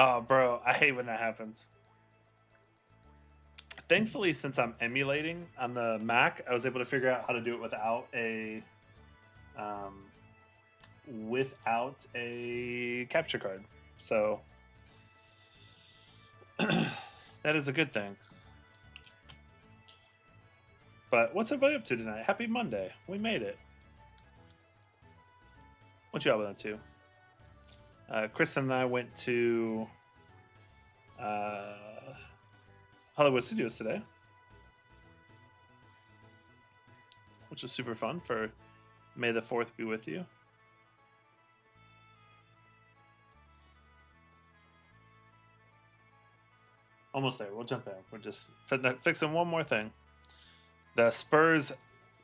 Oh, bro, I hate when that happens. Thankfully, since I'm emulating on the Mac, I was able to figure out how to do it um, without a capture card. So that is a good thing. But what's everybody up to tonight? Happy Monday. We made it. What y'all been up to? Kristen and I went to uh, Hollywood Studios today, which was super fun for May the 4th be with you. Almost there. We'll jump in. We're just fixing one more thing. The Spurs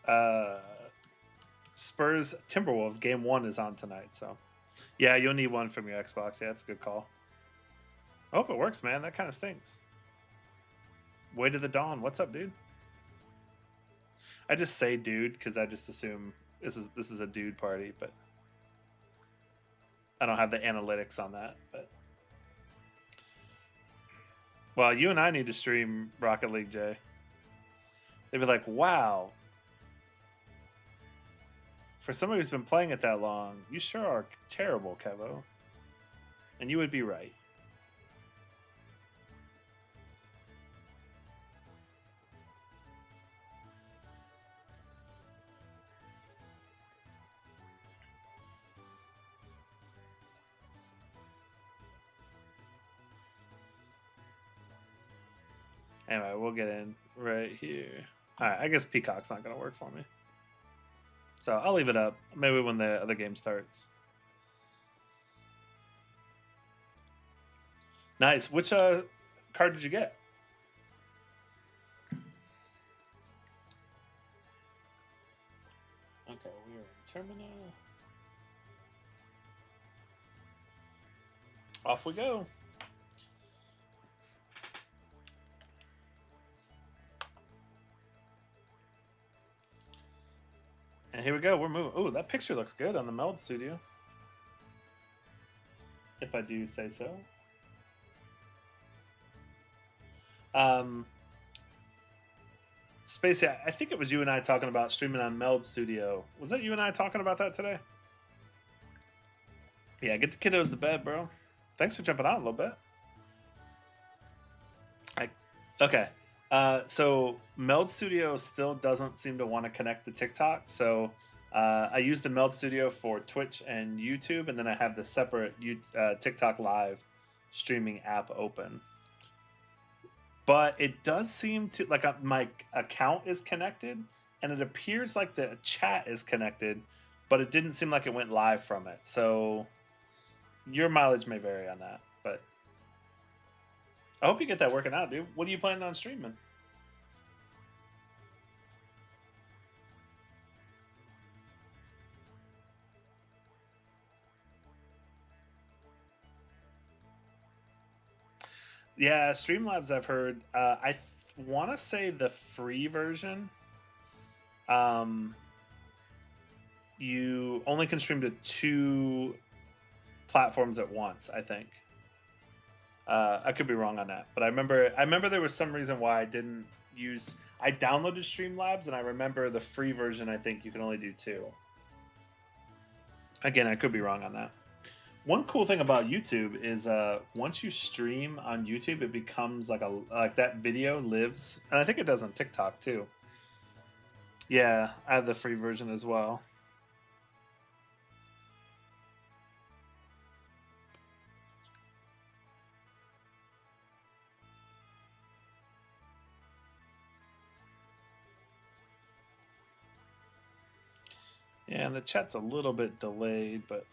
Timberwolves game 1 is on tonight, so yeah, you'll need one from your Xbox. Yeah, that's a good call. I hope it works, man. That kind of stinks. Way to the dawn. What's up, dude? I just say dude because I just assume this is a dude party, but I don't have the analytics on that. But well, you and I need to stream Rocket League, Jay. They'd be like, wow. For somebody who's been playing it that long, you sure are terrible, Kevo. And you would be right. Anyway, we'll get in right here. All right, I guess Peacock's not going to work for me. So I'll leave it up. Maybe when the other game starts. Nice. Which card did you get? Okay, we are in terminal. Off we go. And here we go. We're moving. Oh, that picture looks good on the Meld Studio. If I do say so. Spacey, I think it was you and I talking about streaming on Meld Studio. Was that you and I talking about that today? Yeah, get the kiddos to bed, bro. Thanks for jumping out a little bit. Okay. So Meld Studio still doesn't seem to want to connect to TikTok. So I use the Meld Studio for Twitch and YouTube, and then I have the separate TikTok Live streaming app open. But it does seem to like my account is connected, and it appears like the chat is connected, but it didn't seem like it went live from it. So your mileage may vary on that, but I hope you get that working out, dude. What are you planning on streaming? Yeah, Streamlabs I've heard. I want to say the free version. You only can stream to 2 platforms at once, I think. I could be wrong on that, but I remember there was some reason why I didn't use. I downloaded Streamlabs, and I remember the free version. I think you can only do 2. Again, I could be wrong on that. One cool thing about YouTube is once you stream on YouTube, it becomes like that video lives, and I think it does on TikTok too. Yeah, I have the free version as well. Yeah, and the chat's a little bit delayed, but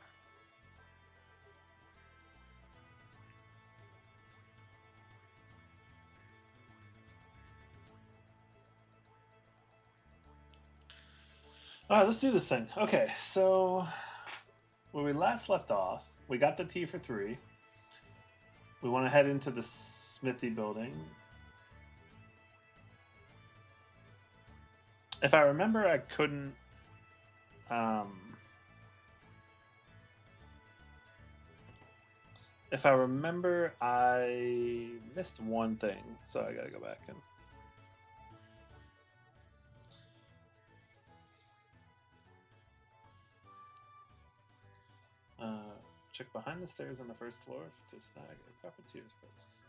all right, let's do this thing. Okay, so where we last left off, we got the T for 3. We want to head into the Smithy building. If I remember, I couldn't. If I remember, I missed one thing, so I gotta go back and. Uh, Check behind the stairs on the first floor to snag a profiteer's purse.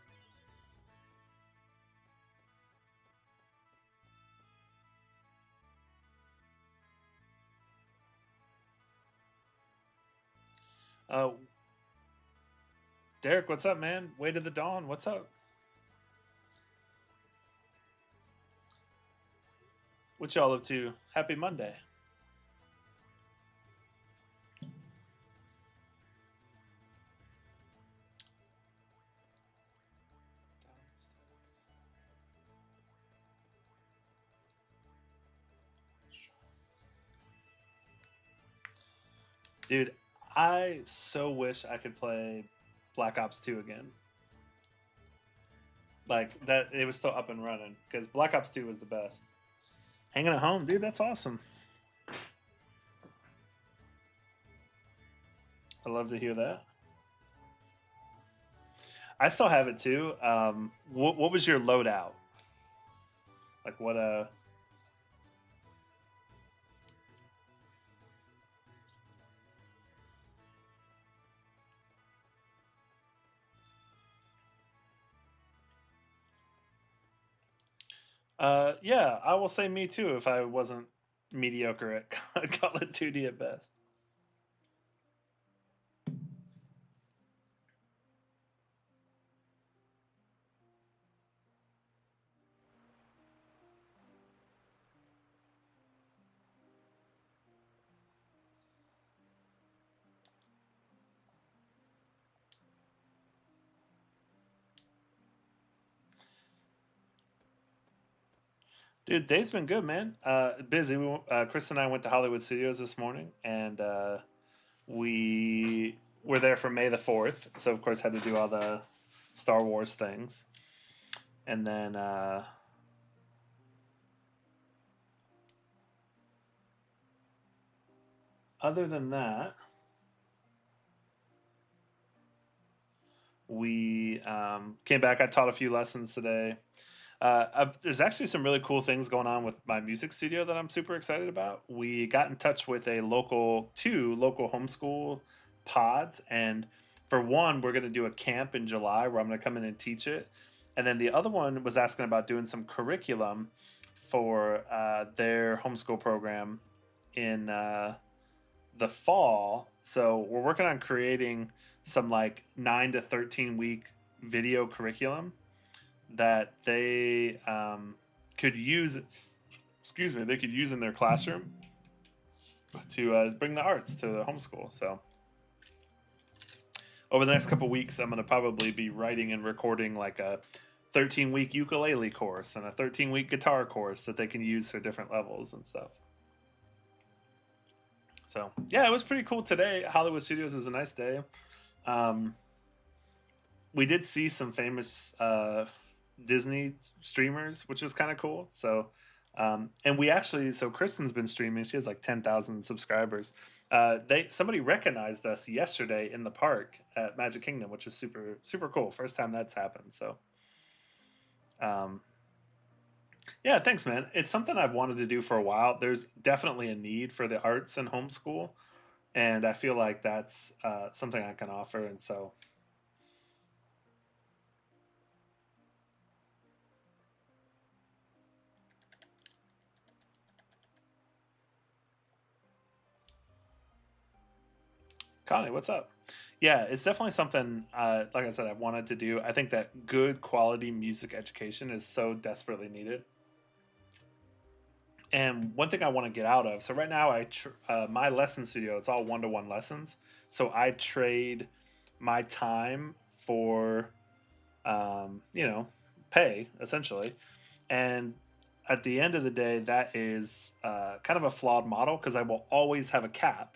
Uh, Derek, what's up, man? Way to the dawn. What's up? What y'all up to? Happy Monday. Dude, I so wish I could play Black Ops 2 again. Like that, it was still up and running because Black Ops 2 was the best. Hanging at home, dude, that's awesome. I love to hear that. I still have it too. What was your loadout? Like what? Yeah, I will say me too. If I wasn't mediocre at Call of Duty at best. Dude, day's been good, man. Busy. Chris and I went to Hollywood Studios this morning, and we were there for May the 4th. So of course had to do all the Star Wars things, and then other than that, we came back. I taught a few lessons today. There's actually some really cool things going on with my music studio that I'm super excited about. We got in touch with two local homeschool pods, and for one, we're going to do a camp in July where I'm going to come in and teach it, and then the other one was asking about doing some curriculum for their homeschool program in the fall. So we're working on creating some like 9 to 13 week video curriculum that they could use. Excuse me, they could use in their classroom to bring the arts to the homeschool. So over the next couple weeks, I'm going to probably be writing and recording like a 13-week ukulele course and a 13-week guitar course that they can use for different levels and stuff. So yeah, it was pretty cool today. Hollywood Studios was a nice day. Um, we did see some famous Disney streamers, which was kind of cool. So, and we actually, so Kristen's been streaming. She has like 10,000 subscribers. Somebody recognized us yesterday in the park at Magic Kingdom, which was super super cool. First time that's happened. So, um, yeah, thanks, man. It's something I've wanted to do for a while. There's definitely a need for the arts in homeschool, and I feel like that's something I can offer. And so, Connie, what's up? Yeah, it's definitely something, like I said, I wanted to do. I think that good quality music education is so desperately needed. And one thing I want to get out of. So right now, my lesson studio, it's all one-to-one lessons. So I trade my time for, you know, pay essentially. And at the end of the day, that is kind of a flawed model because I will always have a cap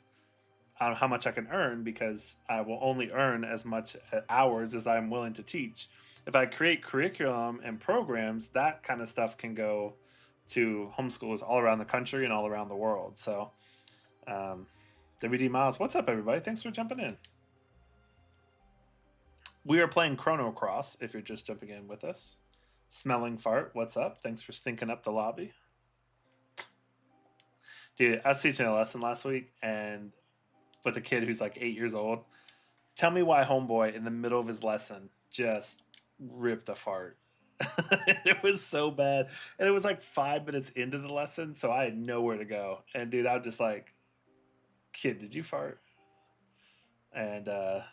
on how much I can earn because I will only earn as much hours as I'm willing to teach. If I create curriculum and programs, that kind of stuff can go to homeschoolers all around the country and all around the world. So, WD Miles, what's up, everybody? Thanks for jumping in. We are playing Chrono Cross. If you're just jumping in with us, Smelling Fart, what's up? Thanks for stinking up the lobby, dude. I was teaching a lesson last week, and with a kid who's like 8 years old. Tell me why homeboy in the middle of his lesson just ripped a fart. It was so bad, and it was like 5 minutes into the lesson, so I had nowhere to go. And dude, I'm just like, kid, did you fart? And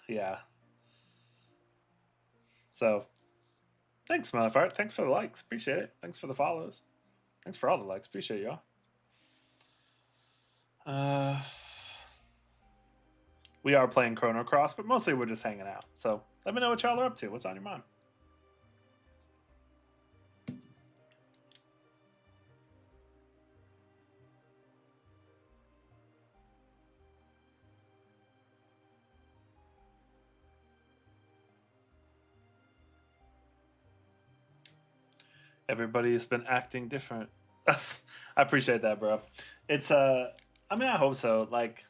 yeah, so thanks, Motherfart. Thanks for the likes. Appreciate it. Thanks for the follows. Thanks for all the likes. Appreciate y'all. Uh, we are playing Chrono Cross, but mostly we're just hanging out. So let me know what y'all are up to. What's on your mind? Everybody's been acting different. I appreciate that, bro. It's I mean, I hope so. Like,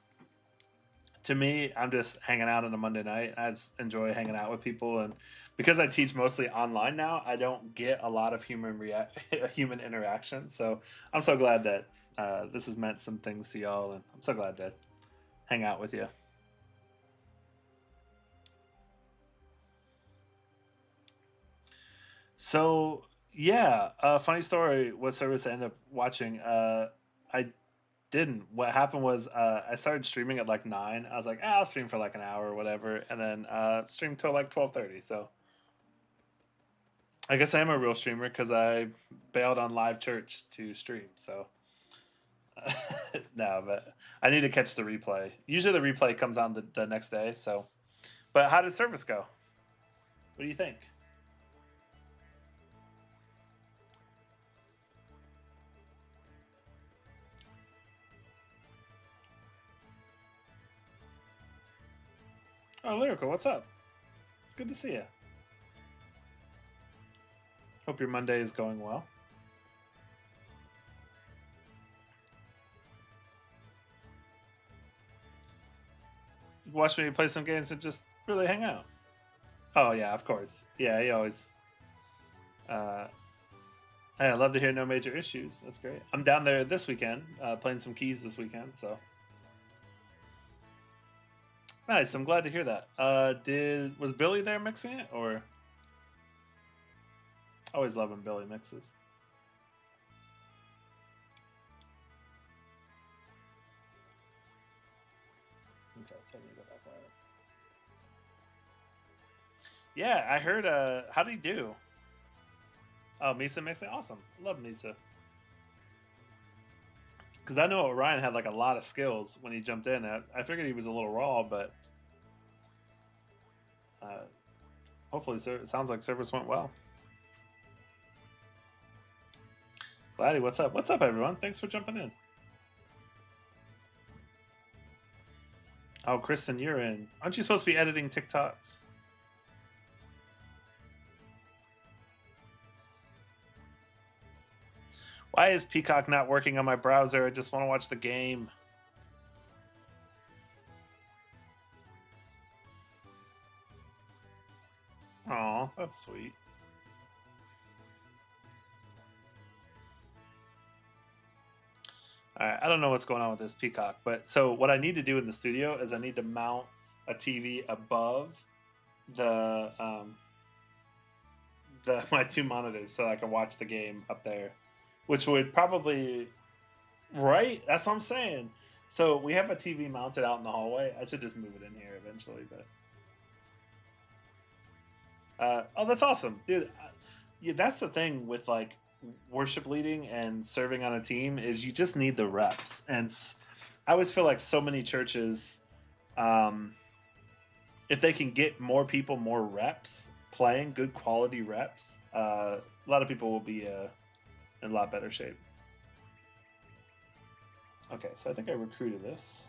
to me, I'm just hanging out on a Monday night. I just enjoy hanging out with people, and because I teach mostly online now, I don't get a lot of human interaction. So I'm so glad that this has meant some things to y'all, and I'm so glad to hang out with you. So yeah, funny story. What service I ended up watching? I didn't. What happened was I started streaming at like 9. I was like, I'll stream for like an hour or whatever, and then stream till like 12:30. So I guess I am a real streamer because I bailed on live church to stream. So no, but I need to catch the replay. Usually the replay comes on the next day. So, but how did service go? What do you think? Oh, Lyrical, what's up? Good to see you. Hope your Monday is going well. Watch me play some games and just really hang out. Oh yeah, of course. Yeah, he always. Uh, hey, I love to hear no major issues. That's great. I'm down there this weekend, playing some keys this weekend. So nice. I'm glad to hear that. Was Billy there mixing it, or always love when Billy mixes. Okay, so I need to go back out. Yeah, I heard. How did he do? Oh, Misa mixing, awesome. Love Misa. Because I know Orion had like a lot of skills when he jumped in. I figured he was a little raw, but hopefully, it sounds like service went well. Gladdy, what's up? What's up, everyone? Thanks for jumping in. Oh, Kristen, you're in. Aren't you supposed to be editing TikToks? Why is Peacock not working on my browser? I just want to watch the game. Aw, that's sweet. All right, I don't know what's going on with this Peacock, but so what I need to do in the studio is I need to mount a TV above the my two monitors so I can watch the game up there, which would probably right. That's what I'm saying. So we have a TV mounted out in the hallway. I should just move it in here eventually, but oh, that's awesome, dude. Yeah, that's the thing with like worship leading and serving on a team is you just need the reps. And I always feel like so many churches, um, if they can get more people more reps playing good quality reps, a lot of people will be in a lot better shape. Okay, so I think I recruited this.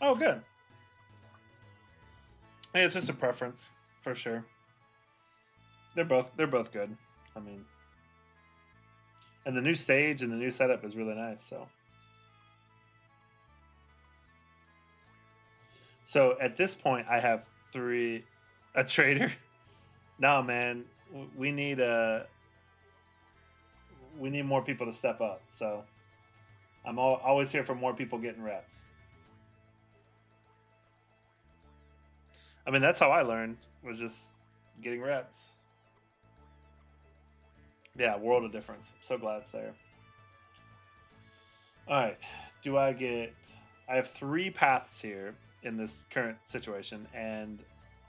Oh, good. Hey, it's just a preference for sure. They're both good. I mean, and the new stage and the new setup is really nice. So at this point, I have three. A trader? No, man. We need we need more people to step up. So always here for more people getting reps. I mean, that's how I learned, was just getting reps. Yeah, world of difference. I'm so glad it's there. All right. Do I get? I have three paths here in this current situation, and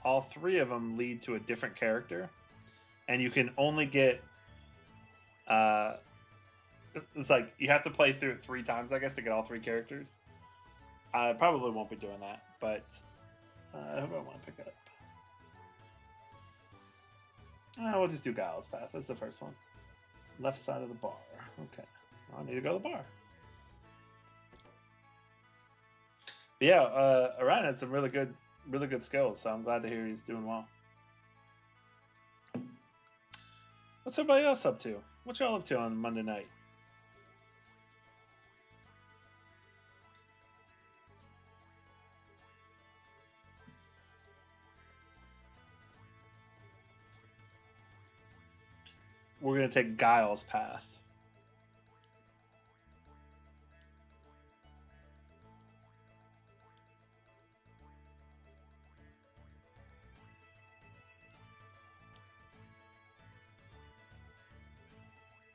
all three of them lead to a different character, and you can only get. Uh, it's like you have to play through it three times, I guess, to get all three characters. I probably won't be doing that, but I hope I want to pick it up. We'll just do Giles' path. That's the first one. Left side of the bar. Okay. I need to go to the bar. But yeah, Orion had some really good skills, so I'm glad to hear he's doing well. What's everybody else up to? What y'all up to on Monday night? We're gonna take Giles' path.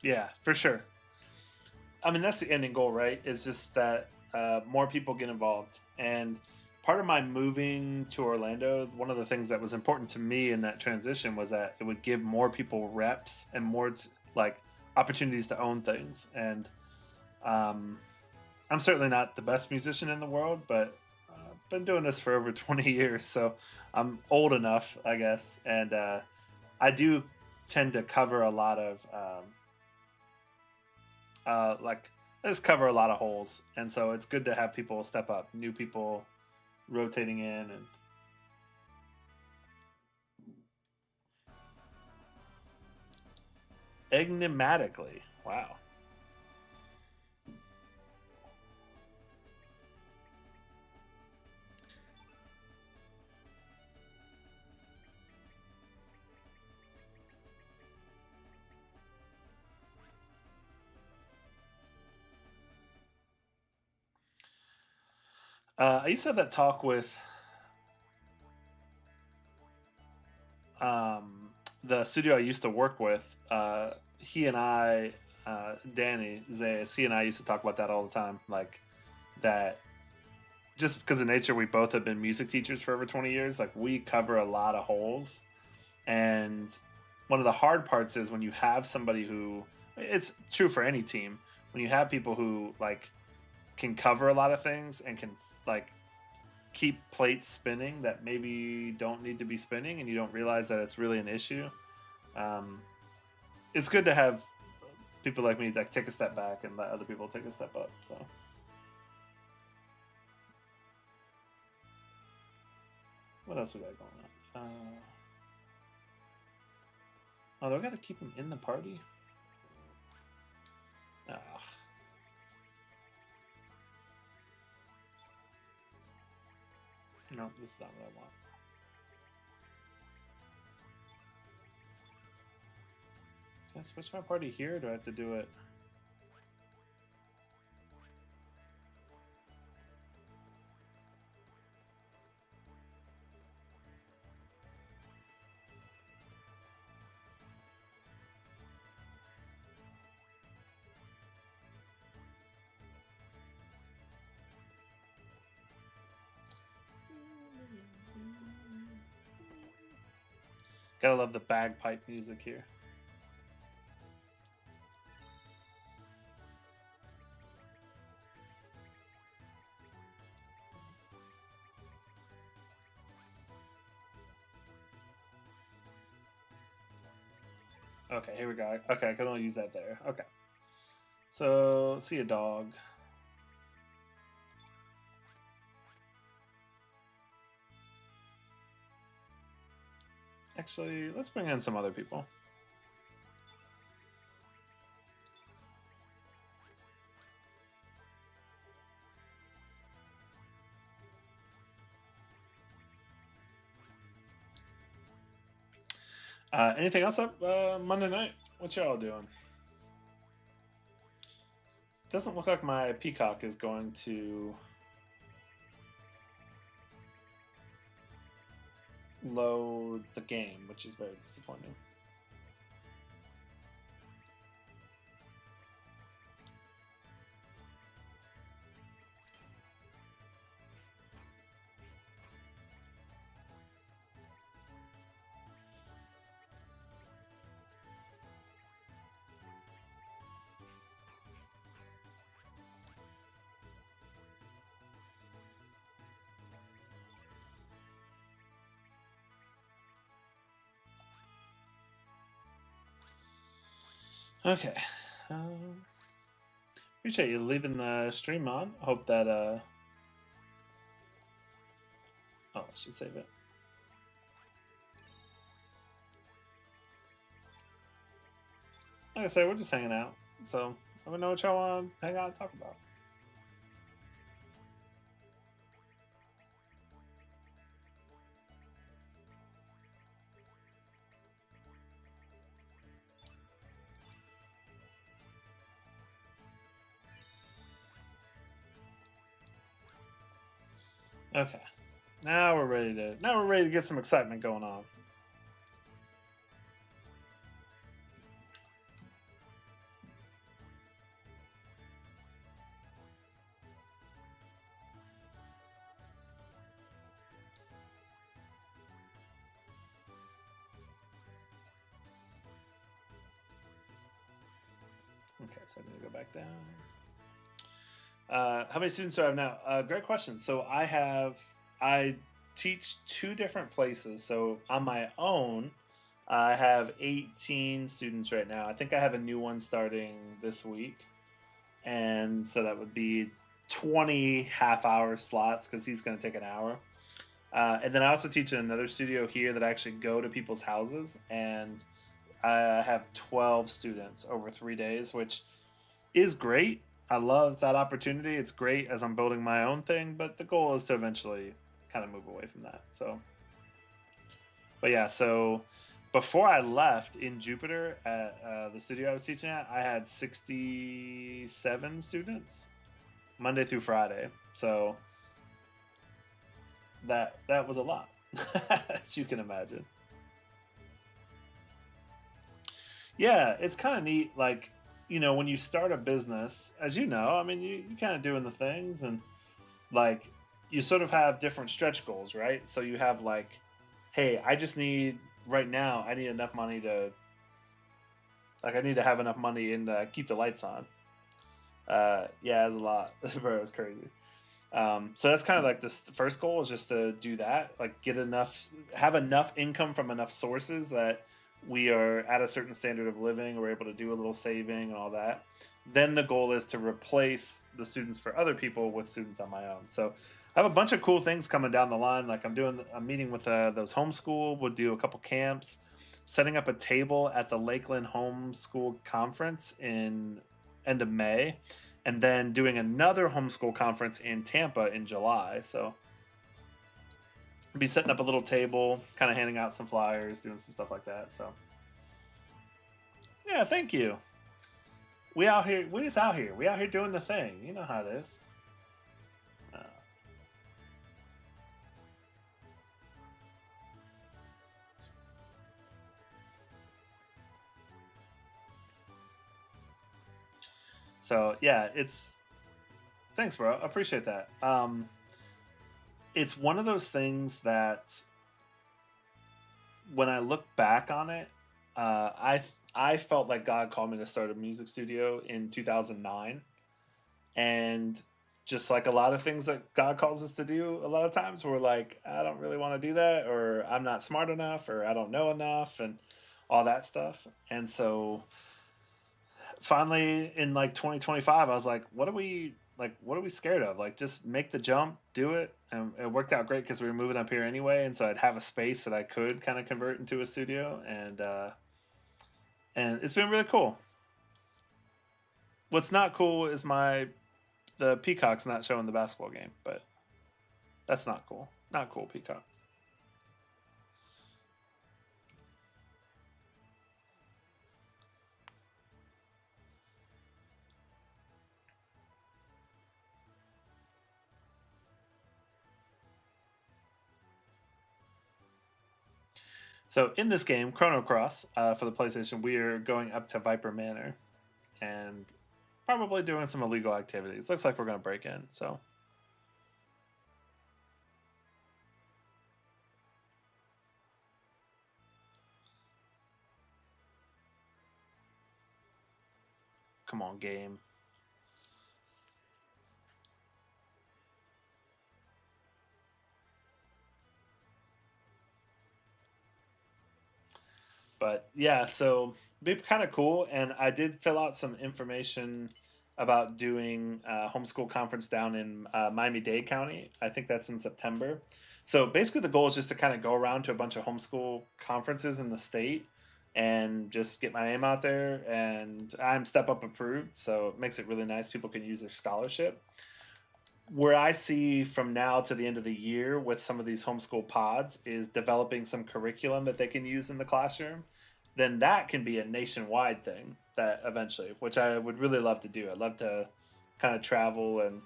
Yeah, for sure. I mean, that's the ending goal, right? Is just that more people get involved. And part of my moving to Orlando, one of the things that was important to me in that transition was that it would give more people reps and more like opportunities to own things. And um, I'm certainly not the best musician in the world, but I've been doing this for over 20 years, so I'm old enough, I guess. And I do tend to cover a lot of like I just cover a lot of holes, and so it's good to have people step up, new people rotating in, and enigmatically. Wow. I used to have that talk with um, the studio I used to work with. He and I, Danny Zayas, he and I used to talk about that all the time. Like that, just because of nature, we both have been music teachers for over 20 years. Like we cover a lot of holes. And one of the hard parts is when you have somebody who, it's true for any team, when you have people who like can cover a lot of things and can like keep plates spinning that maybe don't need to be spinning, and you don't realize that it's really an issue. Um, it's good to have people like me that take a step back and let other people take a step up. So, what else we got going on? Oh, do I got to keep him in the party? Ugh. No, this is not what I want. Can I switch my party here, or do I have to do it? Gotta love the bagpipe music here. Okay, here we go. Okay, I can only use that there. Okay. So, see a dog. Actually, let's bring in some other people. Anything else up Monday night? What y'all doing? Doesn't look like my Peacock is going to load the game, which is very disappointing. Okay. Appreciate you leaving the stream on. Hope that oh, I should save it. Like I say, we're just hanging out. So let me know what y'all want to hang out and talk about. Okay. Now we're ready to get some excitement going on. Okay, so I'm gonna go back down. How many students do I have now? Great question. So I teach two different places. So on my own, I have 18 students right now. I think I have a new one starting this week, and so that would be 20 half-hour slots because he's going to take an hour. And then I also teach in another studio here that I actually go to people's houses, and I have 12 students over 3 days, which is great. I love that opportunity. It's great as I'm building my own thing, but the goal is to eventually kind of move away from that. So, but yeah, so before I left in Jupiter at the studio I was teaching at, I had 67 students Monday through Friday. So that was a lot, as you can imagine. Yeah, it's kind of neat. Like, when you start a business, as you know, I mean, you kind of doing the things, and like you sort of have different stretch goals, right? So you have like, hey, I just need right now, I need enough money to like I need to have enough money in to keep the lights on. Yeah, it's a lot, bro. It's crazy. So that's kind of like this first goal is just to do that, like have enough income from enough sources that we are at a certain standard of living, we're able to do a little saving and all that. Then the goal is to replace the students for other people with students on my own. So I have a bunch of cool things coming down the line. Like I'm meeting with those homeschool. We'll do a couple camps, setting up a table at the Lakeland Homeschool Conference in end of May, and then doing another homeschool conference in Tampa in July. So I'll be setting up a little table, kind of handing out some flyers, doing some stuff like that. So yeah, thank you. We out here. We just out here. We out here doing the thing. You know how it is. Uh, so yeah, it's thanks, bro. I appreciate that. It's one of those things that when I look back on it, I felt like God called me to start a music studio in 2009, and just like a lot of things that God calls us to do, a lot of times we're like, I don't really want to do that, or I'm not smart enough, or I don't know enough, and all that stuff. And so finally in like 2025, I was like, what do we? like, what are we scared of? Like, just make the jump, do it. And it worked out great because we were moving up here anyway, and so I'd have a space that I could kind of convert into a studio, and it's been really cool. What's not cool is the Peacock's not showing the basketball game, but that's not cool. Not cool, Peacock. So in this game, Chrono Cross, for the PlayStation, we are going up to Viper Manor and probably doing some illegal activities. Looks like we're going to break in. So come on, game. But yeah, so be kind of cool. And I did fill out some information about doing a homeschool conference down in Miami-Dade County. I think that's in September. So basically, the goal is just to kind of go around to a bunch of homeschool conferences in the state and just get my name out there. And I'm Step Up approved, so it makes it really nice. People can use their scholarship. Where I see from now to the end of the year with some of these homeschool pods is developing some curriculum that they can use in the classroom. Then that can be a nationwide thing that eventually, which I would really love to do. I'd love to kind of travel and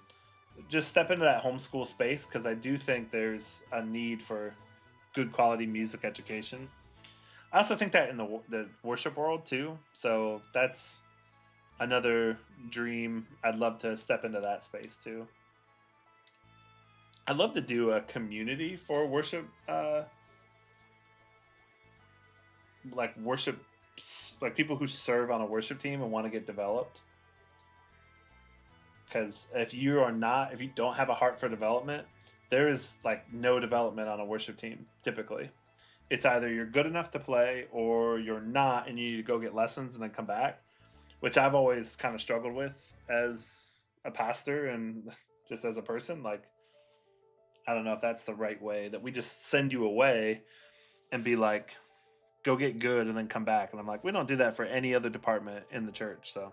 just step into that homeschool space because I do think there's a need for good quality music education. I also think that in the worship world too. So that's another dream. I'd love to step into that space too. I'd love to do a community for worship, like worship, like people who serve on a worship team and want to get developed. Because if you don't have a heart for development, there is like no development on a worship team typically. It's either you're good enough to play or you're not, and you need to go get lessons and then come back, which I've always kind of struggled with as a pastor and just as a person. Like, I don't know if that's the right way that we just send you away and be like, go get good and then come back. And I'm like, we don't do that for any other department in the church. So,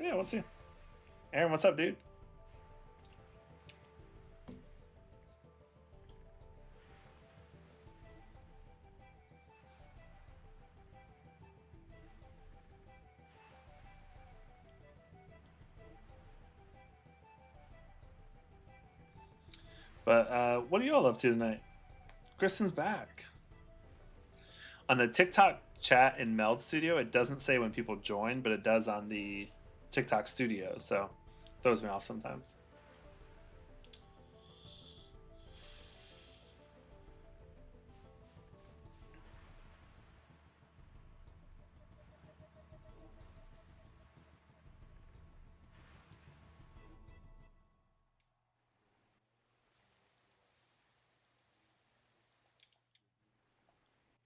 yeah, we'll see. Aaron, what's up, dude? But what are you all up to tonight? Kristen's back. On the TikTok chat in Meld Studio, it doesn't say when people join, but it does on the TikTok Studio. So throws me off sometimes.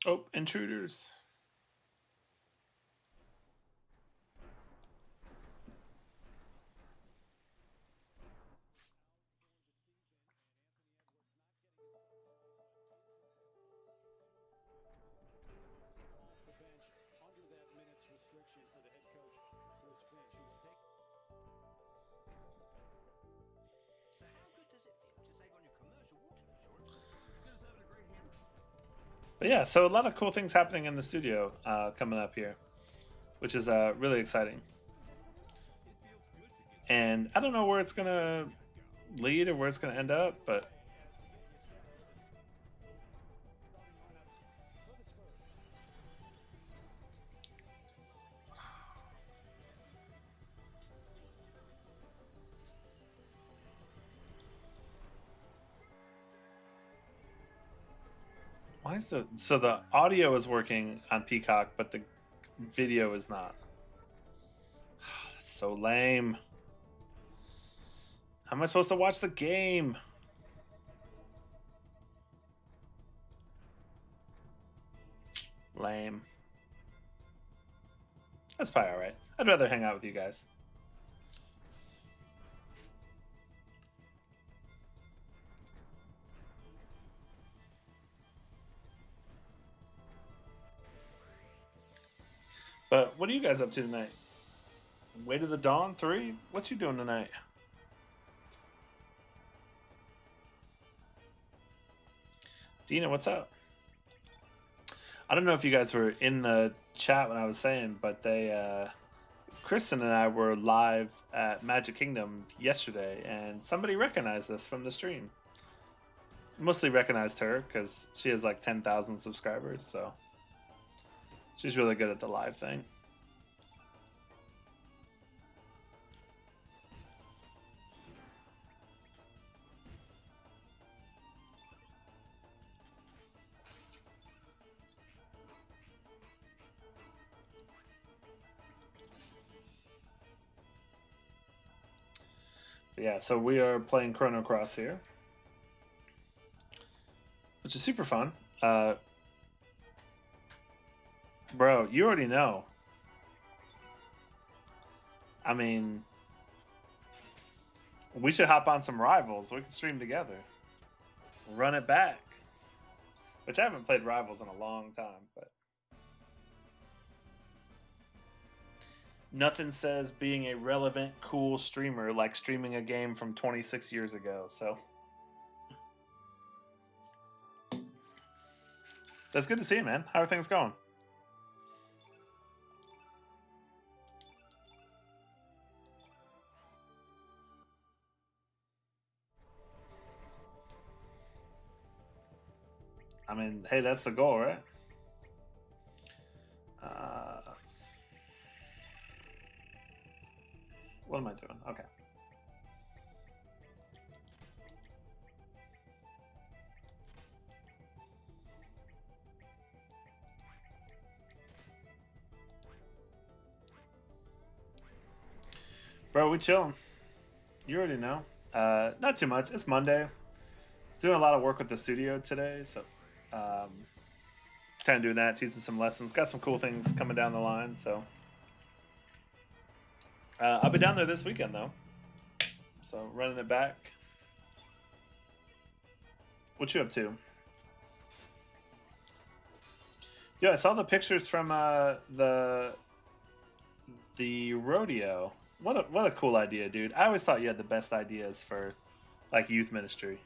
Oh, intruders. But yeah, so a lot of cool things happening in the studio coming up here, which is really exciting. And I don't know where it's gonna lead or where it's gonna end up, but why is the audio is working on Peacock, but the video is not? That's so lame. How am I supposed to watch the game? Lame. That's probably all right. I'd rather hang out with you guys. But what are you guys up to tonight? Way to the Dawn 3? What you doing tonight? Dina, what's up? I don't know if you guys were in the chat when I was saying, but Kristen and I were live at Magic Kingdom yesterday, and somebody recognized us from the stream. Mostly recognized her because she has like 10,000 subscribers, so she's really good at the live thing. But yeah, so we are playing Chrono Cross here, which is super fun. Bro, you already know. I mean, we should hop on some Rivals. We can stream together. Run it back. Which I haven't played Rivals in a long time, but nothing says being a relevant, cool streamer like streaming a game from 26 years ago, so that's good to see, man. How are things going? I mean, hey, that's the goal, right? What am I doing? Okay. Bro, we chilling. You already know. Not too much. It's Monday. I was doing a lot of work with the studio today, so kind of doing that, teaching some lessons. Got some cool things coming down the line, so I'll be down there this weekend though. So running it back. What you up to? Yeah, I saw the pictures from the rodeo. What a cool idea, dude. I always thought you had the best ideas for like youth ministry.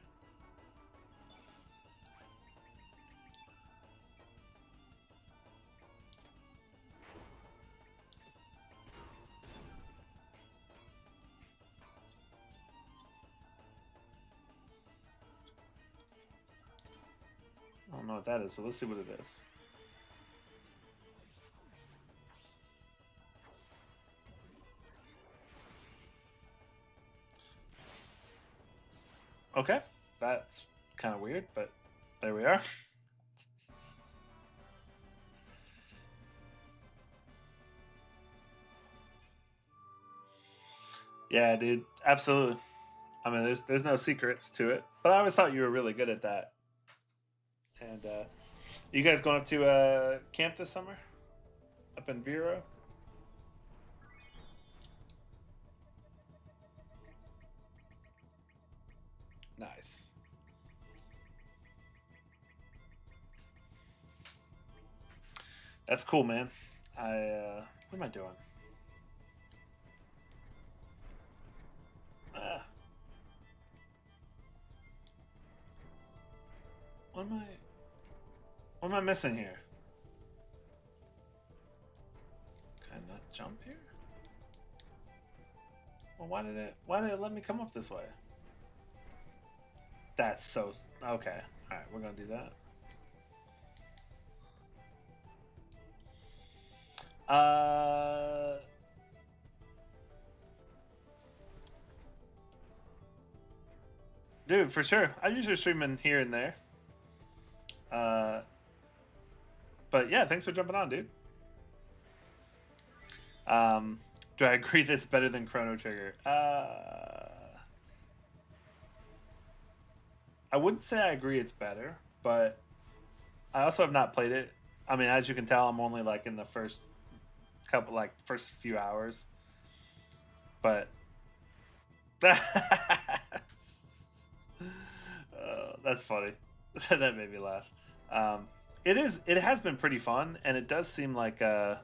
I don't know what that is, but let's see what it is. Okay, that's kind of weird, but there we are. Yeah, dude, absolutely. I mean, there's no secrets to it, but I always thought you were really good at that. And you guys going up to camp this summer? Up in Vero? Nice. That's cool, man. What am I doing? Ah, what am I? What am I missing here? Can I not jump here? Well, why did it let me come up this way? That's so okay. All right, we're gonna do that. Dude, for sure. I usually stream in here and there. But yeah, thanks for jumping on, dude. Do I agree that's better than Chrono Trigger? I wouldn't say I agree it's better, but I also have not played it. I mean, as you can tell, I'm only like in the first couple like first few hours, but that's funny. That made me laugh. Um, it is. It has been pretty fun, and it does seem like the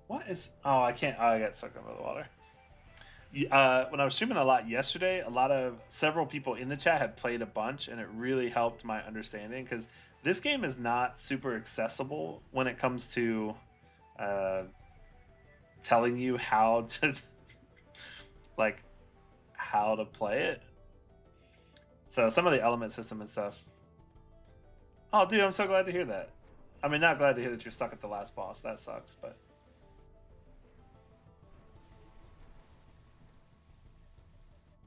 what is? Oh, I can't. Oh, I got sucked under the water. When I was streaming a lot yesterday, several people in the chat had played a bunch, and it really helped my understanding because this game is not super accessible when it comes to uh, telling you how to like how to play it. So some of the element system and stuff. Oh, dude, I'm so glad to hear that. I mean, not glad to hear that you're stuck at the last boss. That sucks, but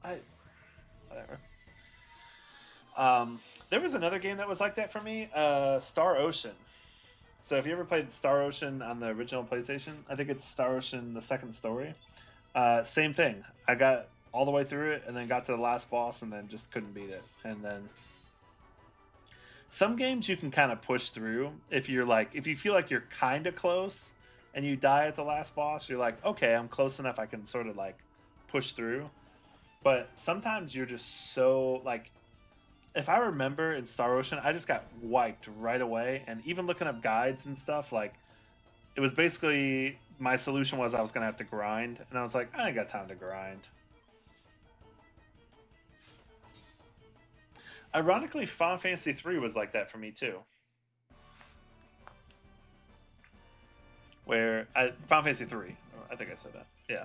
I whatever. There was another game that was like that for me, Star Ocean. So if you ever played Star Ocean on the original PlayStation, I think it's Star Ocean: The Second Story. Same thing. I got all the way through it, and then got to the last boss, and then just couldn't beat it. And then some games you can kind of push through if you feel like you're kind of close, and you die at the last boss, you're like, okay, I'm close enough. I can sort of like push through. But sometimes you're just so like if I remember in Star Ocean, I just got wiped right away. And even looking up guides and stuff, like it was basically my solution was I was gonna have to grind, and I was like, I ain't got time to grind. Ironically, Final Fantasy 3 was like that for me too. Final Fantasy 3, I think I said that. Yeah.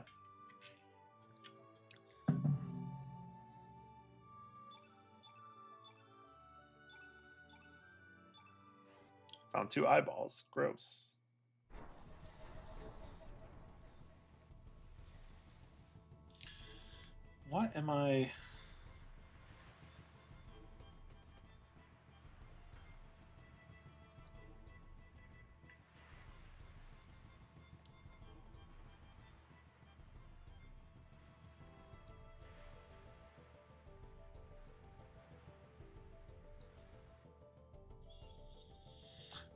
Found 2 eyeballs. Gross. What am I?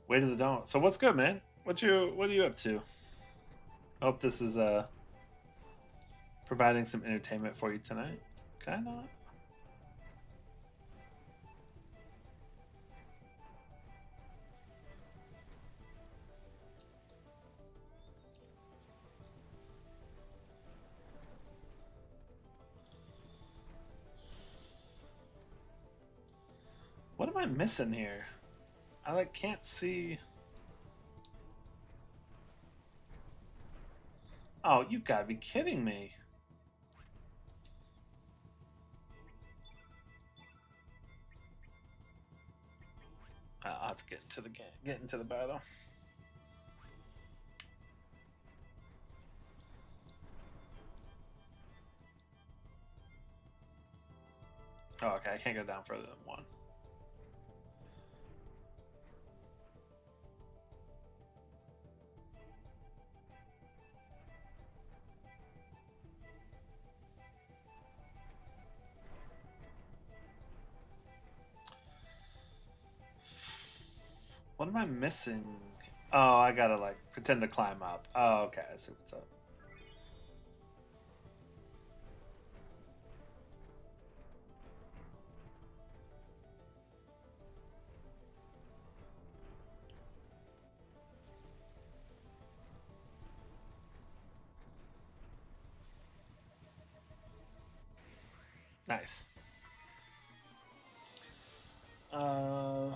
Way to the dawn. So what's good, man? What are you up to? I hope this is providing some entertainment for you tonight. Can I not? What am I missing here? I like can't see. Oh, you gotta be kidding me. I'll have to get into the game, get into the battle. Oh, okay, I can't go down further than 1. What am I missing? Oh, I gotta like pretend to climb up. Oh, okay, I see what's up. Nice. Uh,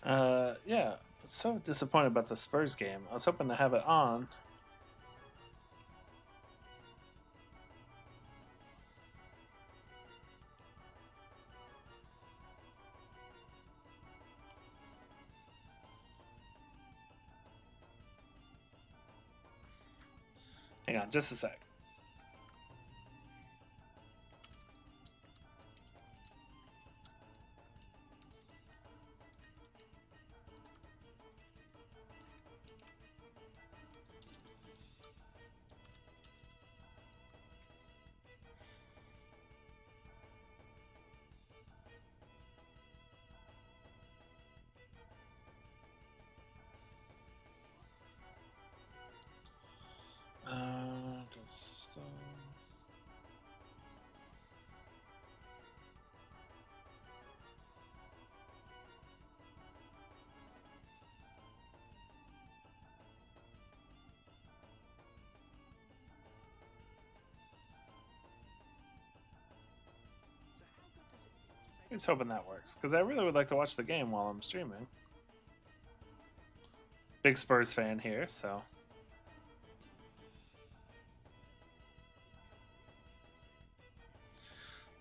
Yeah, so disappointed about the Spurs game. I was hoping to have it on. Hang on, just a sec. Go system. Here's hoping that works because I really would like to watch the game while I'm streaming. Big Spurs fan here, so.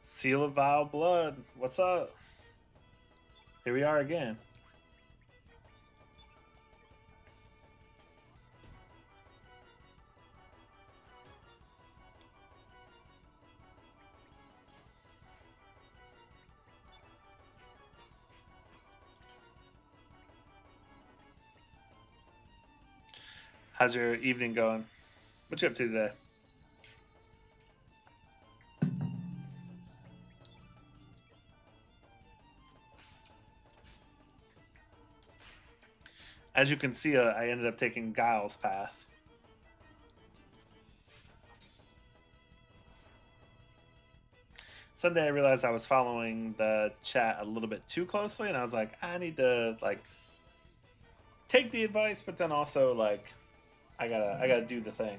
Seal of Vile Blood. What's up? Here we are again. How's your evening going? What you up to today? As you can see, I ended up taking Guile's path. Sunday, I realized I was following the chat a little bit too closely, and I was like, I need to like take the advice, but then also like I gotta do the thing.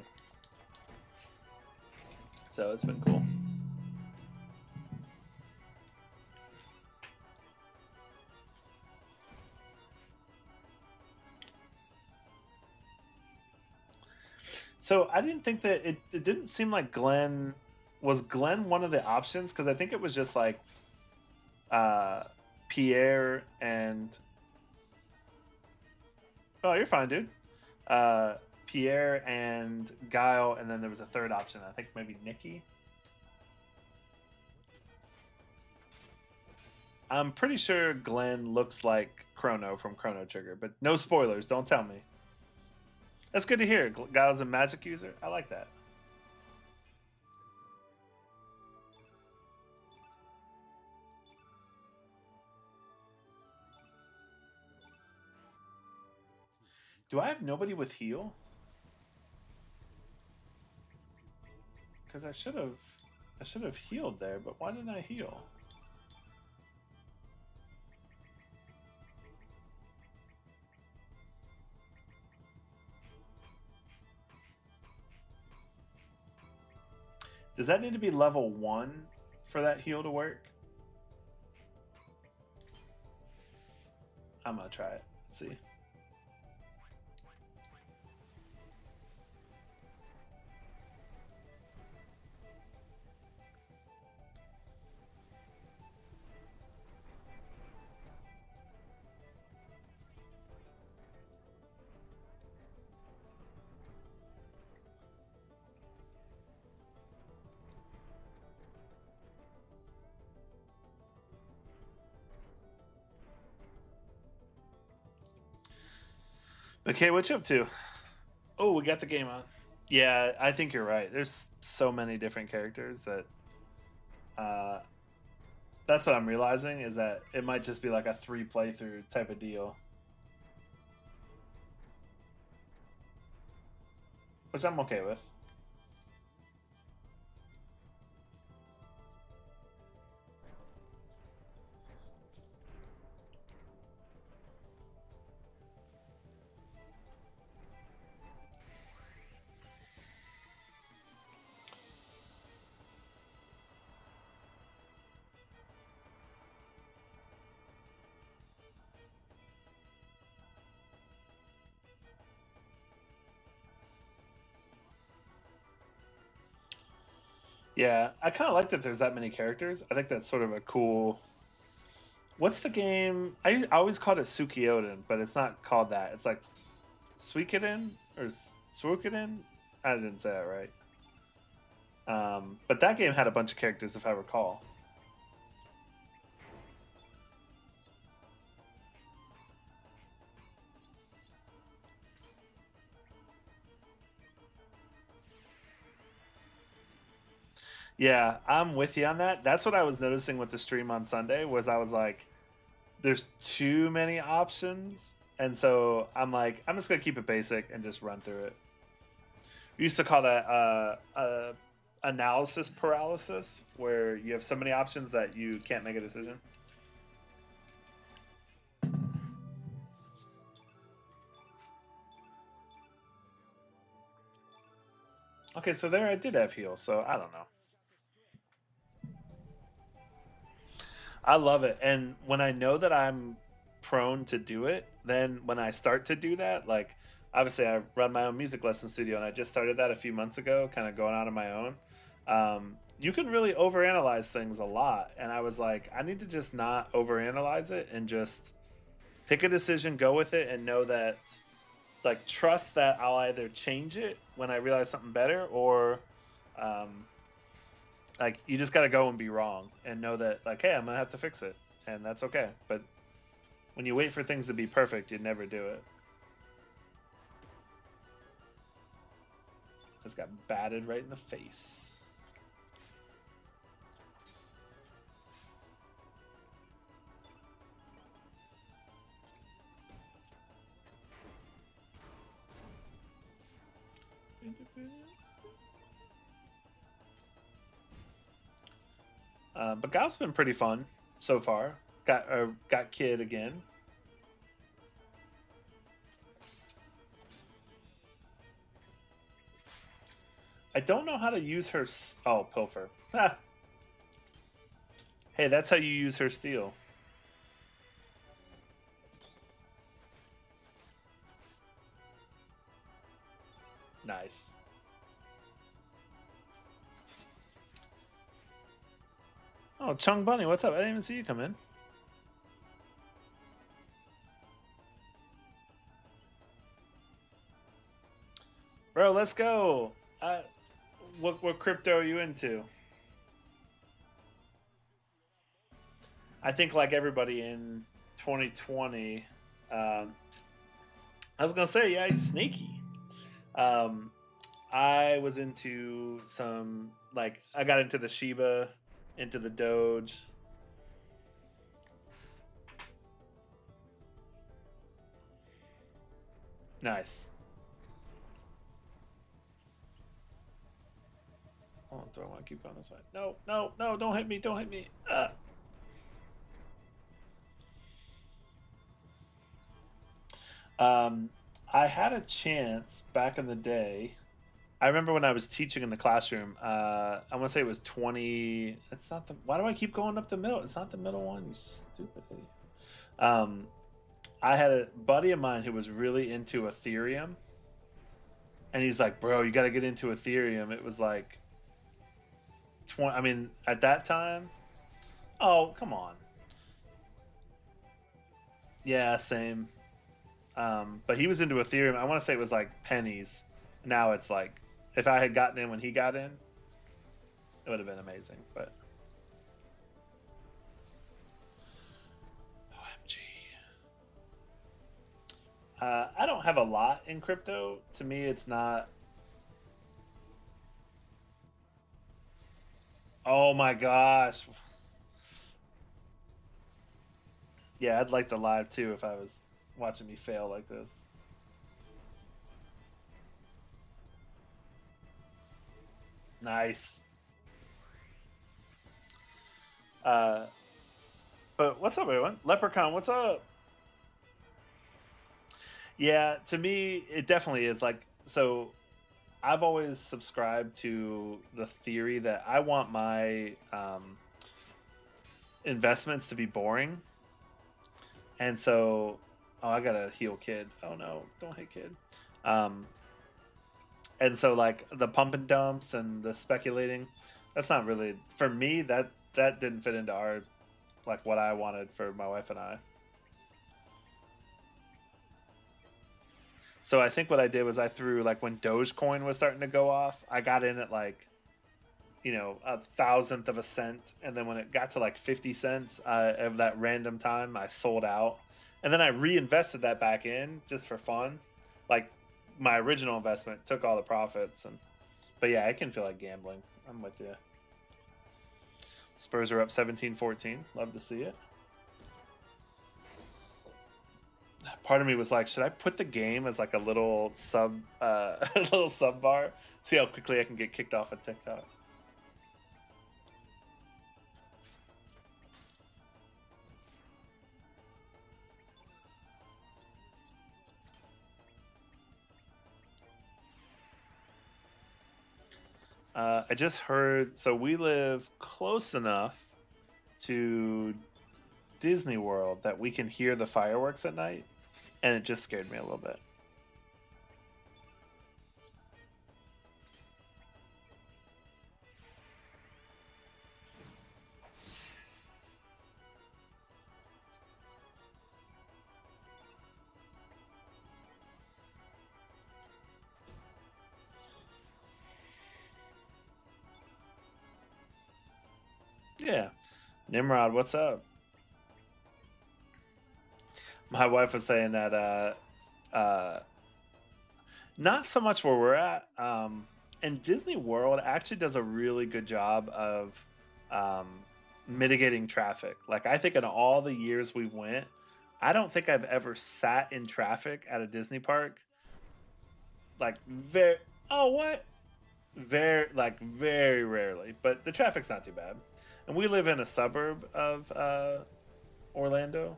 So it's been cool. So I didn't think that it didn't seem like Glenn was Glenn one of the options because I think it was just like uh, Pierre and oh, you're fine, dude. Pierre and Guile, and then there was a third option. I think maybe Nikki. I'm pretty sure Glenn looks like Chrono from Chrono Trigger, but no spoilers. Don't tell me. That's good to hear. Guile's a magic user. I like that. Do I have nobody with heal? Because I should have healed there, but why didn't I heal? Does that need to be level 1 for that heal to work? I'm gonna try it. See. Okay, what you up to? Oh, we got the game on. Yeah, I think you're right. There's so many different characters that uh, that's what I'm realizing is that it might just be like a 3 playthrough type of deal, which I'm okay with. Yeah, I kind of like that there's that many characters. I think that's sort of a cool. What's the game? I always called it Suikoden, but it's not called that. It's like Suikoden or Suikoden. I didn't say that right. But that game had a bunch of characters, if I recall. Yeah, I'm with you on that. That's what I was noticing with the stream on Sunday was I was like, there's too many options, and so I'm like, I'm just gonna keep it basic and just run through it. We used to call that analysis paralysis, where you have so many options that you can't make a decision. Okay, so there I did have heal, so I don't know. I love it. And when I know that I'm prone to do it, then when I start to do that, like obviously I run my own music lesson studio and I just started that a few months ago, kind of going out on my own. You can really overanalyze things a lot. And I was like, I need to just not overanalyze it and just pick a decision, go with it, and know that, like, trust that I'll either change it when I realize something better or um, like you just got to go and be wrong and know that like hey I'm gonna have to fix it and that's okay, but when you wait for things to be perfect you never do it. Just got batted right in the face. But golf's been pretty fun so far. Got kid again. I don't know how to use her. Oh, pilfer. Ah. Hey, that's how you use her steel. Nice. Oh, Chung Bunny, what's up? I didn't even see you come in. Bro, let's go. What crypto are you into? I think like everybody in 2020, I was gonna say yeah, he's sneaky. Um, I was into some like I got into the Shiba, into the Doge. Nice. Oh, do I want to keep going this way? No, no, no! Don't hit me! Don't hit me! Um, I had a chance back in the day. I remember when I was teaching in the classroom. I want to say it was 20. It's not the. Why do I keep going up the middle? It's not the middle one. You stupid idiot. Um, I had a buddy of mine who was really into Ethereum, and he's like, "Bro, you got to get into Ethereum." It was like 20. I mean, at that time. Oh, come on. Yeah, same. But he was into Ethereum. I want to say it was like pennies. Now it's like, if I had gotten in when he got in, it would have been amazing. But OMG, I don't have a lot in crypto. To me, it's not. Oh my gosh. Yeah, I'd like the live too if I was watching me fail like this. Nice. Uh, but what's up, everyone? Leprechaun, what's up? Yeah, to me, it definitely is like so. I've always subscribed to the theory that I want my investments to be boring, and so oh, I gotta heal kid. Oh no, don't hit kid. Um, and so like the pump and dumps and the speculating, That's not really for me. That didn't fit into our like what I wanted for my wife and I. So I think what I did was I threw like when Dogecoin was starting to go off, I got in at like a thousandth of a cent, and then when it got to like 50 cents of that random time, I sold out, and then I reinvested that back in just for fun. Like my original investment took all the profits, and but yeah, it can feel like gambling. I'm with you. Spurs are up 17-14. Love to see it. Part of me was like, should I put the game as like a little sub, a little sub bar? See how quickly I can get kicked off of TikTok. I just heard. So we live close enough to Disney World that we can hear the fireworks at night, and it just scared me a little bit. Yeah, Nimrod, what's up? My wife was saying that not so much where we're at. And Disney World actually does a really good job of um, mitigating traffic. Like I think in all the years we've went, I don't think I've ever sat in traffic at a Disney park. Like very, oh what? Very rarely. But the traffic's not too bad. And we live in a suburb of Orlando,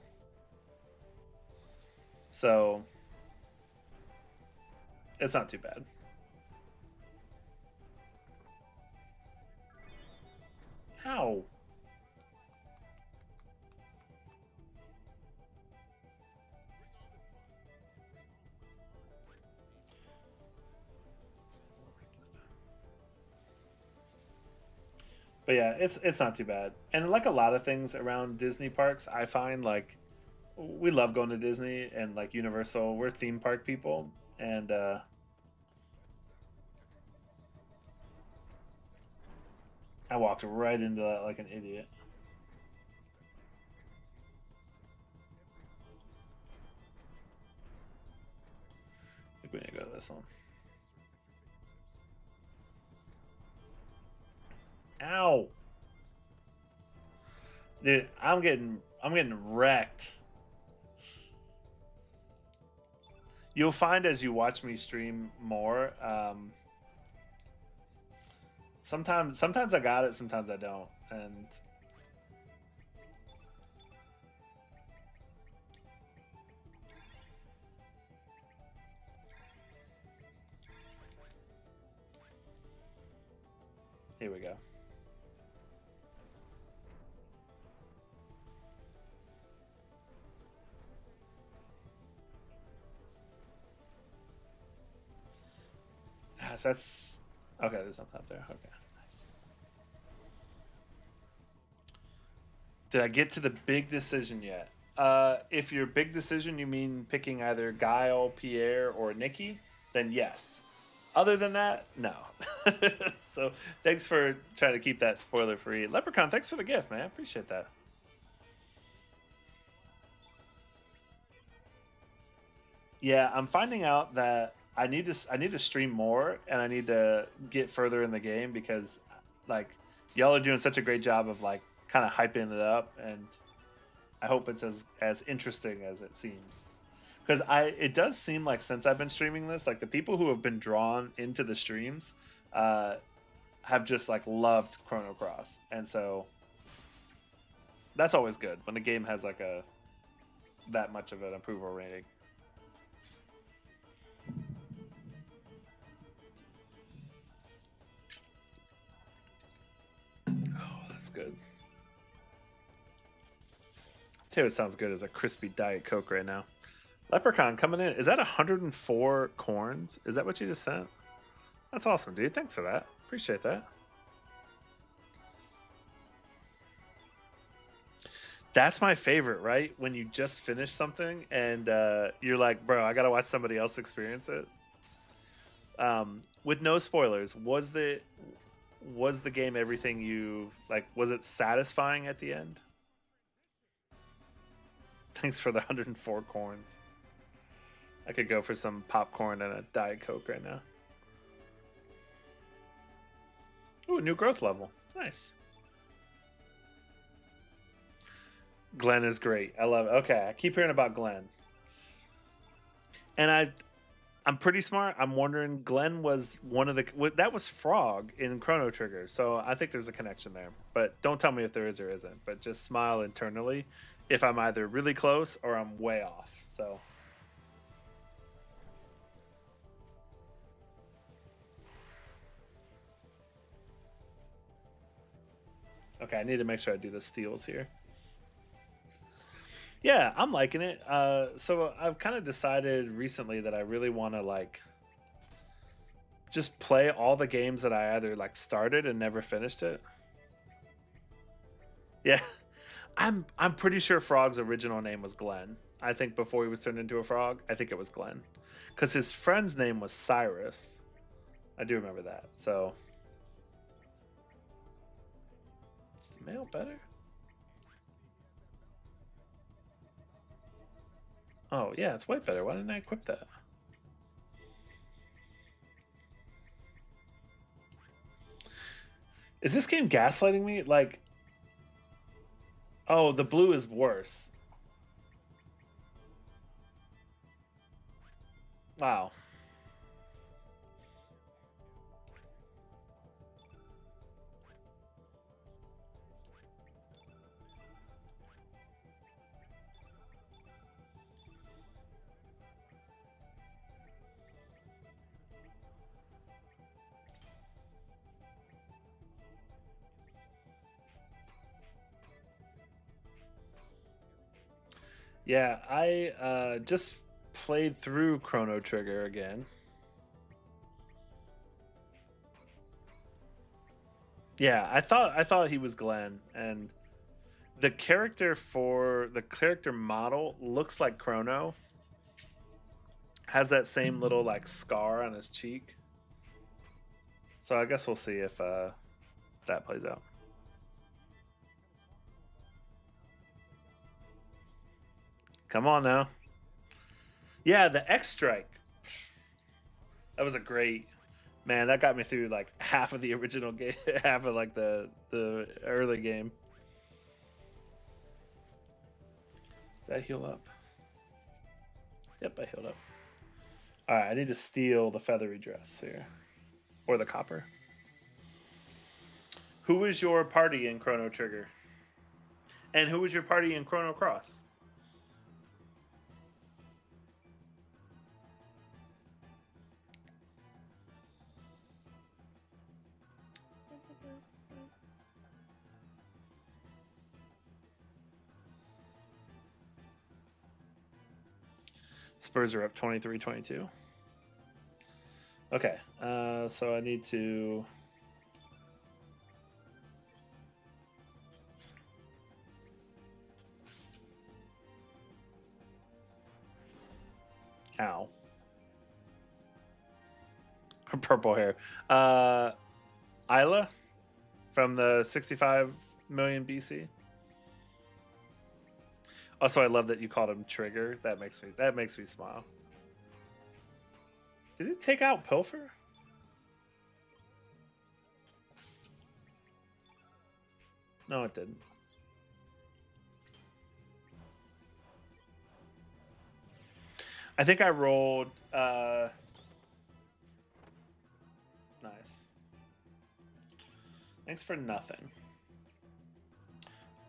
so it's not too bad. How? But yeah, it's not too bad. And like a lot of things around Disney parks, I find like we love going to Disney and like Universal. We're theme park people, and I walked right into that like an idiot. I think we need to go to this one. Ow, dude! I'm getting wrecked. You'll find as you watch me stream more. Sometimes I got it, sometimes I don't, and here we go. So that's okay. There's something up there. Okay, nice. Did I get to the big decision yet? If your big decision you mean picking either Guile, Pierre, or Nikki, then yes. Other than that, no. So thanks for trying to keep that spoiler free. Leprechaun, thanks for the gift, man. I appreciate that. Yeah, I'm finding out that I need to stream more and I need to get further in the game because like y'all are doing such a great job of like kind of hyping it up, and I hope it's as interesting as it seems. Because I it does seem like since I've been streaming this, like the people who have been drawn into the streams uh have just like loved Chrono Cross. And so that's always good when a game has like a that much of an approval rating. Oh, that's good. Tell you what sounds good as a crispy Diet Coke right now. Leprechaun coming in. Is that 104 corns? Is that what you just sent? That's awesome, dude. Thanks for that. Appreciate that. That's my favorite, right? When you just finish something and you're like, bro, I gotta watch somebody else experience it. With no spoilers, was the game everything you like? Was it satisfying at the end? Thanks for the 104 corns. I could go for some popcorn and a Diet Coke right now. Ooh, new growth level. Nice. Glenn is great. I love it. Okay, I keep hearing about Glenn. And I'm pretty smart. I'm wondering Glenn was one of the that was Frog in Chrono Trigger. So I think there's a connection there. But don't tell me if there is or isn't. But just smile internally if I'm either really close or I'm way off. So okay, I need to make sure I do the steals here. Yeah, I'm liking it. So I've kind of decided recently that I really want to like just play all the games that I either like started and never finished it. Yeah, I'm pretty sure Frog's original name was Glenn. I think before he was turned into a frog, I think it was Glenn, because his friend's name was Cyrus. I do remember that. So is the male better? Oh yeah, it's way better. Why didn't I equip that? Is this game gaslighting me? Like, oh, the blue is worse. Wow. Yeah, I just played through Chrono Trigger again. Yeah, I thought he was Glenn, and the character model looks like Chrono. Has that same little like scar on his cheek. So I guess we'll see if that plays out. Come on now. Yeah, the X Strike. That was a great man. That got me through like half of the original game, half of like the early game. Did I heal up? Yep, I healed up. All right, I need to steal the feathery dress here, or the copper. Who was your party in Chrono Trigger? And who was your party in Chrono Cross? Spurs are up 23-22. Okay, so I need to. Ow. Purple hair. Isla from the 65 million BC. Also, I love that you called him Trigger. That makes me smile. Did it take out Pilfer? No, it didn't. I think I rolled. Nice. Thanks for nothing.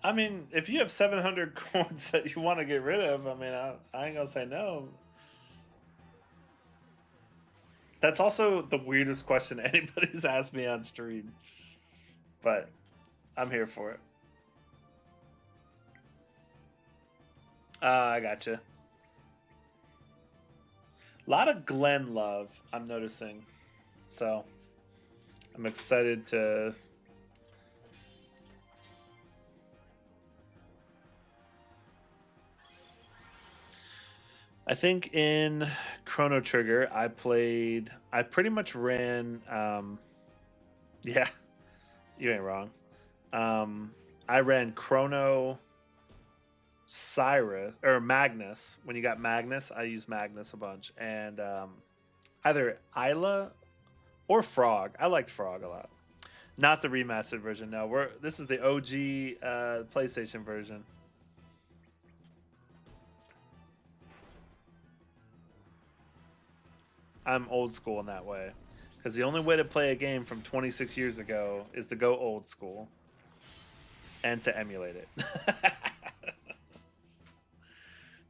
I mean, if you have 700 coins that you want to get rid of, I mean, I ain't gonna say no. That's also the weirdest question anybody's asked me on stream, but I'm here for it. I gotcha. A lot of Glenn love, I'm noticing. So I'm excited to. I think in Chrono Trigger, I pretty much ran. Yeah, you ain't wrong. Um, I ran Chrono, Cyrus, or Magnus. When you got Magnus, I use Magnus a bunch, and either Isla or Frog. I liked Frog a lot. Not the remastered version. No, this is the OG PlayStation version. I'm old school in that way, because the only way to play a game from 26 years ago is to go old school and to emulate it.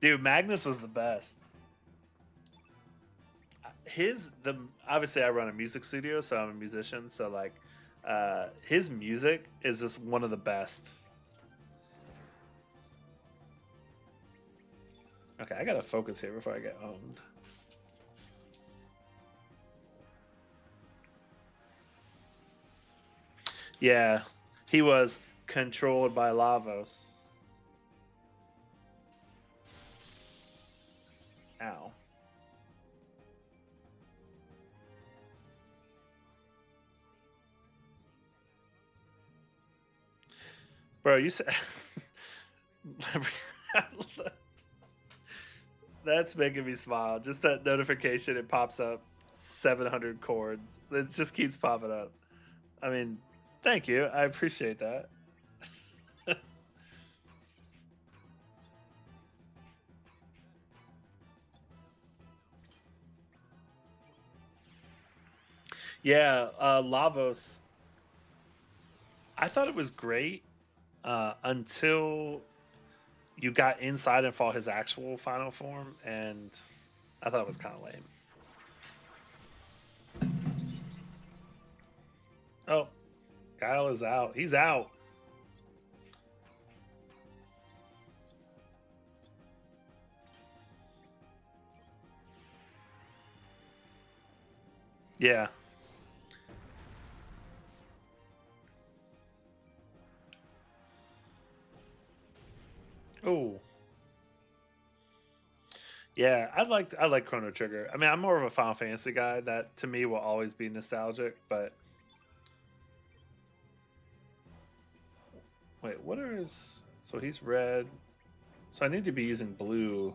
Dude, Magnus was the best. His the Obviously I run a music studio, so I'm a musician. So like, his music is just one of the best. Okay, I gotta focus here before I get owned. Yeah, he was controlled by Lavos. Ow. Bro, you said that's making me smile. Just that notification, it pops up 700 chords. It just keeps popping up. I mean, thank you. I appreciate that. Yeah, Lavos. I thought it was great until you got inside and fought his actual final form, and I thought it was kind of lame. Oh, Kyle is out. He's out. Yeah. Oh. Yeah, I like Chrono Trigger. I mean, I'm more of a Final Fantasy guy. That to me will always be nostalgic. But wait, what are his? So he's red. So I need to be using blue.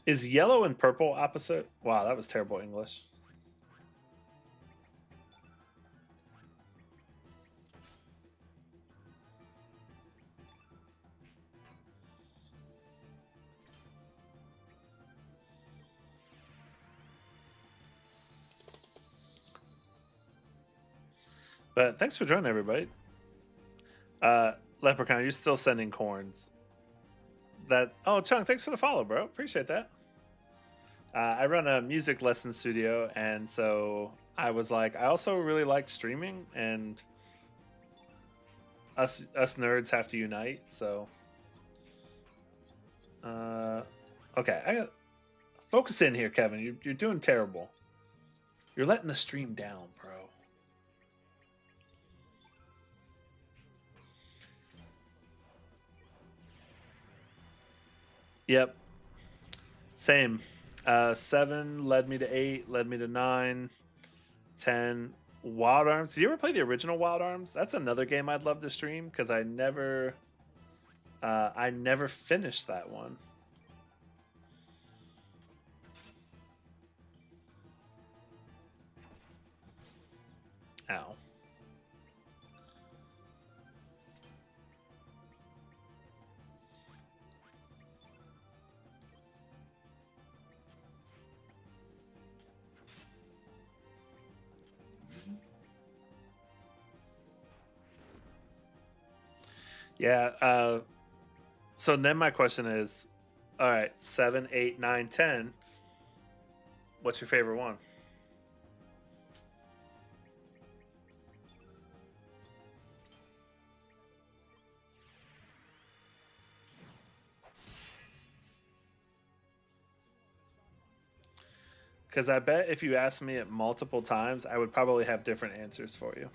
Is yellow and purple opposite? Wow, that was terrible English. But thanks for joining, everybody. Leprechaun, you're still sending corns. That Chung, thanks for the follow, bro. Appreciate that. I run a music lesson studio, and so I was like, I also really like streaming, and us nerds have to unite. So, uh, okay, I got focus in here, Kevin. You're doing terrible. You're letting the stream down, bro. Yep, same. 7 led me to 8, led me to 9, 10. Wild Arms. Did you ever play the original Wild Arms? That's another game I'd love to stream because I never finished that one. Ow. Yeah. So then my question is, all right, 7, 8, 9, 10. What's your favorite one? Because I bet if you asked me it multiple times, I would probably have different answers for you.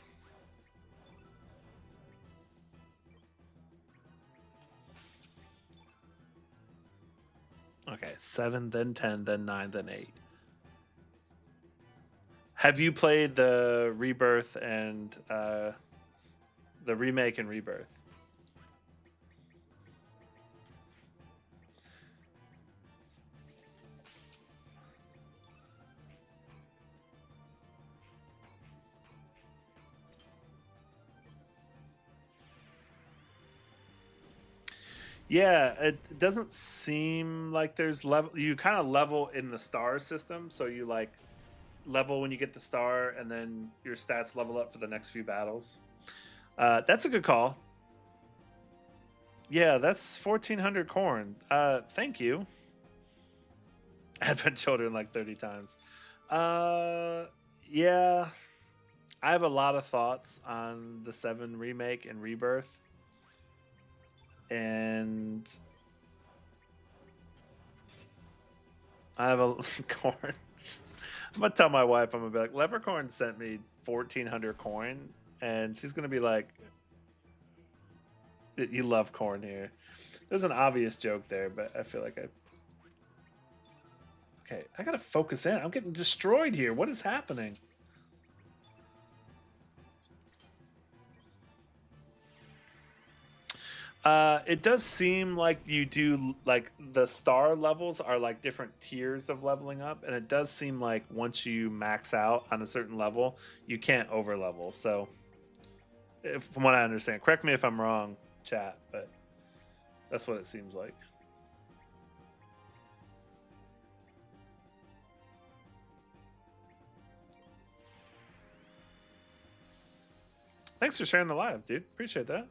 Okay, 7, then 10, then 9, then 8. Have you played the Rebirth and the remake and Rebirth? Yeah, it doesn't seem like there's level. You kind of level in the star system, so you like level when you get the star, and then your stats level up for the next few battles. That's a good call. Yeah, that's 1,400 corn. Thank you. Advent Children like 30 times. Uh, yeah, I have a lot of thoughts on the 7 remake and Rebirth, and I have a corn. I'm gonna tell my wife. I'm gonna be like, Leprechaun sent me 1,400 coin, and she's gonna be like, "You love corn here." There's an obvious joke there, but I feel like I. Okay, I gotta focus in. I'm getting destroyed here. What is happening? It does seem like you do like the star levels are like different tiers of leveling up, and it does seem like once you max out on a certain level, you can't over level. So, from what I understand, correct me if I'm wrong, chat, but that's what it seems like. Thanks for sharing the live, dude. Appreciate that.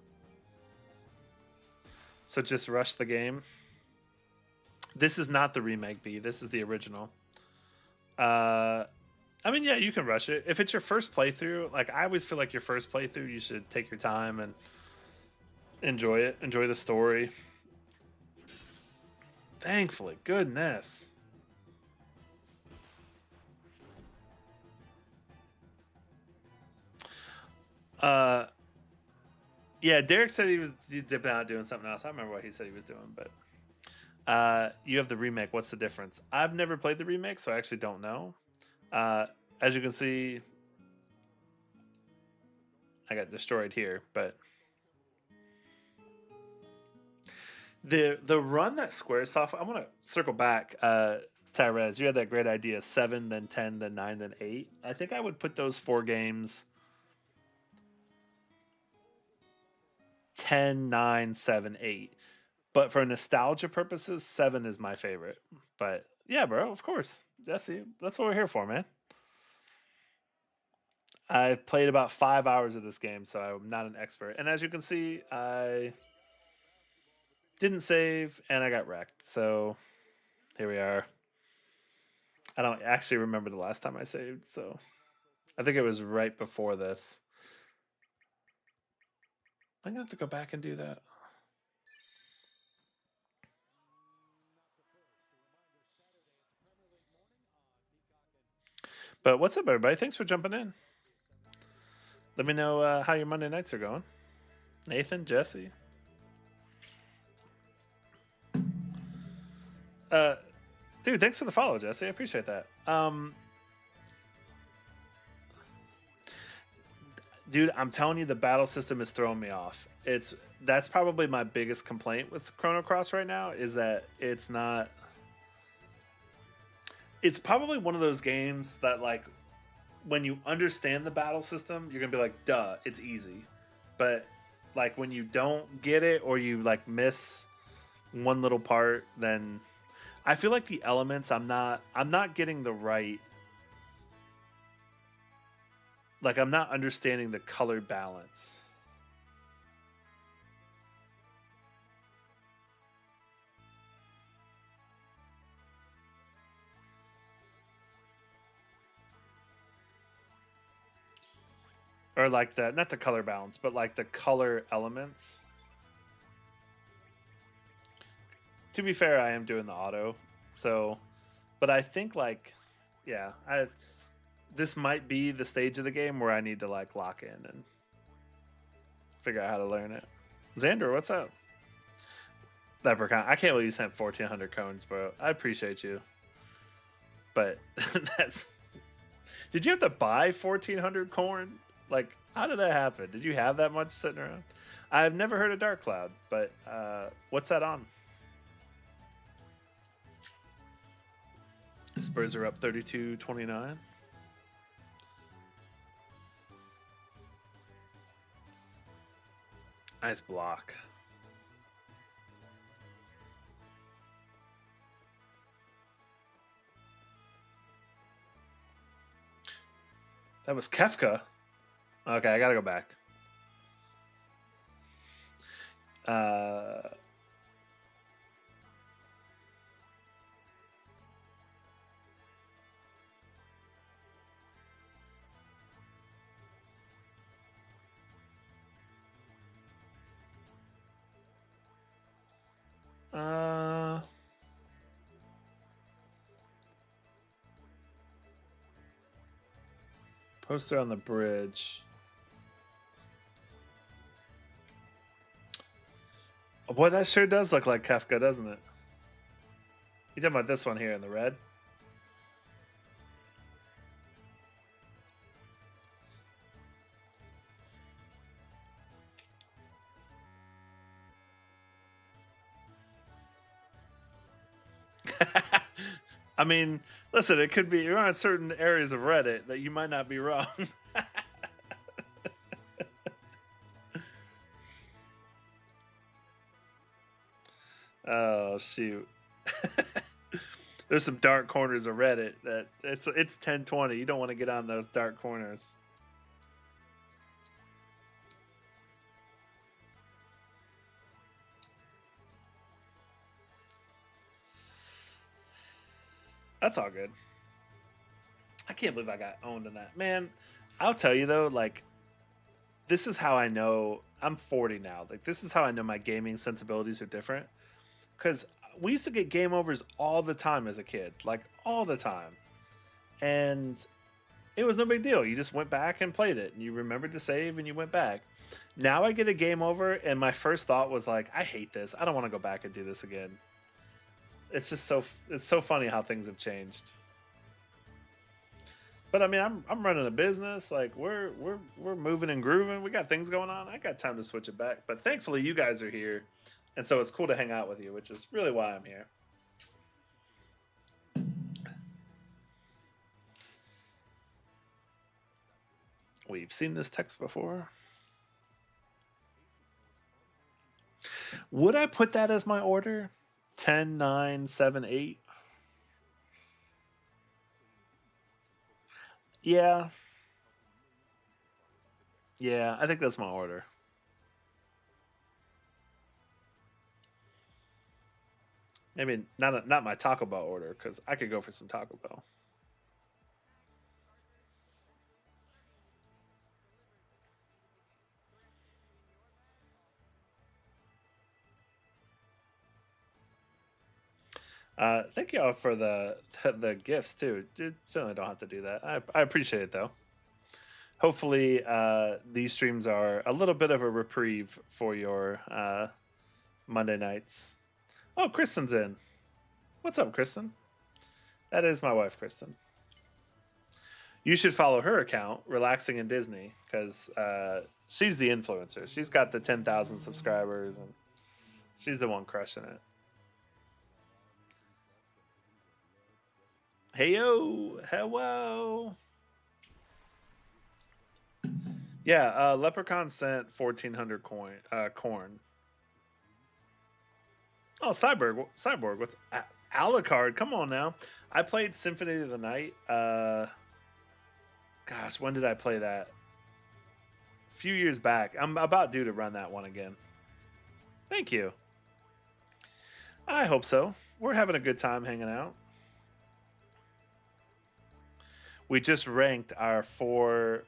So just rush the game. This is not the remake B. This is the original. Uh, I mean, yeah, you can rush it if it's your first playthrough. Like I always feel like your first playthrough, you should take your time and enjoy it. Enjoy the story. Thankfully, goodness. Uh, yeah, Derek said he's dipping out doing something else. I remember what he said he was doing, but you have the remake. What's the difference? I've never played the remake, so I actually don't know. Uh, as you can see, I got destroyed here, but the run that Squaresoft. I want to circle back. Tyrez, you had that great idea: 7, then 10, then 9, then 8. I think I would put those 4 games 10, 9, 7, 8. But for nostalgia purposes, 7 is my favorite. But yeah, bro, of course, Jesse, that's what we're here for, man. I've played about 5 hours of this game, so I'm not an expert. And as you can see, I didn't save and I got wrecked. So here we are. I don't actually remember the last time I saved, so I think it was right before this. I'm gonna have to go back and do that. But what's up, everybody? Thanks for jumping in. Let me know how your Monday nights are going. Nathan, Jesse. Uh, dude, thanks for the follow, Jesse. I appreciate that. Dude, I'm telling you, the battle system is throwing me off. That's probably my biggest complaint with Chrono Cross right now is that it's not. It's probably one of those games that like when you understand the battle system, you're gonna be like, duh, it's easy. But like when you don't get it or you like miss one little part, then I feel like the elements I'm not getting the right like I'm not understanding the color balance. Or like the not the color balance, but like the color elements. To be fair, I am doing the auto. So, but I think like yeah, I this might be the stage of the game where I need to like lock in and figure out how to learn it. Xander, what's up? Leprechaun. I can't believe you sent 1,400 cones, bro. I appreciate you, but that's. Did you have to buy 1,400 corn? Like, how did that happen? Did you have that much sitting around? I've never heard of Dark Cloud, but what's that on? Spurs are up 32-29. Nice block. That was Kefka. Okay, I gotta go back. Uh, uh, poster on the bridge. Oh, boy, that sure does look like Kefka, doesn't it? You talking about this one here in the red? I mean, listen, it could be you're on certain areas of Reddit that you might not be wrong. Oh shoot. There's some dark corners of Reddit that it's 1020. You don't want to get on those dark corners. That's all good. I can't believe I got owned in that. Man, I'll tell you though, like this is how I know I'm 40 now. Like this is how I know my gaming sensibilities are different. Cuz we used to get game overs all the time as a kid, like all the time. And it was no big deal. You just went back and played it and you remembered to save and you went back. Now I get a game over and my first thought was like, I hate this. I don't want to go back and do this again. It's just it's so funny how things have changed. But I mean, I'm running a business. Like we're moving and grooving. We got things going on. I got time to switch it back. But thankfully, you guys are here, and so it's cool to hang out with you, which is really why I'm here. We've seen this text before. Would I put that as my order? 10, 9, 7, 8. Yeah. Yeah, I think that's my order. Maybe not my Taco Bell order because I could go for some Taco Bell. Thank y'all for the gifts too. You certainly don't have to do that. I appreciate it though. Hopefully, these streams are a little bit of a reprieve for your Monday nights. Oh, Kristen's in. What's up, Kristen? That is my wife, Kristen. You should follow her account, Relaxing in Disney, because she's the influencer. She's got the 10,000 subscribers, and she's the one crushing it. Hey yo, hello. Yeah, Leprechaun sent 1,400 corn. Oh, Cyborg. What's Alucard? Come on now. I played Symphony of the Night. Gosh, when did I play that? A few years back. I'm about due to run that one again. Thank you. I hope so. We're having a good time hanging out. We just ranked our 4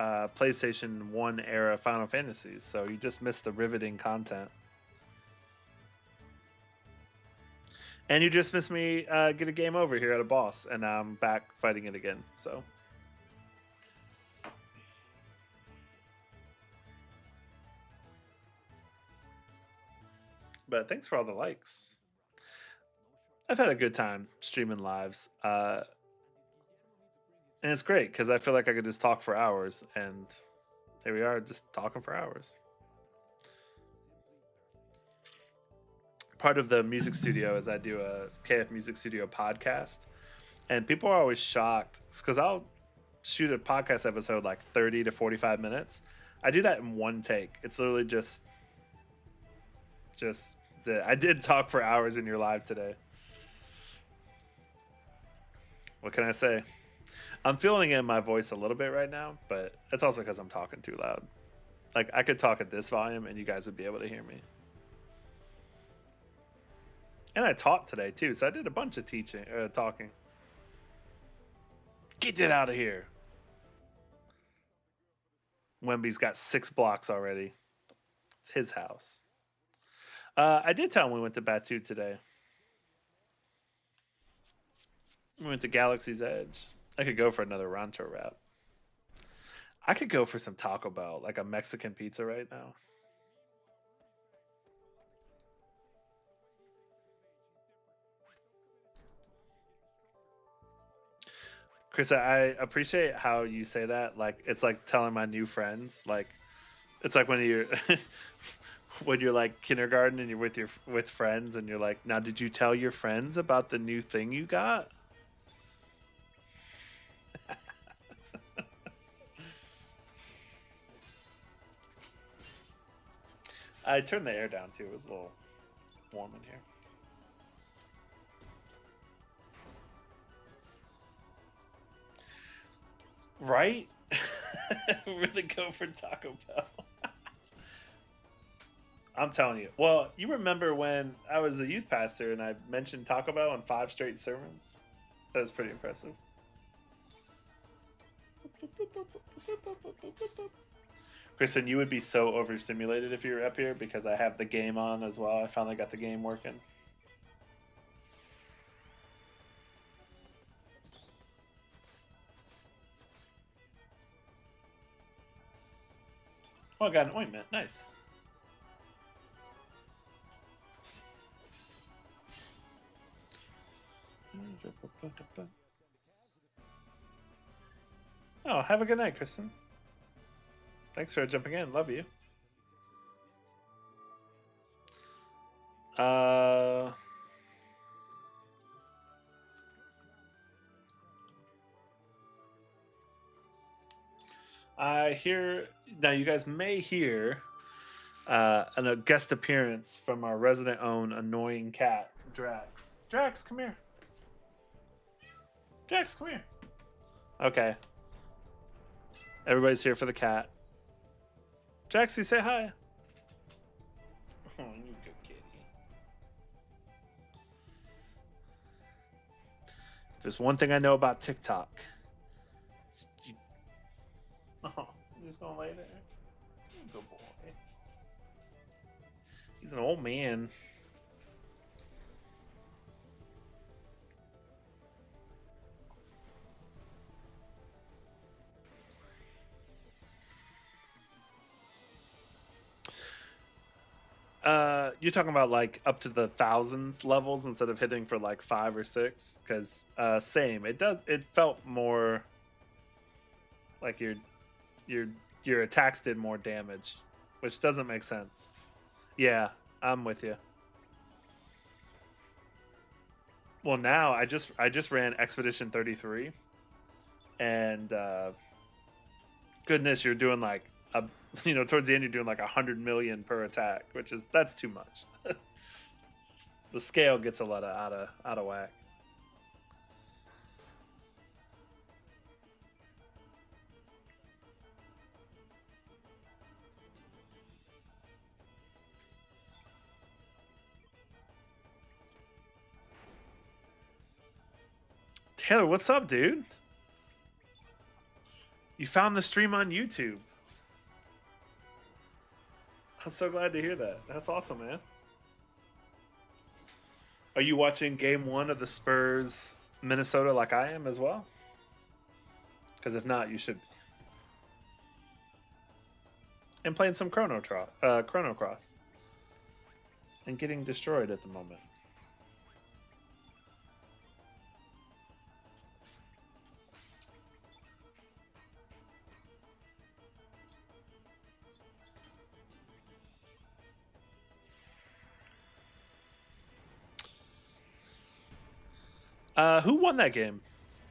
PlayStation 1 era Final Fantasies, so you just missed the riveting content. And you just missed me get a game over here at a boss, and now I'm back fighting it again. So, But thanks for all the likes. I've had a good time streaming lives. And it's great because I feel like I could just talk for hours. And here we are, just talking for hours. Part of the music studio is I do a KF Music Studio podcast. And people are always shocked because I'll shoot a podcast episode like 30 to 45 minutes. I do that in one take. It's literally just I did talk for hours in your live today. What can I say? I'm feeling it in my voice a little bit right now, but it's also because I'm talking too loud. Like I could talk at this volume and you guys would be able to hear me. And I taught today too, so I did a bunch of talking. Get it out of here. Wemby's got 6 blocks already. It's his house. I did tell him we went to Batu today. We went to Galaxy's Edge. I could go for another Rancho wrap. I could go for some Taco Bell, like a Mexican pizza right now. Chris, I appreciate how you say that. Like it's like telling my new friends. Like it's like when you're when you're like kindergarten and you're with friends and you're like, now did you tell your friends about the new thing you got? I turned the air down too. It was a little warm in here. Right? Really go for Taco Bell. I'm telling you. Well, you remember when I was a youth pastor and I mentioned Taco Bell in 5 straight sermons? That was pretty impressive. Kristen, you would be so overstimulated if you were up here because I have the game on as well. I finally got the game working. Oh, I got an ointment. Nice. Oh, have a good night, Kristen. Thanks for jumping in. Love you. Uh, I hear now. You guys may hear a guest appearance from our resident own annoying cat, Drax. Drax, come here. Drax, come here. Okay. Everybody's here for the cat. Draxy, say hi. Oh, you good kitty. If there's one thing I know about TikTok. Oh, you're just gonna lay there? Good boy. He's an old man. You're talking about like up to the thousands levels instead of hitting for like 5 or 6? Because same. It felt more like your attacks did more damage, which doesn't make sense. Yeah, I'm with you. Well, now I just ran Expedition 33, and goodness, you're doing like a towards the end you're doing like 100 million per attack, that's too much. The scale gets a lot out of whack. Taylor, what's up, dude? You found the stream on YouTube. I'm so glad to hear that. That's awesome, man. Are you watching game 1 of the Spurs Minnesota like I am as well? Because if not, you should. And playing some Chrono Cross. and getting destroyed at the moment. Who won that game?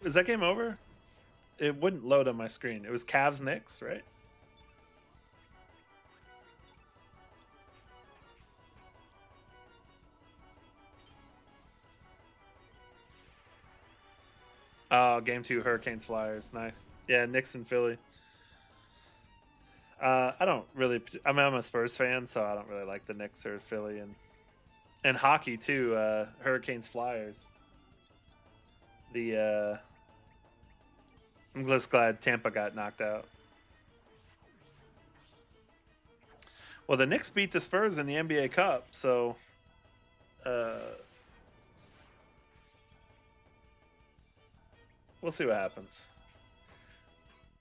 Is that game over? It wouldn't load on my screen. It was Cavs Knicks, right? Oh, game two, Hurricanes Flyers. Nice. Yeah, Knicks and Philly. I don't really. I mean, I'm a Spurs fan, so I don't really like the Knicks or Philly, and hockey too. Hurricanes Flyers. The I'm just glad Tampa got knocked out. Well, the Knicks beat the Spurs in the NBA Cup, so uh, we'll see what happens.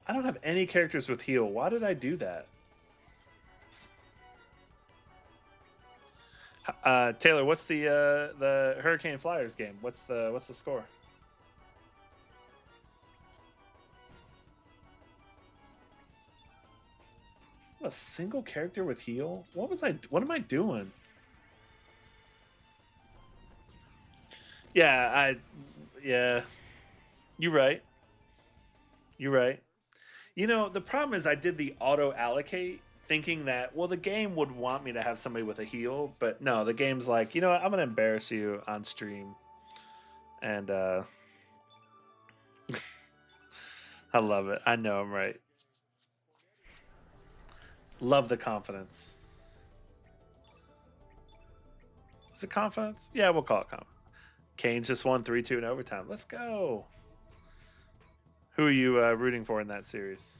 I don't have any characters with heal. Why did I do that? Taylor, what's the Hurricane Flyers game? What's the score? A single character with heal? What am I doing? Yeah, yeah. You're right. You're right. You know, the problem is I did the auto allocate thinking that, well, the game would want me to have somebody with a heal, but no, the game's like, you know what, I'm gonna embarrass you on stream. And I love it. I know I'm right. Love the confidence. Is it confidence? Yeah, we'll call it confidence. Canes just won 3-2 in overtime. Let's go. Who are you rooting for in that series?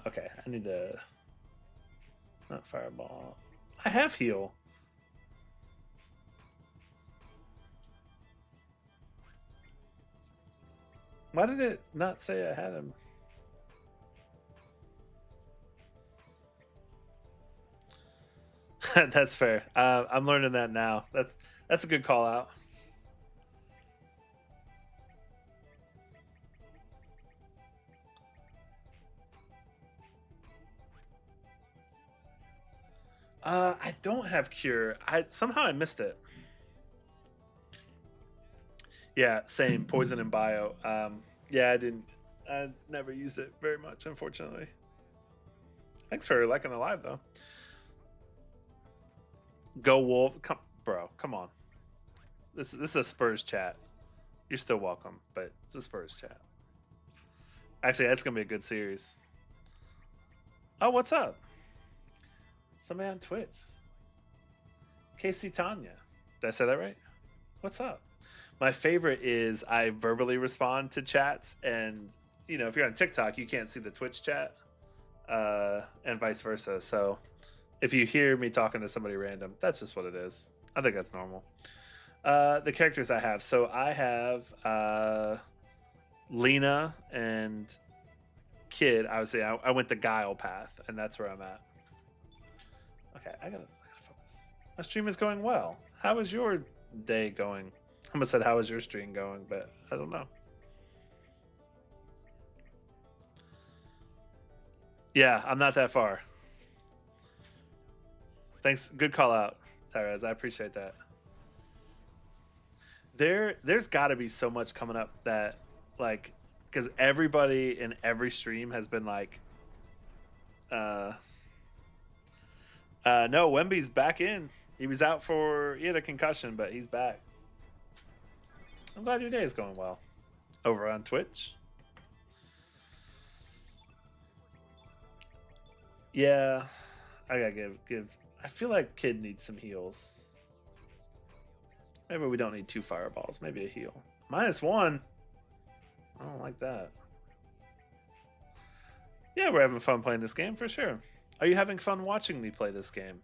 Okay, I need to... Not fireball. I have heal. Why did it not say I had him? That's fair. I'm learning that now. That's a good call out. I don't have cure. I missed it. Yeah, same poison and bio. Yeah, I didn't. I never used it very much, unfortunately. Thanks for liking the live though. Go Wolf, come, bro. Come on. This is a Spurs chat. You're still welcome, but it's a Spurs chat. Actually, that's gonna be a good series. Oh, what's up? Somebody on Twitch. Casey Tanya. Did I say that right? What's up? My favorite is I verbally respond to chats, and you know, if you're on TikTok, you can't see the Twitch chat, and vice versa. So if you hear me talking to somebody random, that's just what it is. I think that's normal. The characters I have. So I have Lena and Kid. Obviously, I went the Guile path, and that's where I'm at. Okay, I gotta focus. My stream is going well. How is your day going? I almost said, how is your stream going? But I don't know. Yeah, I'm not that far. Thanks. Good call out, Tyrez. I appreciate that. There's got to be so much coming up that, like, because everybody in every stream has been like, no, Wemby's back in. He was out he had a concussion, but he's back. I'm glad your day is going well. Over on Twitch. Yeah, I gotta give. I feel like Kid needs some heals. Maybe we don't need 2 fireballs. Maybe a heal. -1. I don't like that. Yeah, we're having fun playing this game for sure. Are you having fun watching me play this game?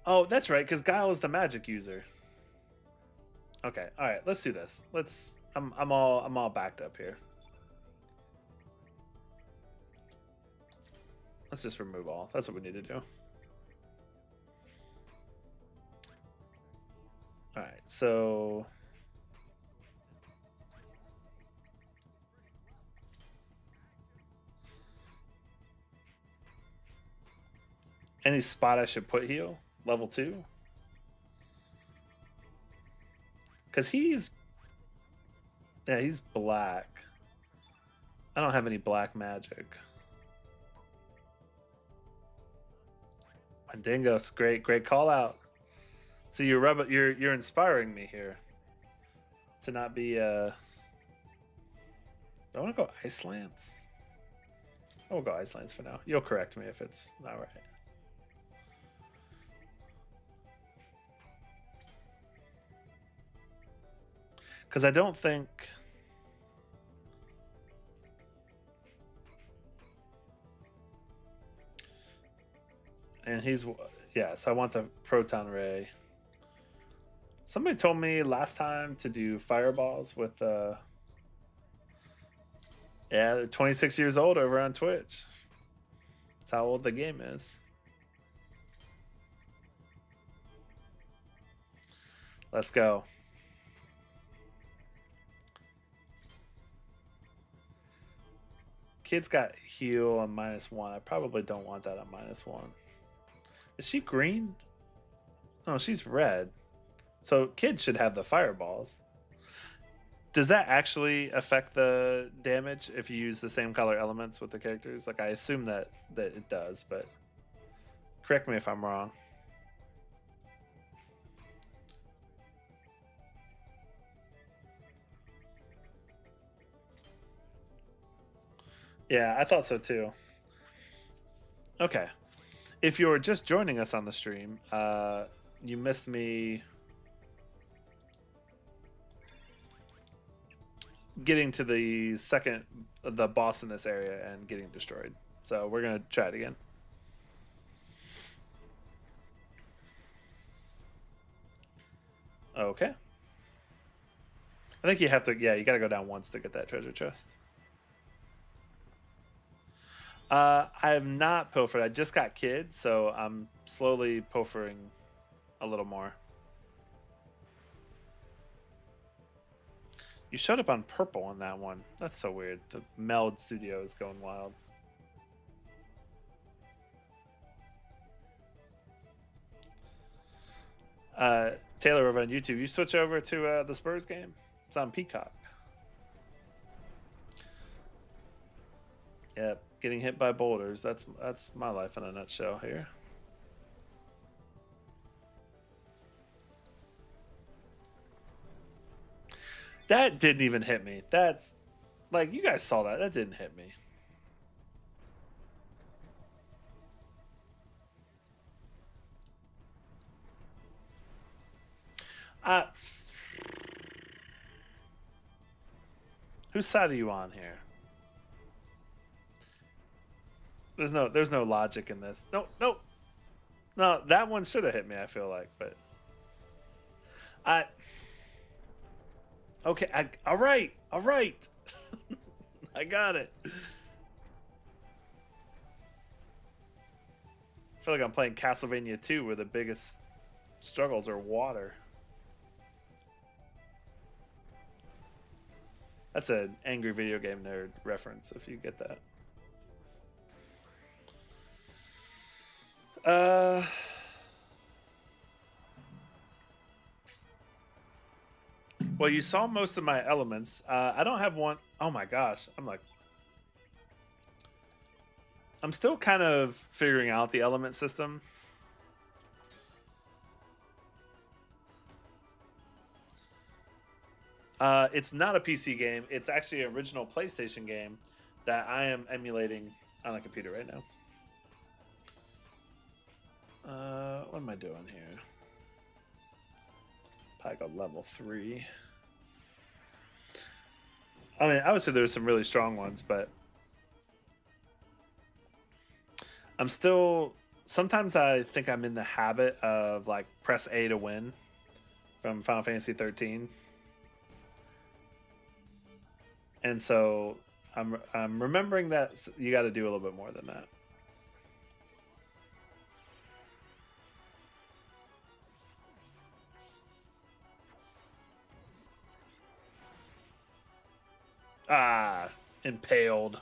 Oh, that's right, because Guile is the magic user. Okay, all right, let's do this. I'm all backed up here. Let's just remove all. That's what we need to do. All right, so any spot I should put heal? Level 2? Because he's black. I don't have any black magic. Mandingo's great call out. So you're inspiring me here to not be I want to go Ice Lance. I will go Ice Lance for now. You'll correct me if it's not right. Because I don't think. And he's, yeah, so I want the Proton Ray. Somebody told me last time to do fireballs with, yeah, they're 26 years old over on Twitch. That's how old the game is. Let's go. Kid's got heal on -1. I probably don't want that on -1. Is she green? No, she's red. So Kid should have the fireballs. Does that actually affect the damage if you use the same color elements with the characters? Like, I assume that it does, but correct me if I'm wrong. Yeah, I thought so too. Okay. If you're just joining us on the stream, you missed me getting to the boss in this area and getting destroyed. So we're gonna try it again. Okay. I think you have to, yeah, you gotta go down once to get that treasure chest. I have not pilfered. I just got Kid, so I'm slowly pilfering a little more. You showed up on purple on that one. That's so weird. The Meld Studio is going wild. Taylor over on YouTube, you switch over to the Spurs game? It's on Peacock. Yep, getting hit by boulders. That's my life in a nutshell here. That didn't even hit me. That's like, you guys saw that. That didn't hit me. Whose side are you on here? There's no logic in this. No, that one should have hit me, I feel like, but okay, all right. I got it. I feel like I'm playing Castlevania 2 where the biggest struggles are water. That's an angry video game nerd reference, if you get that. Well, you saw most of my elements. I don't have one. Oh my gosh. I'm still kind of figuring out the element system. It's not a PC game. It's actually an original PlayStation game that I am emulating on a computer right now. What am I doing here? Probably got level 3. I mean, obviously there's some really strong ones, but I'm still. Sometimes I think I'm in the habit of like press A to win from Final Fantasy 13. And so I'm remembering that you got to do a little bit more than that. Ah, impaled.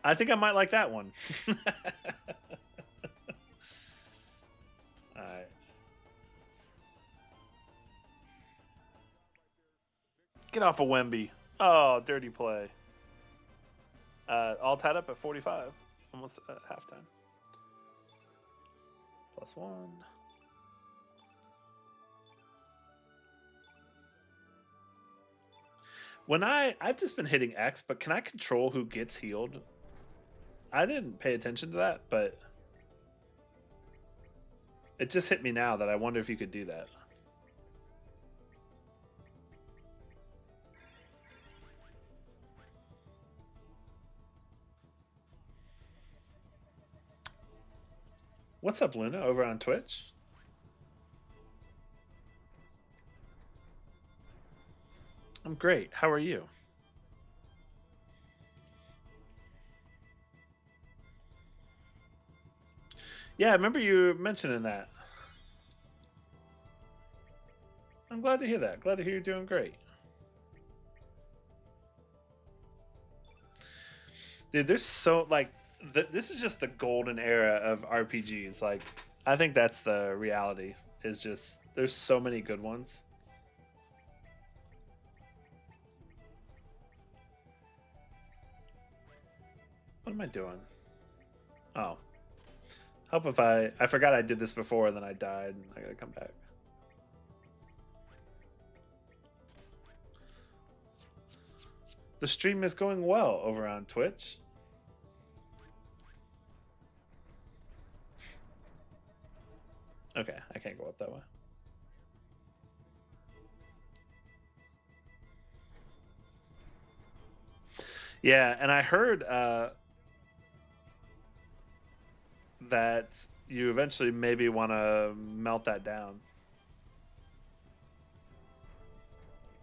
I think I might like that one. All right. Get off of Wemby. Oh, dirty play. All tied up at 45. Almost at halftime. +1. When I've just been hitting X, but can I control who gets healed? I didn't pay attention to that, but it just hit me now that I wonder if you could do that. What's up, Luna, over on Twitch? I'm great. How are you? Yeah, I remember you mentioning that. I'm glad to hear that. Glad to hear you're doing great. Dude, there's so like this is just the golden era of RPGs. Like I think that's the reality. Is just there's so many good ones. What am I doing? Oh. Help if I forgot I did this before, then I died and I gotta come back. The stream is going well over on Twitch. Okay, I can't go up that way. Yeah, and I heard that you eventually maybe want to melt that down.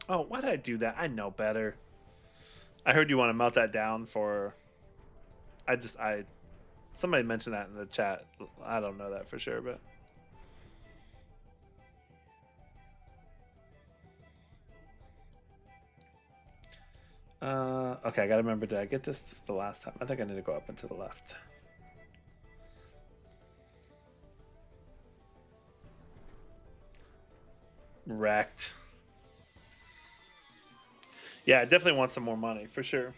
Oh, why did I do that? I know better. I heard you want to melt that down for. I somebody mentioned that in the chat. I don't know that for sure, but. Okay, I gotta remember. Did I get this the last time? I think I need to go up and to the left. Wrecked. Yeah, I definitely want some more money for sure.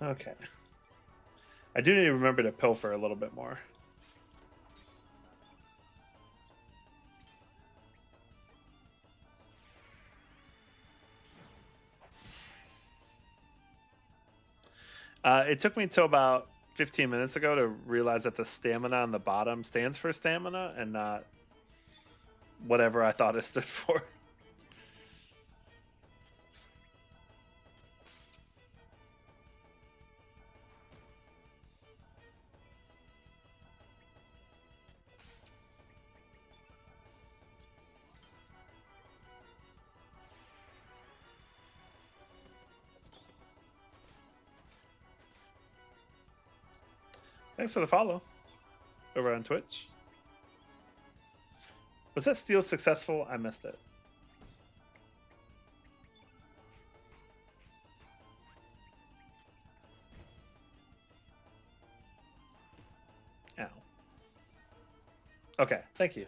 Okay. I do need to remember to pilfer a little bit more. It took me until about 15 minutes ago to realize that the stamina on the bottom stands for stamina and not whatever I thought it stood for. Thanks for the follow over on Twitch. Was that steal successful? I missed it. Ow. Okay, thank you.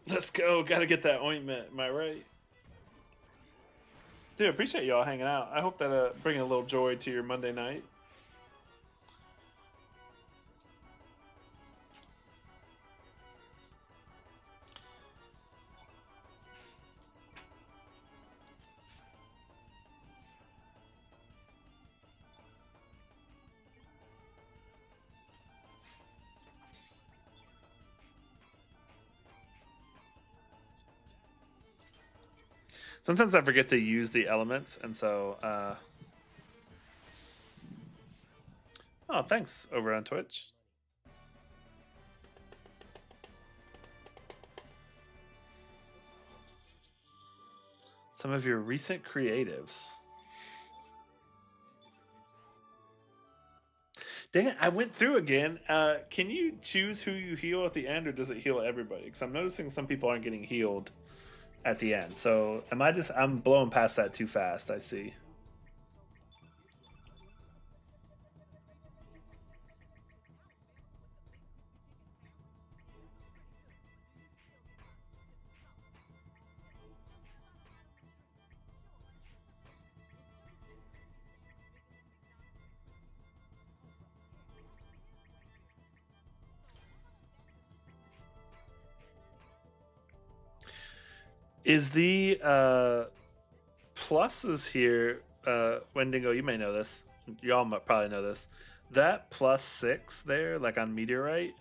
Let's go. Gotta get that ointment. Am I right? Dude, appreciate y'all hanging out. I hope that bring a little joy to your Monday night. Sometimes I forget to use the elements, and so Oh, thanks over on Twitch. Some of your recent creatives. Dang it, I went through again. Can you choose who you heal at the end, or does it heal everybody? Because I'm noticing some people aren't getting healed at the end. So I'm blowing past that too fast, I see. Is the pluses here, Wendigo, you may know this. Y'all might probably know this. That +6 there, like on Meteorite,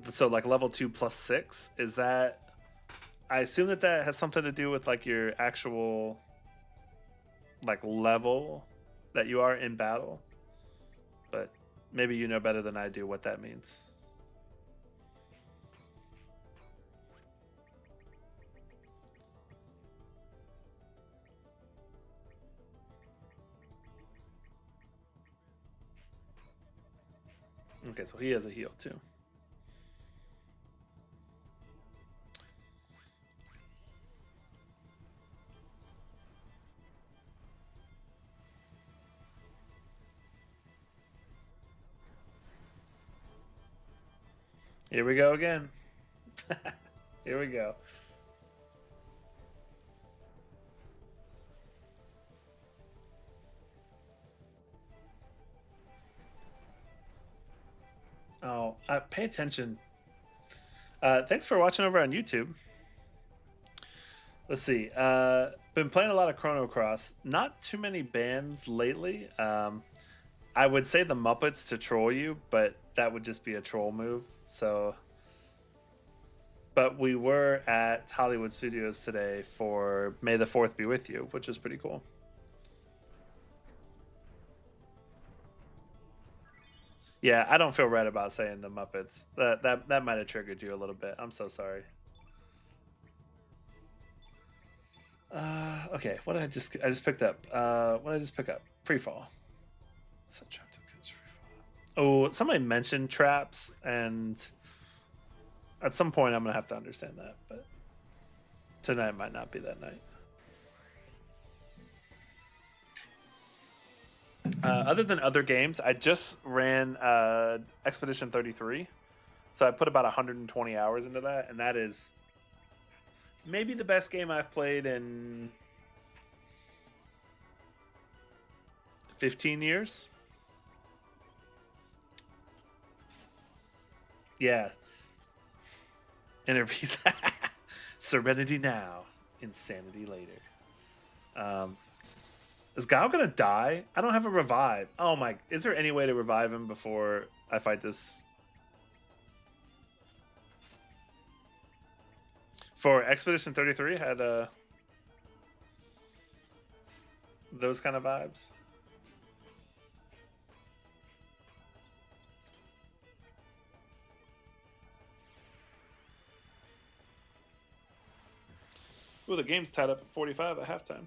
so like level 2 +6, is that, I assume that that has something to do with like your actual like level that you are in battle, but maybe you know better than I do what that means. Okay, so he has a heal too. Here we go again. Here we go. Oh, pay attention. Thanks for watching over on YouTube. Let's see. Been playing a lot of Chrono Cross. Not too many bans lately. I would say the Muppets to troll you, but that would just be a troll move. So, but we were at Hollywood Studios today for May the 4th Be With You, which was pretty cool. Yeah, I don't feel right about saying the Muppets. That might have triggered you a little bit. I'm so sorry. Okay, what did I just picked up? What did I just pick up? Free fall. So trapped free fall. Oh, somebody mentioned traps, and at some point I'm gonna have to understand that, but tonight might not be that night. Other than other games, I just ran Expedition 33, so I put about 120 hours into that, and that is maybe the best game I've played in 15 years. Yeah. Inner peace. Serenity now, insanity later. Is Gao gonna die? I don't have a revive. Oh my! Is there any way to revive him before I fight this? For Expedition 33 had those kind of vibes. Ooh, the game's tied up at 45 at halftime.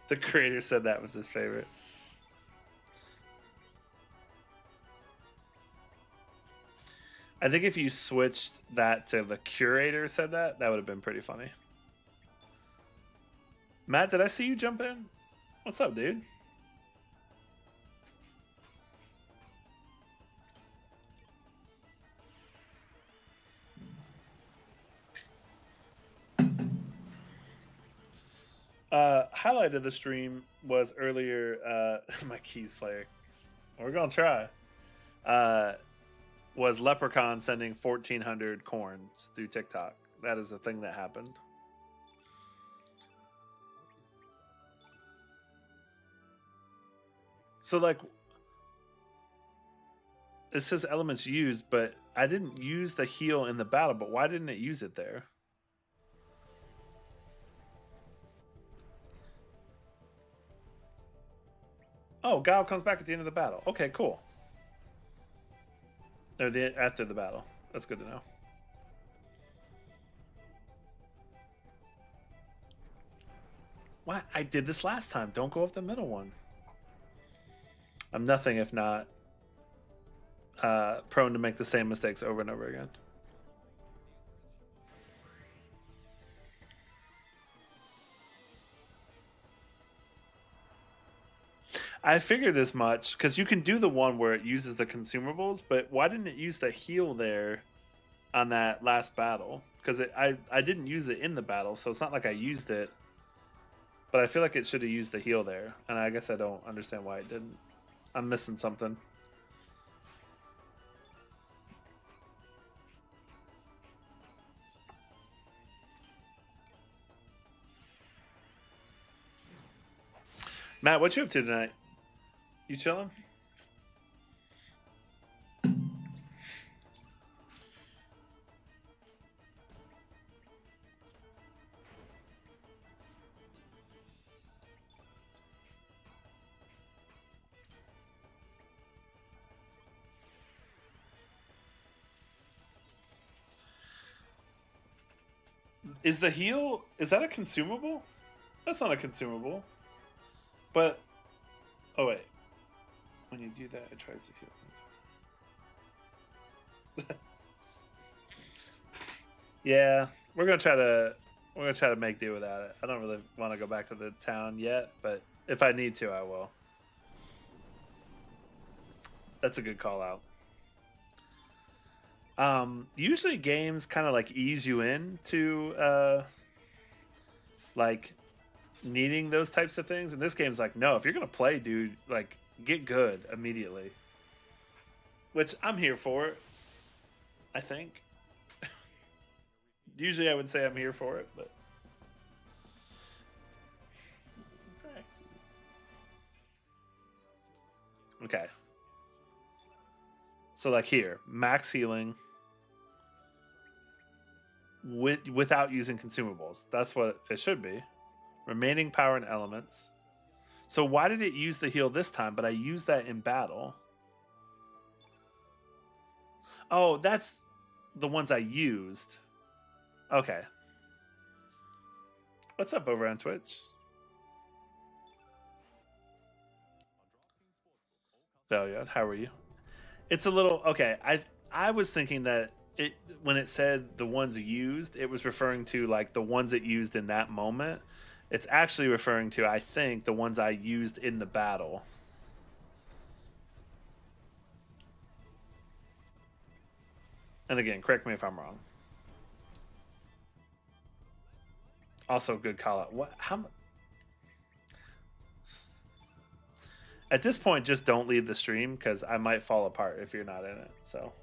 The creator said that was his favorite. I think if you switched that to the curator said that, that would have been pretty funny. Matt, did I see you jump in? What's up, dude? Highlight of the stream was earlier. My keys player. We're gonna try. Was Leprechaun sending 1,400 corns through TikTok? That is a thing that happened. So like, it says elements used, but I didn't use the heal in the battle. But why didn't it use it there? Oh, Gao comes back at the end of the battle. Okay, cool. Or after the battle. That's good to know. What? I did this last time. Don't go up the middle one. I'm nothing if not prone to make the same mistakes over and over again. I figured as much because you can do the one where it uses the consumables, but why didn't it use the heal there on that last battle? Because I didn't use it in the battle, so it's not like I used it. But I feel like it should have used the heal there, and I guess I don't understand why it didn't. I'm missing something. Matt, what you up to tonight? You chilling? Is the heal, is that a consumable? That's not a consumable. But, oh wait. When you do that, it tries to heal. Yeah, we're gonna try to make do without it. I don't really want to go back to the town yet, but if I need to, I will. That's a good call out. Usually games kind of like ease you in to like needing those types of things, and this game's like, no, if you're gonna play, dude, like get good immediately. Which I'm here for it. I think. Usually I would say I'm here for it, but okay. So like here, max healing without using consumables. That's what it should be. Remaining power and elements. So why did it use the heal this time, but I used that in battle? Oh, that's the ones I used. Okay. What's up over on Twitch? Valiant, how are you? It's a little okay. I was thinking that it when it said the ones used, it was referring to like the ones it used in that moment. It's actually referring to, I think, the ones I used in the battle. And again, correct me if I'm wrong. Also, good call out. What? How? At this point, just don't leave the stream because I might fall apart if you're not in it. So,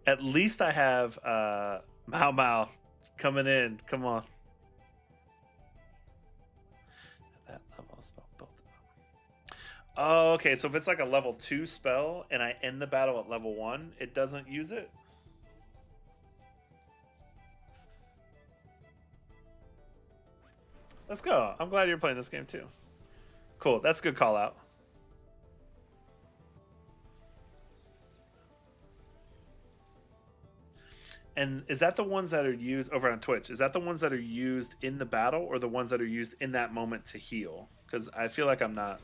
at least I have Mao Mao coming in. Come on. That level spell built up. Oh, okay. So if it's like a level 2 spell and I end the battle at level 1, it doesn't use it. Let's go. I'm glad you're playing this game too. Cool. That's a good call out. And is that the ones that are used over on Twitch? Is that the ones that are used in the battle or the ones that are used in that moment to heal? Because I feel like I'm not.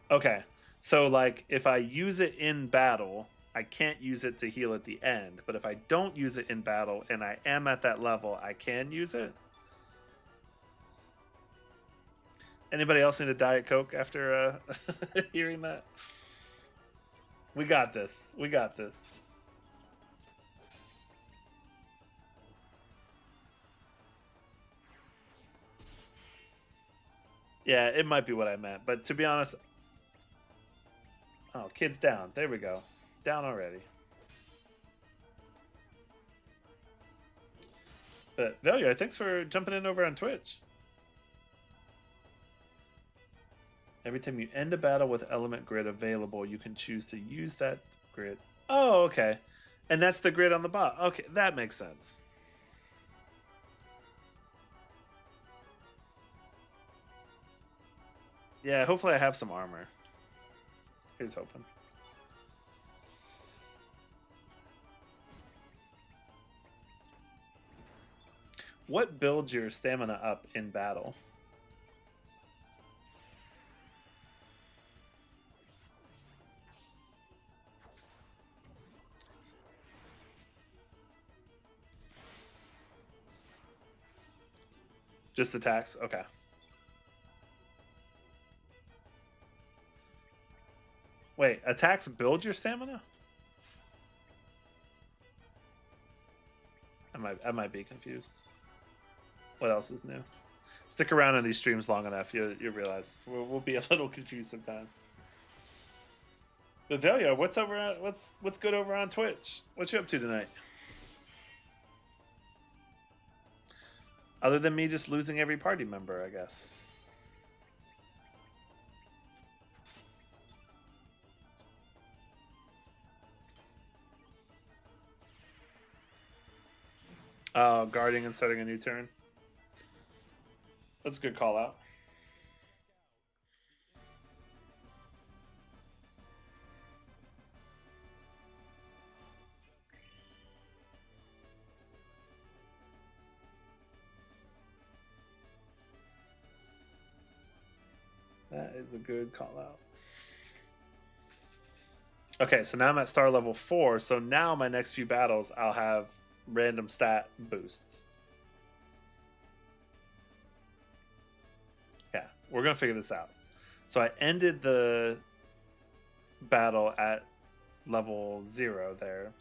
Okay. So, like, if I use it in battle, I can't use it to heal at the end. But if I don't use it in battle and I am at that level, I can use it. Anybody else need a Diet Coke after hearing that? We got this. We got this. Yeah, it might be what I meant. But to be honest. Oh, kid's down. There we go. Down already. But Velia, thanks for jumping in over on Twitch. Every time you end a battle with element grid available, you can choose to use that grid. Oh, okay. And that's the grid on the bottom. Okay, that makes sense. Yeah, hopefully I have some armor. Here's hoping. What builds your stamina up in battle? Just attacks? Okay. Wait, attacks build your stamina? I might be confused. What else is new? Stick around in these streams long enough, you realize we'll be a little confused sometimes. But Velia, what's good over on Twitch? What you up to tonight? Other than me just losing every party member, I guess. Guarding and starting a new turn. That's a good call out. That is a good call out. Okay, so now I'm at star level 4. So now my next few battles, I'll have random stat boosts. Yeah, we're going to figure this out. So I ended the battle at level 0 there.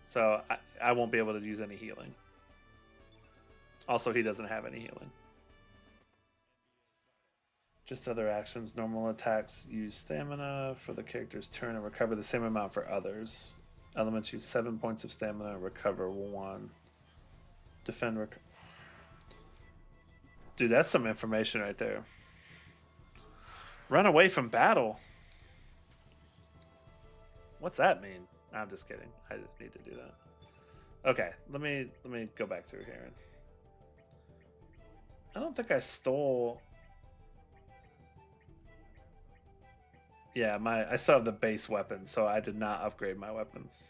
So I won't be able to use any healing. Also, he doesn't have any healing. Just other actions. Normal attacks use stamina for the character's turn and recover the same amount for others. Elements use 7 points of stamina, recover 1. Defend. Dude, that's some information right there. Run away from battle. What's that mean? I'm just kidding. I need to do that. Okay, let me go back through here. I don't think I stole. Yeah, I still have the base weapon, so I did not upgrade my weapons.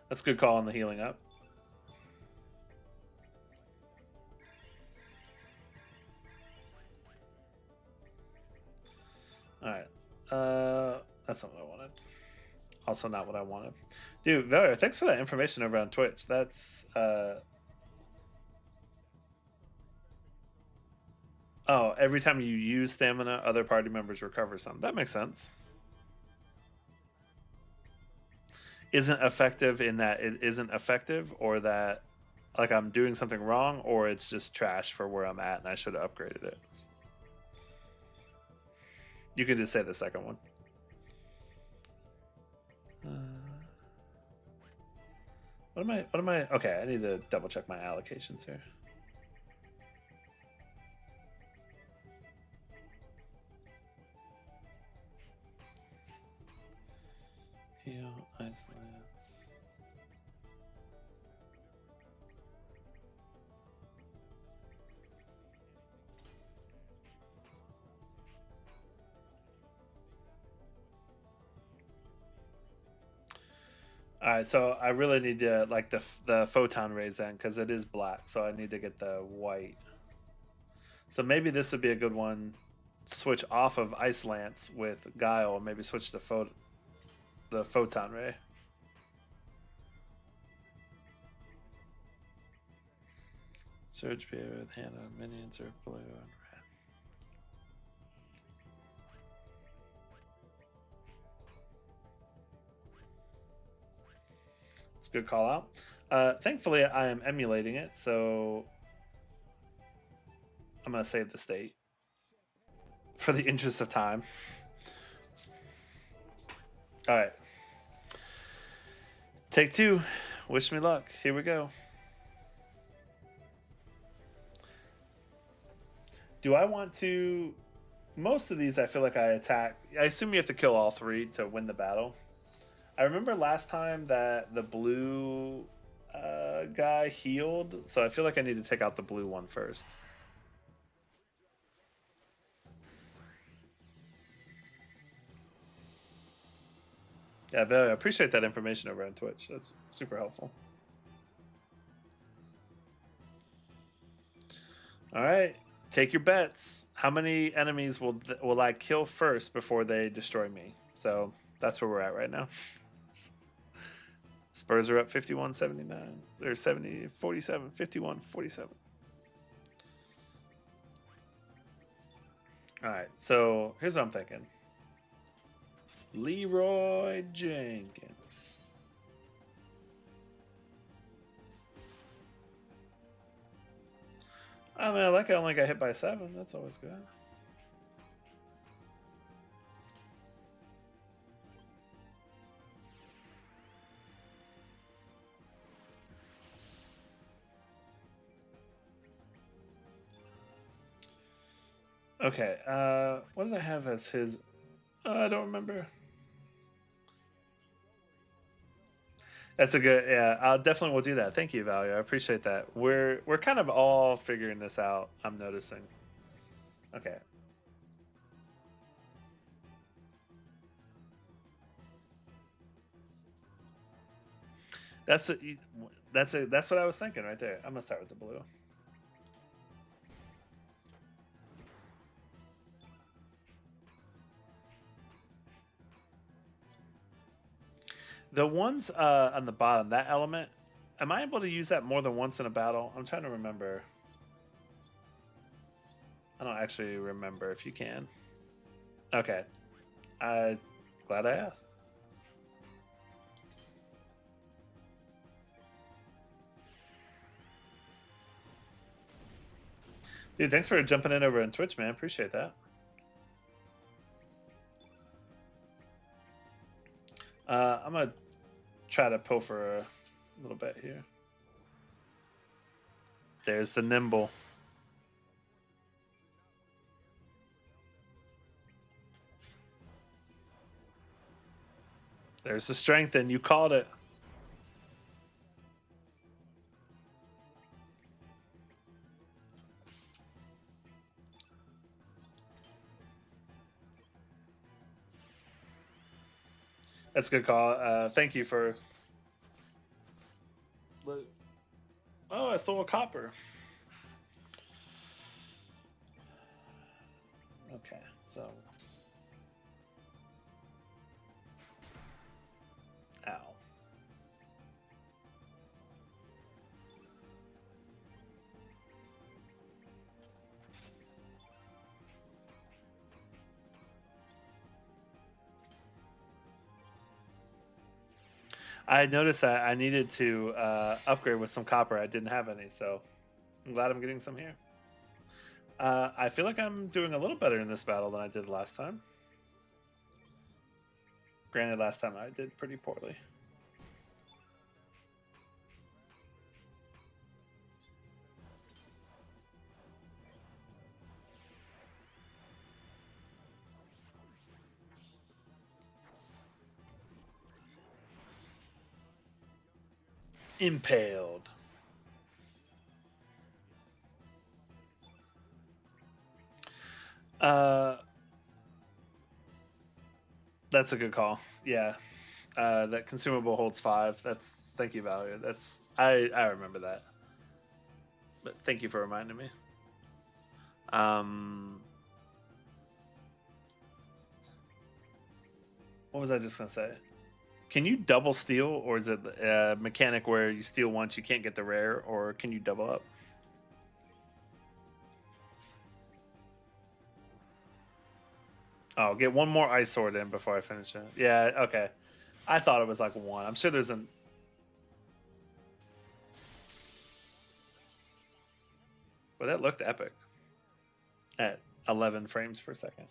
That's a good call on the healing up. Alright. That's not what I wanted. Also not what I wanted. Dude, Velia, thanks for that information over on Twitch. That's Oh, every time you use stamina, other party members recover some. That makes sense. Isn't effective in that it isn't effective, or that like I'm doing something wrong, or it's just trash for where I'm at and I should have upgraded it. You can just say the second one. What am I? Okay, I need to double check my allocations here. Heal, isolates. All right, so I really need to like the photon rays then, because it is black, so I need to get the white. So maybe this would be a good one. Switch off of Ice Lance with Guile, maybe switch to the photon ray. Surge beer with Hannah, minions are blue and red. It's a good call out. Thankfully, I am emulating it, so I'm going to save the state for the interest of time. All right. Take 2. Wish me luck. Here we go. Do I want to? Most of these, I feel like I attack. I assume you have to kill all three to win the battle. I remember last time that the blue guy healed, so I feel like I need to take out the blue one first. Yeah, Billy, I appreciate that information over on Twitch. That's super helpful. All right, take your bets. How many enemies will I kill first before they destroy me? So that's where we're at right now. Spurs are up 51-79 or 70-47, 51-47. All right, so here's what I'm thinking. Leroy Jenkins. I mean, I like I only got hit by 7. That's always good. Okay, what did I have as his? I don't remember. That's a good. Yeah, I'll definitely will do that. Thank you, Value. I appreciate that. We're kind of all figuring this out. I'm noticing. Okay. That's a, that's what I was thinking right there. I'm gonna start with the blue. The ones on the bottom, that element, am I able to use that more than once in a battle? I'm trying to remember. I don't actually remember if you can. Okay. Glad I asked. Dude, thanks for jumping in over on Twitch, man. Appreciate that. I'm gonna try to pull for a little bit here. There's the nimble. There's the strength, and you called it. That's a good call. Thank you for. Oh, I stole a copper. Okay, so. Ow. I noticed that I needed to upgrade with some copper. I didn't have any, so I'm glad I'm getting some here. I feel like I'm doing a little better in this battle than I did last time. Granted, last time I did pretty poorly. Impaled. That's a good call. Yeah. That consumable holds 5. That's thank you, Value. That's I remember that. But thank you for reminding me. What was I just gonna say? Can you double steal, or is it a mechanic where you steal once, you can't get the rare, or can you double up? Oh, get one more ice sword in before I finish it. Yeah, okay. I thought it was like 1. I'm sure there's an. Well, that looked epic at 11 frames per second.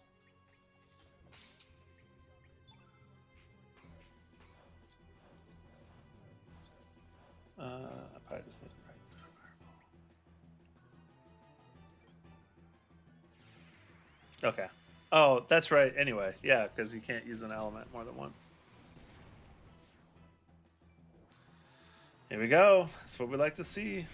I probably just need to. Okay. Oh, that's right. Anyway, yeah, because you can't use an element more than once. Here we go. That's what we like to see.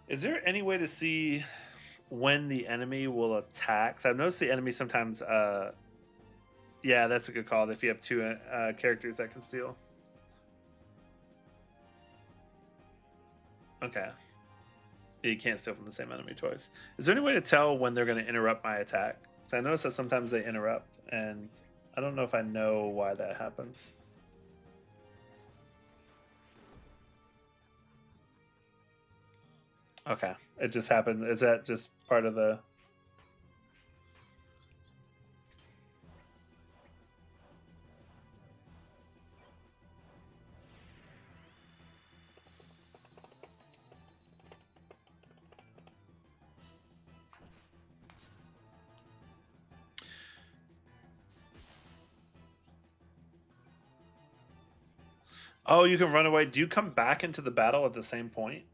Is there any way to see when the enemy will attack? So I've noticed the enemy sometimes. Yeah, that's a good call. If you have two characters that can steal. Okay. You can't steal from the same enemy twice. Is there any way to tell when they're going to interrupt my attack? Because I notice that sometimes they interrupt, and I don't know if I know why that happens. Okay, it just happened. Is that just part of the? Oh, you can run away. Do you come back into the battle at the same point,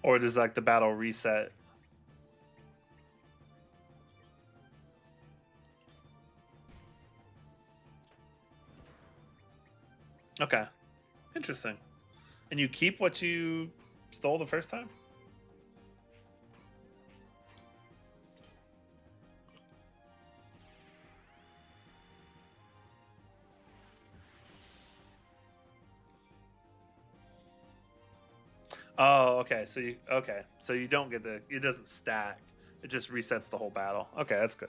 or does like the battle reset? Okay, interesting. And you keep what you stole the first time? Oh, okay. So you don't get the it doesn't stack. It just resets the whole battle. Okay, that's good.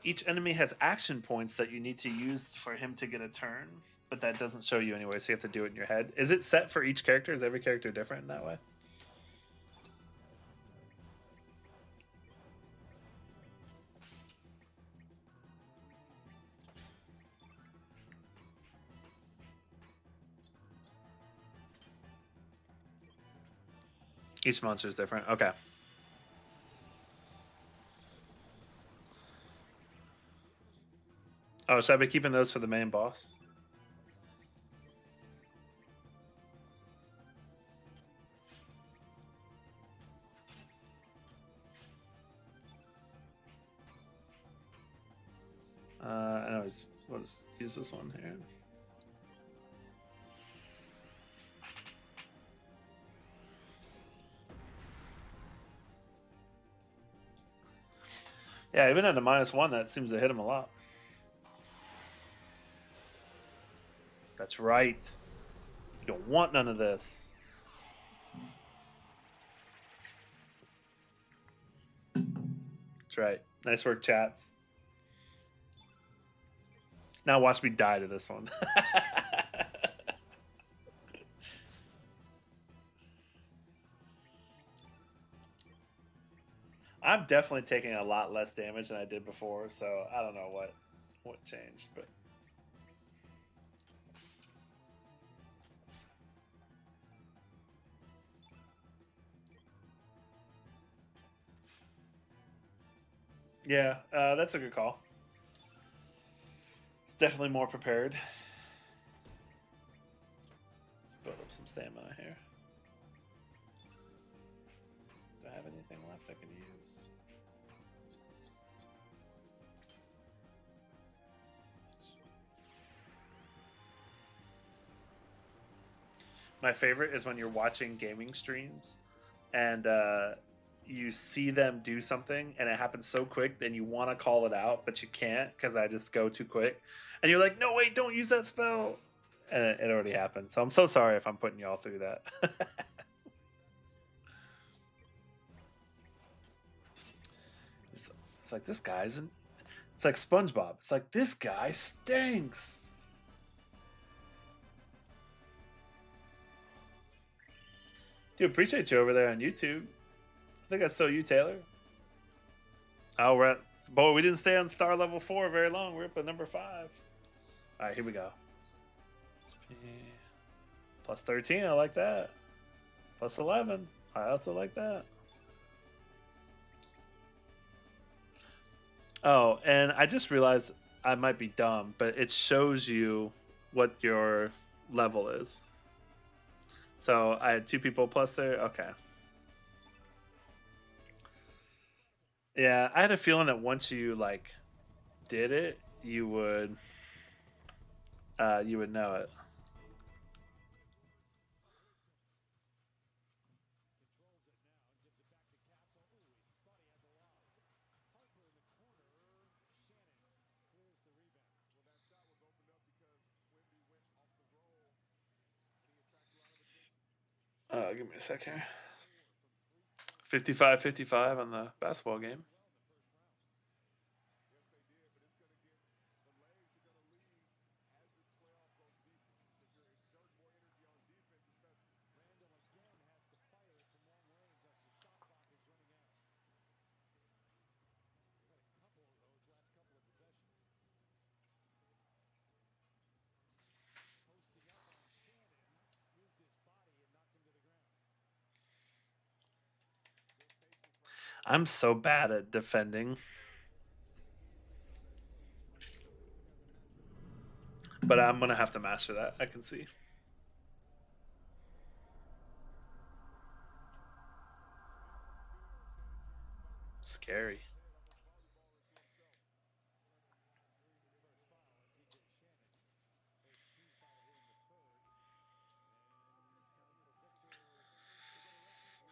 Each enemy has action points that you need to use for him to get a turn, but that doesn't show you anyway, so you have to do it in your head. Is it set for each character? Is every character different in that way? Each monster is different. Okay. Oh, should I be keeping those for the main boss? I know we'll just use this one here. Yeah, even at a -1, that seems to hit him a lot. That's right. You don't want none of this. That's right. Nice work, chats. Now watch me die to this one. I'm definitely taking a lot less damage than I did before, so I don't know what changed, but yeah, that's a good call. It's definitely more prepared. Let's build up some stamina here. Do I have anything left I can use? My favorite is when you're watching gaming streams and you see them do something and it happens so quick, then you want to call it out, but you can't because I just go too quick. And you're like, no, wait, don't use that spell. And it already happened. So I'm so sorry if I'm putting y'all through that. It's like, this guy's. It's like SpongeBob. It's like, this guy stinks. Dude, appreciate you over there on YouTube. I think that's still you, Taylor. Oh, we're at, boy, we didn't stay on star level 4 very long. We're up at number 5. All right, here we go. Plus 13, I like that. Plus 11, I also like that. Oh, and I just realized I might be dumb, but it shows you what your level is. So I had 2 people plus there. Okay. Yeah, I had a feeling that once you like did it, you would know it. Give me a sec here. 55-55 on the basketball game. I'm so bad at defending, but I'm gonna have to master that. I can see. Scary.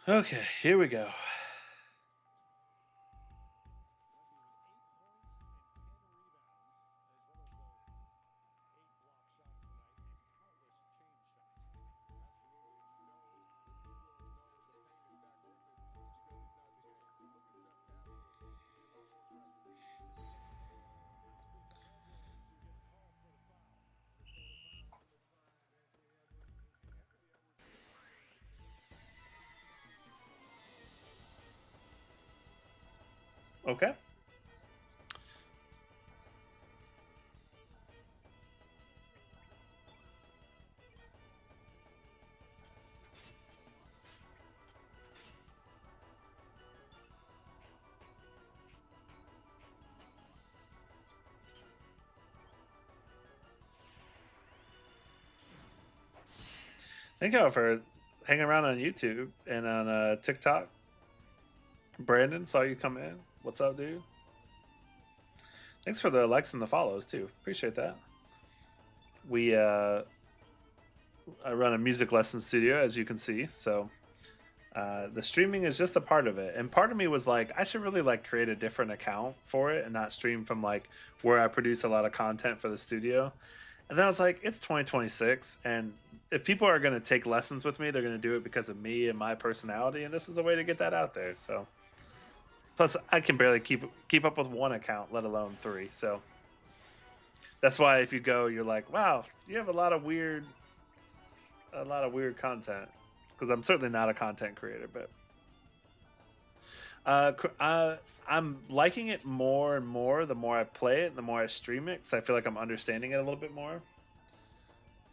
Okay, here we go. Okay. Thank you for hanging around on YouTube and on TikTok. Brandon, saw you come in. What's up, dude? Thanks for the likes and the follows too. Appreciate that. We I run a music lesson studio, as you can see. So the streaming is just a part of it. And part of me was like, I should really like create a different account for it and not stream from like where I produce a lot of content for the studio. And then I was like, it's 2026, and if people are going to take lessons with me, they're going to do it because of me and my personality, and this is a way to get that out there. So, plus, I can barely keep up with one account, let alone 3. So that's why if you go, you're like, wow, you have a lot of weird content. Because I'm certainly not a content creator, but I'm liking it more and more the more I play it, and the more I stream it, because I feel like I'm understanding it a little bit more.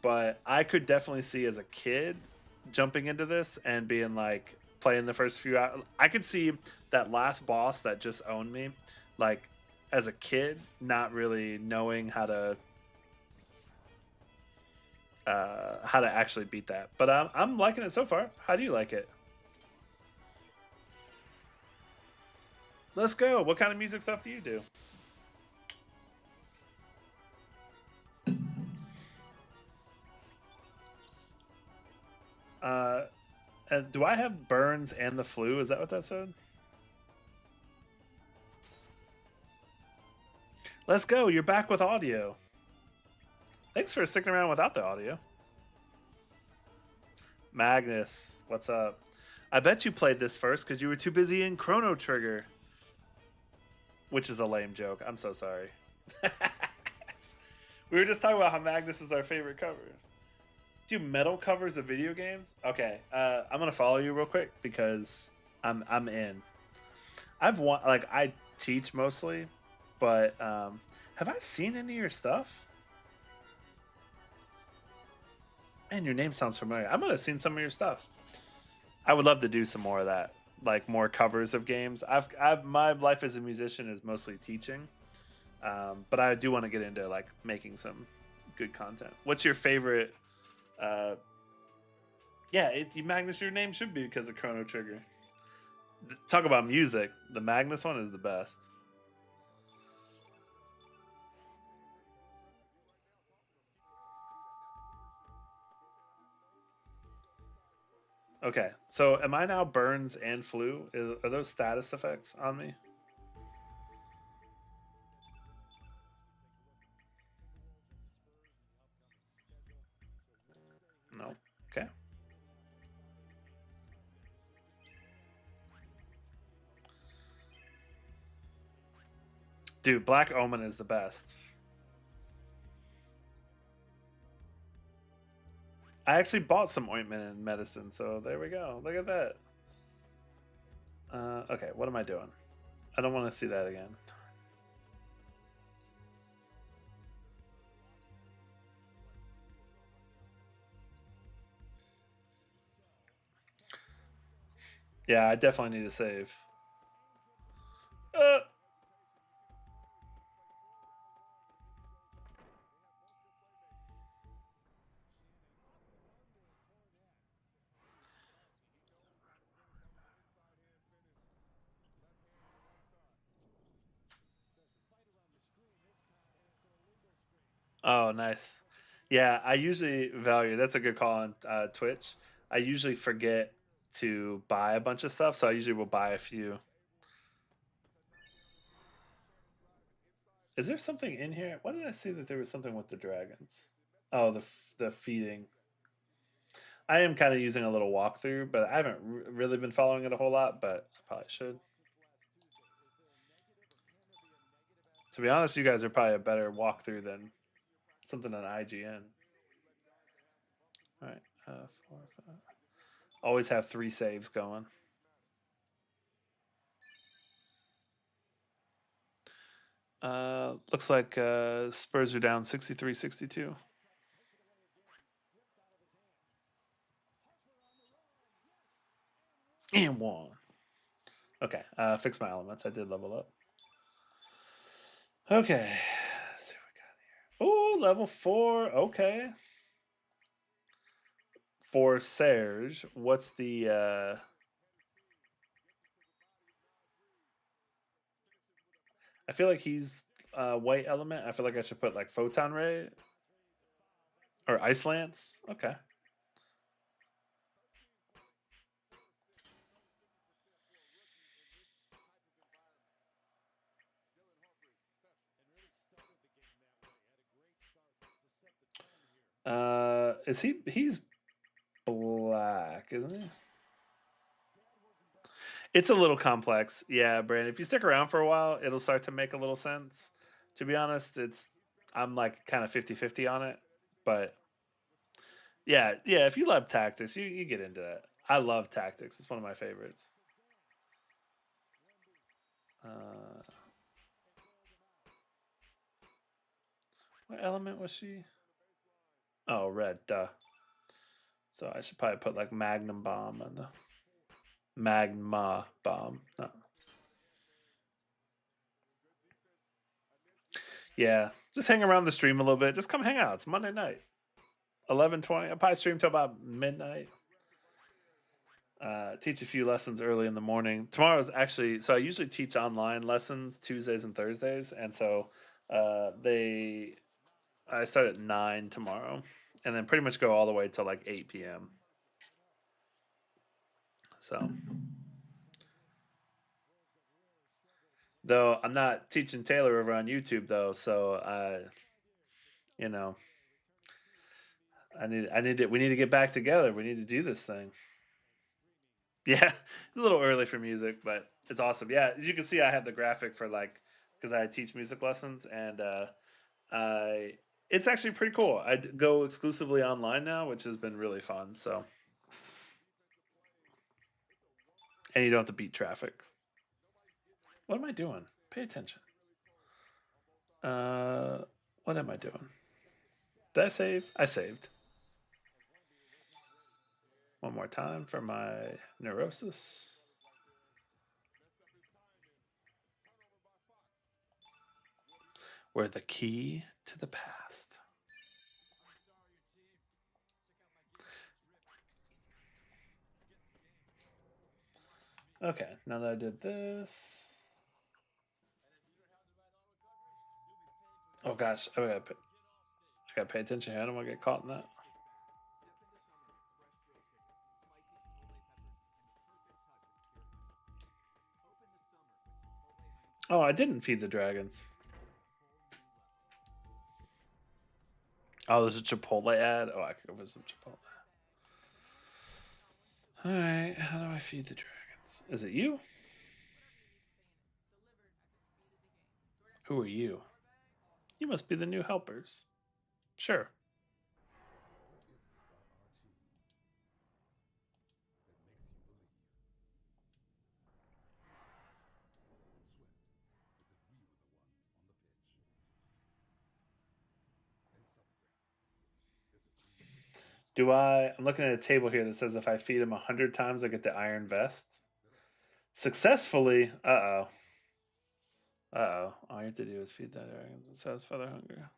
But I could definitely see as a kid jumping into this and being like playing the first few hours. I could see that last boss that just owned me, like as a kid, not really knowing how to actually beat that. But I'm liking it so far. How do you like it? Let's go. What kind of music stuff do you do? Uh, and do I have burns and the flu? Is that what that said? Let's go. You're back with audio. Thanks for sticking around without the audio. Magnus, what's up? I bet you played this first because you were too busy in Chrono Trigger, which is a lame joke. I'm so sorry. We were just talking about how Magnus is our favorite cover. Do metal covers of video games? Okay, I'm gonna follow you real quick because I'm in. I teach mostly, but have I seen any of your stuff? Man, your name sounds familiar. I might have seen some of your stuff. I would love to do some more of that, like more covers of games. My life as a musician is mostly teaching, But I do want to get into like making some good content. What's your favorite? Uh, yeah, Magnus. Your name should be because of Chrono Trigger. Talk about music. The Magnus one is the best. Okay, so am I now Burns and Flu? Are those status effects on me? No. Okay. Dude, Black Omen is the best. I actually bought some ointment and medicine, so there we go. Look at that. Okay, what am I doing? I don't want to see that again. Yeah, I definitely need to save. Uh, oh, nice. Yeah, I usually value. That's a good call on Twitch. I usually forget to buy a bunch of stuff, so I usually will buy a few. Is there something in here? Why did I see that there was something with the dragons? Oh, the feeding. I am kind of using a little walkthrough, but I haven't really been following it a whole lot. But I probably should. To be honest, you guys are probably a better walkthrough than something on IGN. All right, 4, 5. Always have 3 saves going. Looks like Spurs are down 63-62. And one. Okay, fix my elements. I did level up. Okay, let's see what we got here. Oh, level 4. Okay. For Serge, what's the I feel like he's white element. I feel like I should put like photon ray or ice lance. Okay. Is he's black, isn't he? It's a little complex. Yeah, Brandon. If you stick around for a while, it'll start to make a little sense. To be honest, I'm like kind of 50-50 on it. But yeah, if you love tactics, you get into that. I love tactics. It's one of my favorites. Uh, what element was she? Oh, red. Duh. So I should probably put like Magnum Bomb and the Magma Bomb. No. Yeah, just hang around the stream a little bit. Just come hang out. It's Monday night, 11:20. I'll probably stream till about midnight. Teach a few lessons early in the morning. Tomorrow's actually so I usually teach online lessons Tuesdays and Thursdays, and so they I start at 9 tomorrow, and then pretty much go all the way till like 8 p.m. So though I'm not teaching Taylor over on YouTube though, so you know I need to we need to get back together. We need to do this thing. Yeah, it's a little early for music, but it's awesome. Yeah, as you can see, I have the graphic for like because I teach music lessons, and I it's actually pretty cool. I go exclusively online now, which has been really fun. So, and you don't have to beat traffic. What am I doing? Pay attention. Uh, what am I doing? Did I save? I saved. One more time for my neurosis. We're the key to the past. Okay, now that I did this. Oh gosh, I gotta pay attention here. I don't want to get caught in that. Oh, I didn't feed the dragons. Oh, there's a Chipotle ad. Oh, I could go visit Chipotle. All right, how do I feed the dragons? Is it you? Who are you? You must be the new helpers. Sure. Do I? I'm looking at a table here that says if I feed him 100 times, I get the iron vest. Successfully. Uh oh. Uh oh. All you have to do is feed the dragons and satisfy their hunger.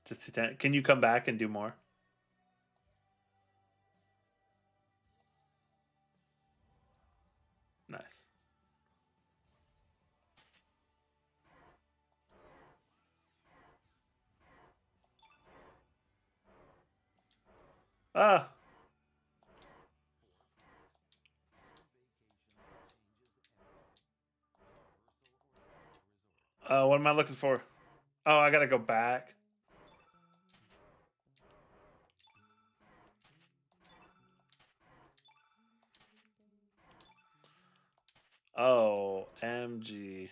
Just 210. Can you come back and do more? Nice. Ah. What am I looking for? Oh, I gotta go back. Oh, MG.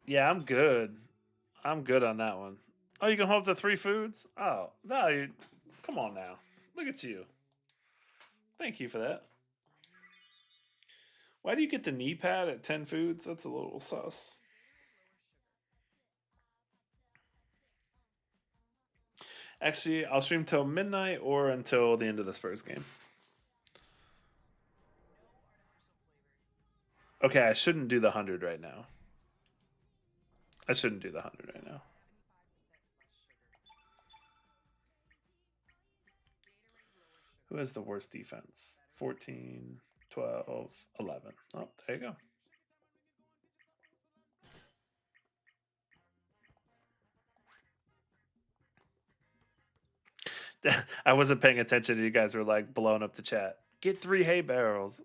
Yeah, I'm good. I'm good on that one. Oh, you can hold up to 3 foods? Oh, no, you. Come on now. Look at you. Thank you for that. Why do you get the knee pad at 10 foods? That's a little sus. Actually, I'll stream till midnight or until the end of the Spurs game. Okay, I shouldn't do the 100 right now. I shouldn't do the 100 right now. Who has the worst defense? 14, 12, 11. Oh, there you go. I wasn't paying attention. You guys were like blowing up the chat. Get 3 hay barrels.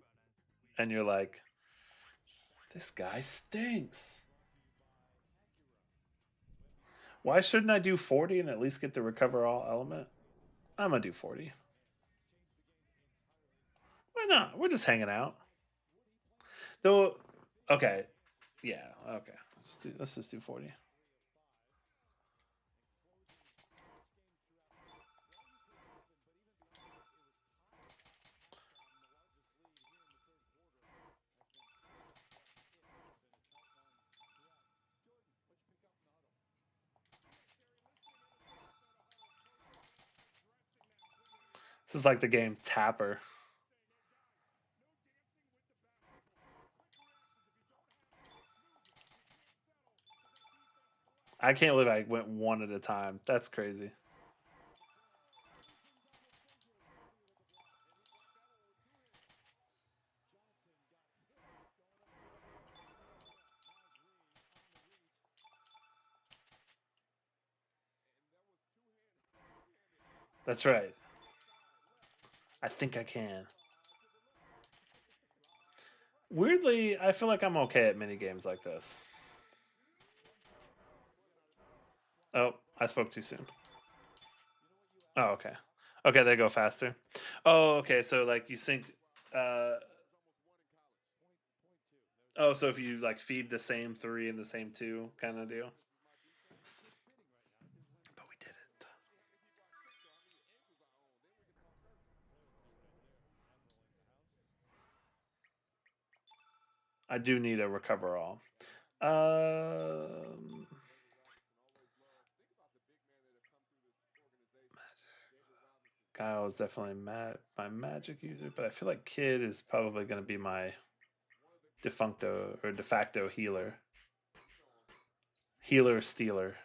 And you're like, this guy stinks. Why shouldn't I do 40 and at least get the recover all element? I'm going to do 40. Why not? We're just hanging out. Though, okay. Yeah, okay. Let's just do 40. This is like the game Tapper. I can't believe I went one at a time. That's crazy. That's right. I think I can. Weirdly, I feel like I'm okay at mini games like this. Oh, I spoke too soon. Oh, okay. Okay, they go faster. Oh, okay. So like you sync. Uh, oh, so if you like feed the same 3 and the same 2 kind of deal. But we did it. I do need a recover all. Um, Guile is definitely my magic user, but I feel like Kid is probably going to be my defuncto or de facto healer. Healer stealer.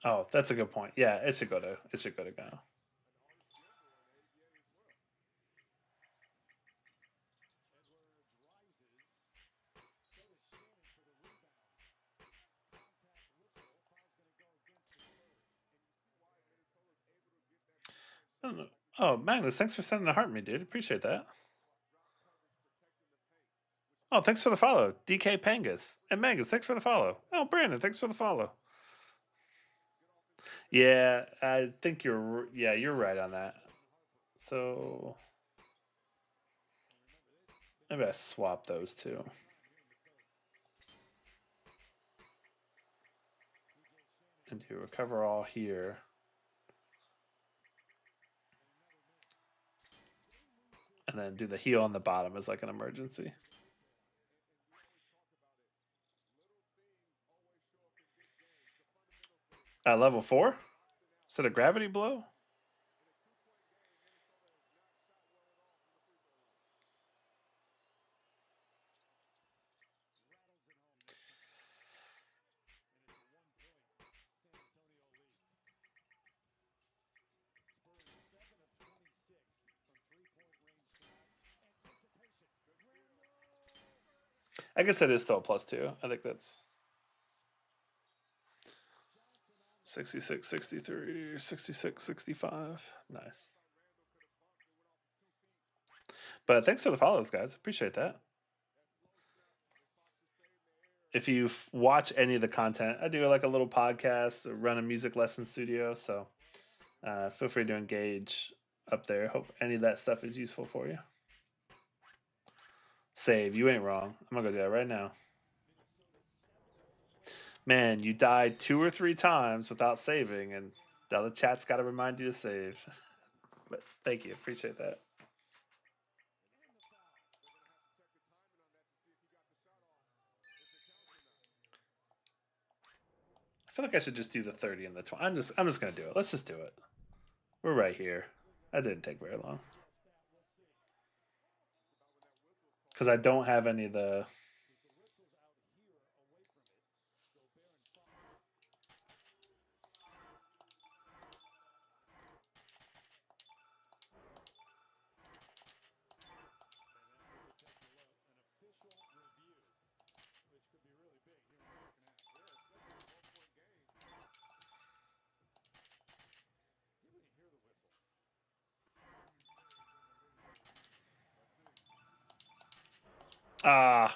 Oh, that's a good point. Yeah, it should go to Guile. I don't know. Oh, Magnus, thanks for sending a heart me, dude. Appreciate that. Oh, thanks for the follow, DK Pangus and Magnus. Thanks for the follow. Oh, Brandon, thanks for the follow. Yeah, I think you're right on that. So maybe I swap those two. And do recover all here. And then do the heal on the bottom as like an emergency. Level 4? Is it a gravity blow? I guess that is still a +2. I think that's 66, 63, 66, 65. Nice. But thanks for the follows, guys. Appreciate that. If you watch any of the content, I do like a little podcast, run a music lesson studio. So feel free to engage up there. Hope any of that stuff is useful for you. Save. You ain't wrong. I'm going to go do that right now. Man, you died 2 or 3 times without saving, and the other chat's got to remind you to save. But thank you. Appreciate that. I feel like I should just do the 30 and the 20. I'm just gonna do it. Let's just do it. We're right here. That didn't take very long. Because I don't have any of the. Ah.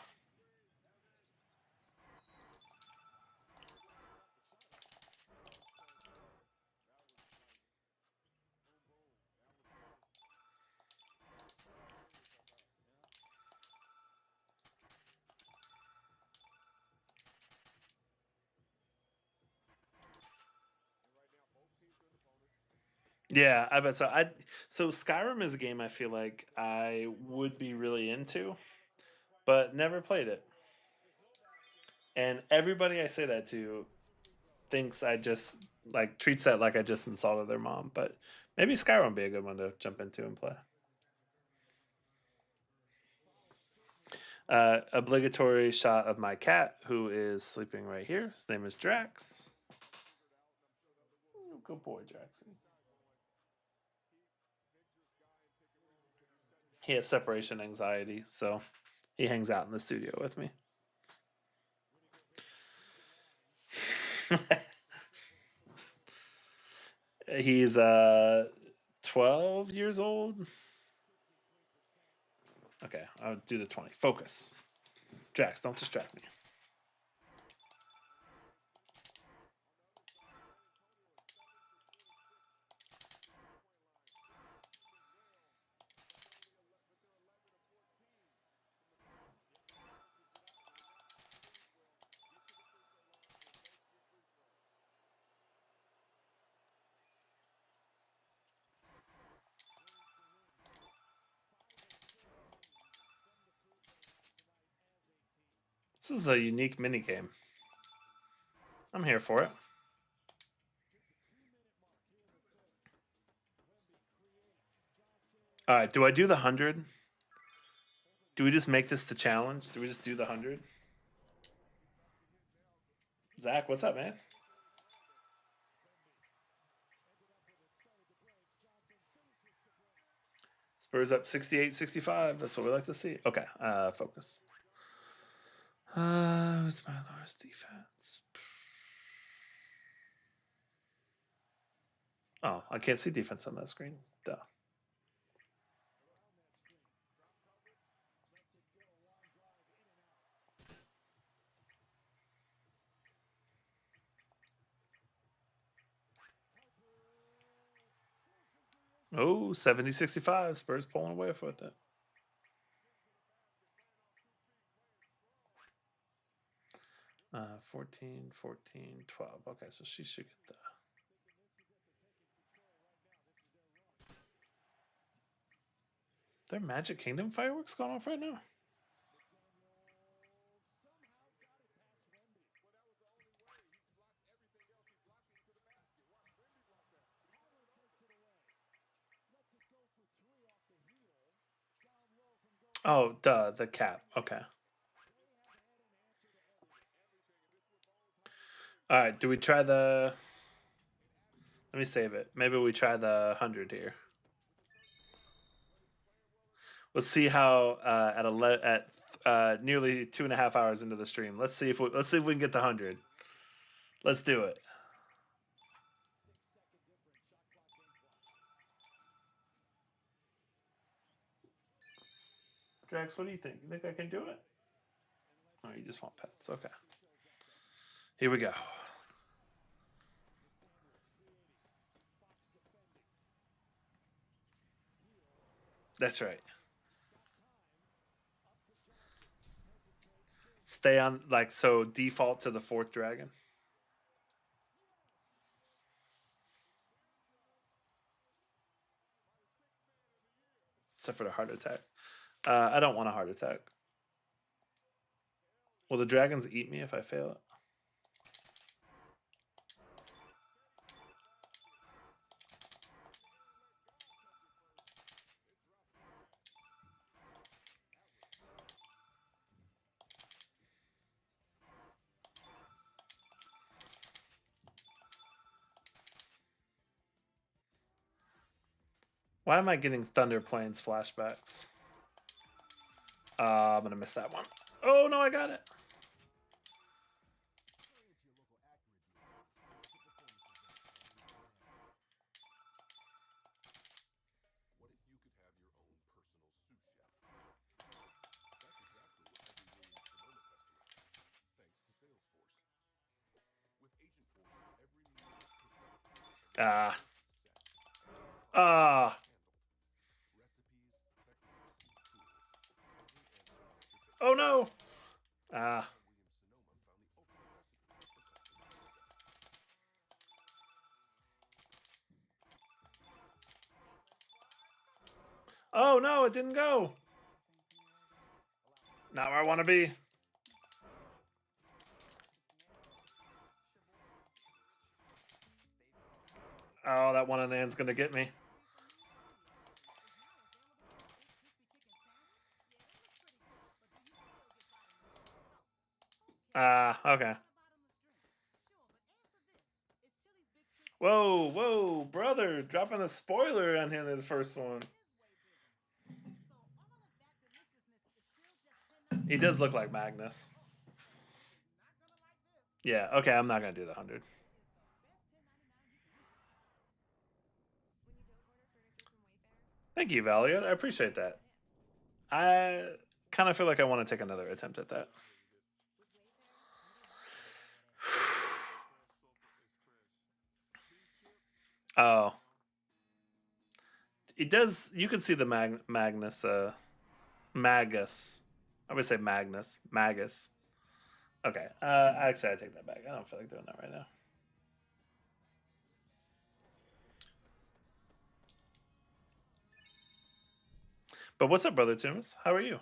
Yeah, I bet so. So Skyrim is a game I feel like I would be really into, but never played it. And everybody I say that to thinks I just like treats that like I just insulted their mom. But maybe Skyrim would be a good one to jump into and play. Obligatory shot of my cat, who is sleeping right here. His name is Drax. Ooh, good boy, Draxy. He has separation anxiety, so he hangs out in the studio with me. He's 12 years old. Okay, I'll do the 20. Focus. Drax, don't distract me. This is a unique mini game. I'm here for it. All right, do I do the 100? Do we just make this the challenge? Do we just do the 100? Zach, what's up, man? Spurs up 68-65. That's what we like to see. Okay, focus. Who's my lowest defense? Oh, I can't see defense on that screen. Duh. Oh, 70-65. Spurs pulling away with it. Uh, 14, 14, 12. Okay, so she should get the. There Magic Kingdom fireworks going off right now? Oh, duh, the cap. Okay. All right, do we try the. Let me save it. Maybe we try the 100 here. Let's see how at nearly 2.5 hours into the stream. Let's see if we can get the 100. Let's do it. Drax, what do you think? You think I can do it? Oh, you just want pets. Okay. Here we go. That's right. Stay on, like, so default to the 4th dragon. Except for the heart attack. I don't want a heart attack. Will the dragons eat me if I fail it? Why am I getting Thunder Plains flashbacks? I'm going to miss that one. Oh, no, I got it. Ah. Ah. Oh, no. Ah. Oh, no, it didn't go. Not where I want to be. Oh, that one and An's going to get me. Ah, okay. Whoa, whoa, brother. Dropping a spoiler on here in the first one. He does look like Magnus. Yeah, okay, I'm not going to do the 100. Thank you, Valiant. I appreciate that. I kind of feel like I want to take another attempt at that. Oh. It does. You can see the Magnus. Magus. I would say Magnus. Magus. Okay. Actually, I take that back. I don't feel like doing that right now. But what's up, Brother Tooms? How are you?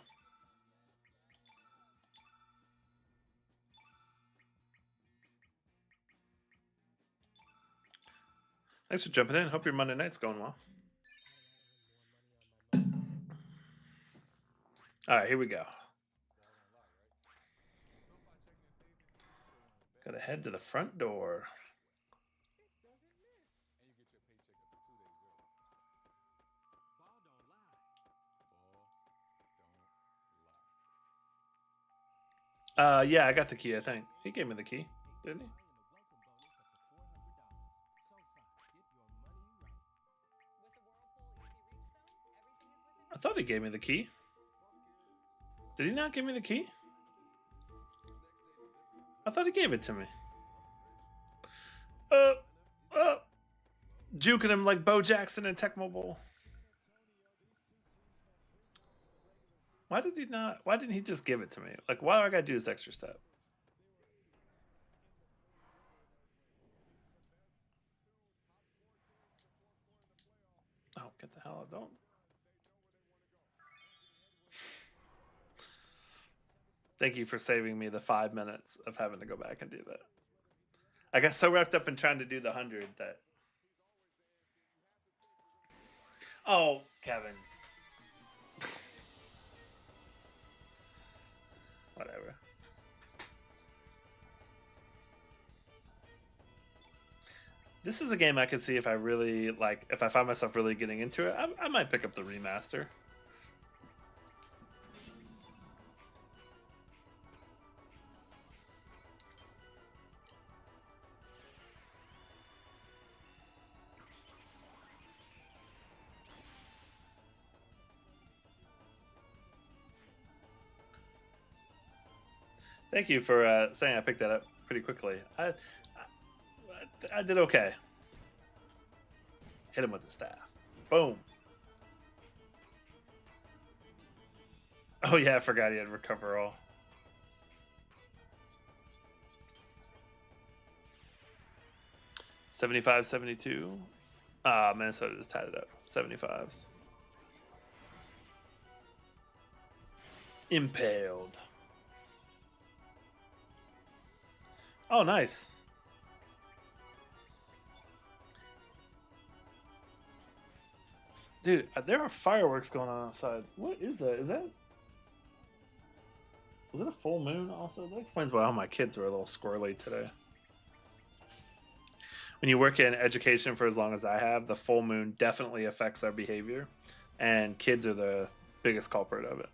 Thanks for jumping in. Hope your Monday night's going well. All right, here we go. Gotta head to the front door. Yeah, I got the key, I think. He gave me the key, didn't he? I thought he gave me the key. Did he not give me the key? I thought he gave it to me. Uh, juking him like Bo Jackson in Tecmo Bowl. Why did he not? Why didn't he just give it to me? Like, why do I gotta do this extra step? Oh, get the hell out! Don't. Thank you for saving me the 5 minutes of having to go back and do that. I got so wrapped up in trying to do the 100 that. Oh, Kevin. Whatever. This is a game I could see if I really like. If I find myself really getting into it, I might pick up the remaster. Thank you for saying I picked that up pretty quickly. I did okay. Hit him with the staff. Boom. Oh yeah, I forgot he had recover all. $75, $72. Minnesota just tied it up. 75s. Impaled. Oh, nice. Dude, there are fireworks going on outside. What is that? Is that... Was it a full moon also? That explains why all my kids were a little squirrely today. When you work in education for as long as I have, the full moon definitely affects our behavior. And kids are the biggest culprit of it.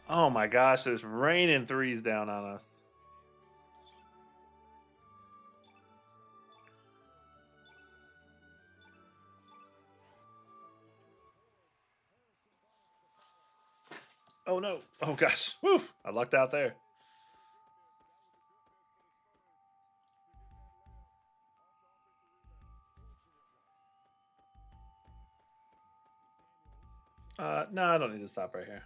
Oh my gosh, there's raining threes down on us. Oh no. Oh gosh. Woo! I lucked out there. No, I don't need to stop right here.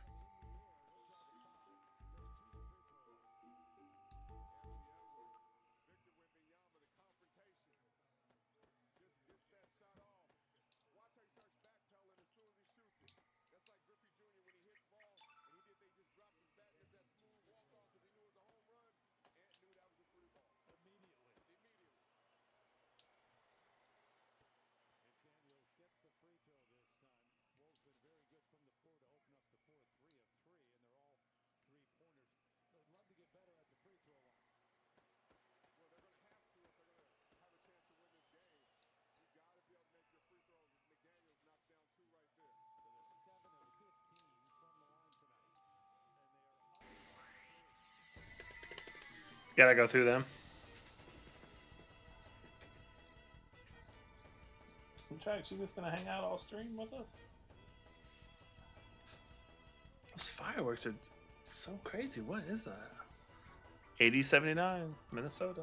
Gotta go through them. Tracks, you just gonna hang out all stream with us? Those fireworks are so crazy. What is that? 80-79, Minnesota.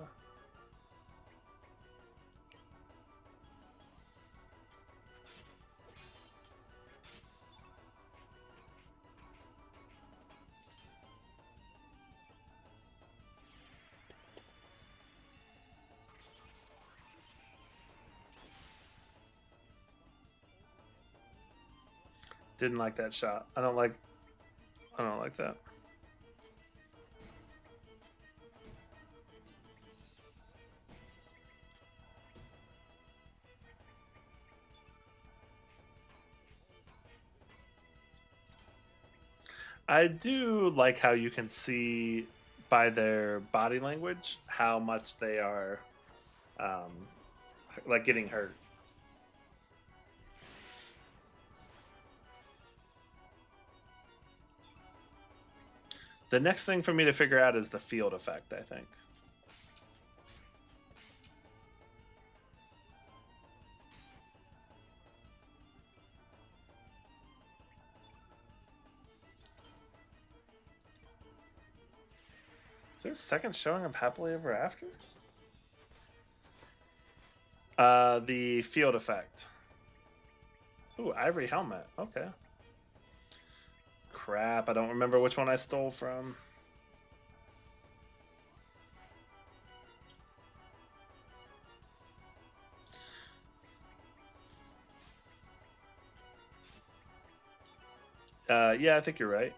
Didn't like that shot. I don't like that. I do like how you can see by their body language how much they are um, like getting hurt. The next thing for me to figure out is the field effect, I think. Is there a second showing of Happily Ever After? The field effect. Ooh, ivory helmet. Okay. Crap, I don't remember which one I stole from. Yeah, I think you're right.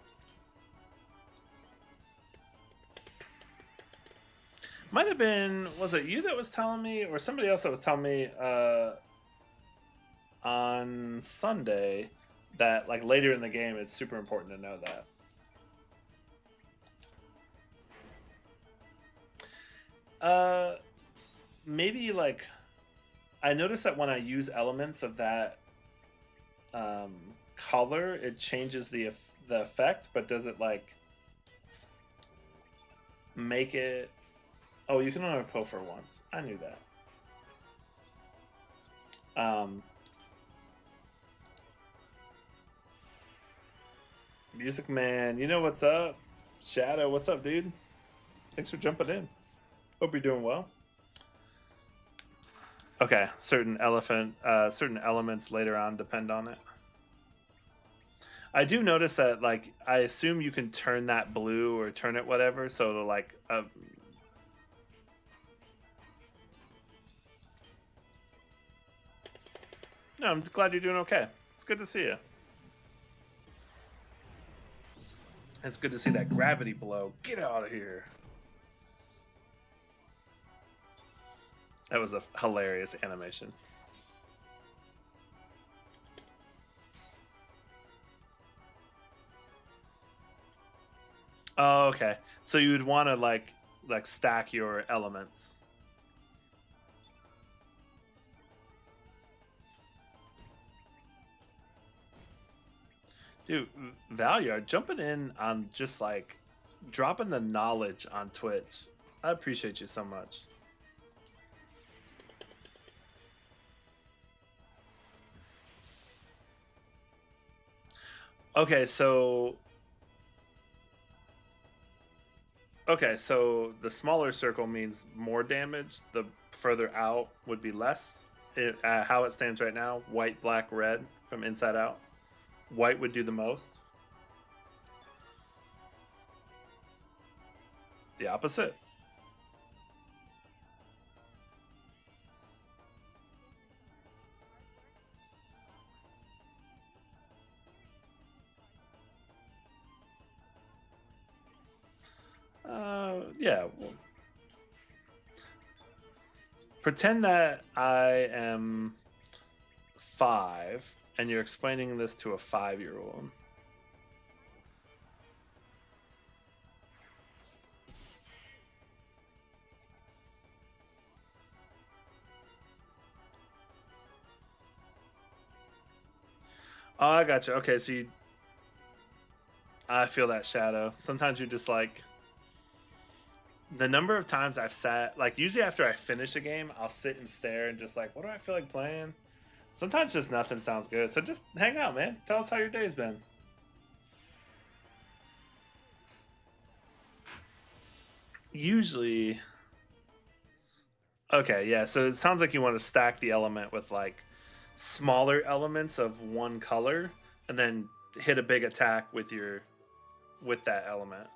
Might have been, was it you that was telling me, or somebody else that was telling me on Sunday that like later in the game it's super important to know that. Uh, Maybe like I noticed that when I use elements of that um, color, it changes the effect, but does it like make it? Oh, you can only pull for once. I knew that. Music Man, you know what's up? Shadow, what's up, dude? Thanks for jumping in. Hope you're doing well. Okay, certain elements later on depend on it. I do notice that, like, I assume you can turn that blue or turn it whatever, so it'll like. No, I'm glad you're doing okay. It's good to see you. It's good to see that gravity blow. Get out of here. That was a hilarious animation. Oh, okay. So you would want to like stack your elements. Dude, Valyard jumping in on just like dropping the knowledge on Twitch. I appreciate you so much. Okay, so the smaller circle means more damage. The further out would be less. How it stands right now: white, black, red from inside out. White would do the most. The opposite. Yeah. Pretend that I am 5 and you're explaining this to a 5-year-old. Oh, I got you. Okay, so you. I feel that shadow. Sometimes you're just like. The number of times I've sat, like, usually after I finish a game, I'll sit and stare and just like, what do I feel like playing? Sometimes just nothing sounds good. So just hang out, man. Tell us how your day's been. Usually. Okay, yeah. So it sounds like you want to stack the element with like smaller elements of one color and then hit a big attack with your with that element.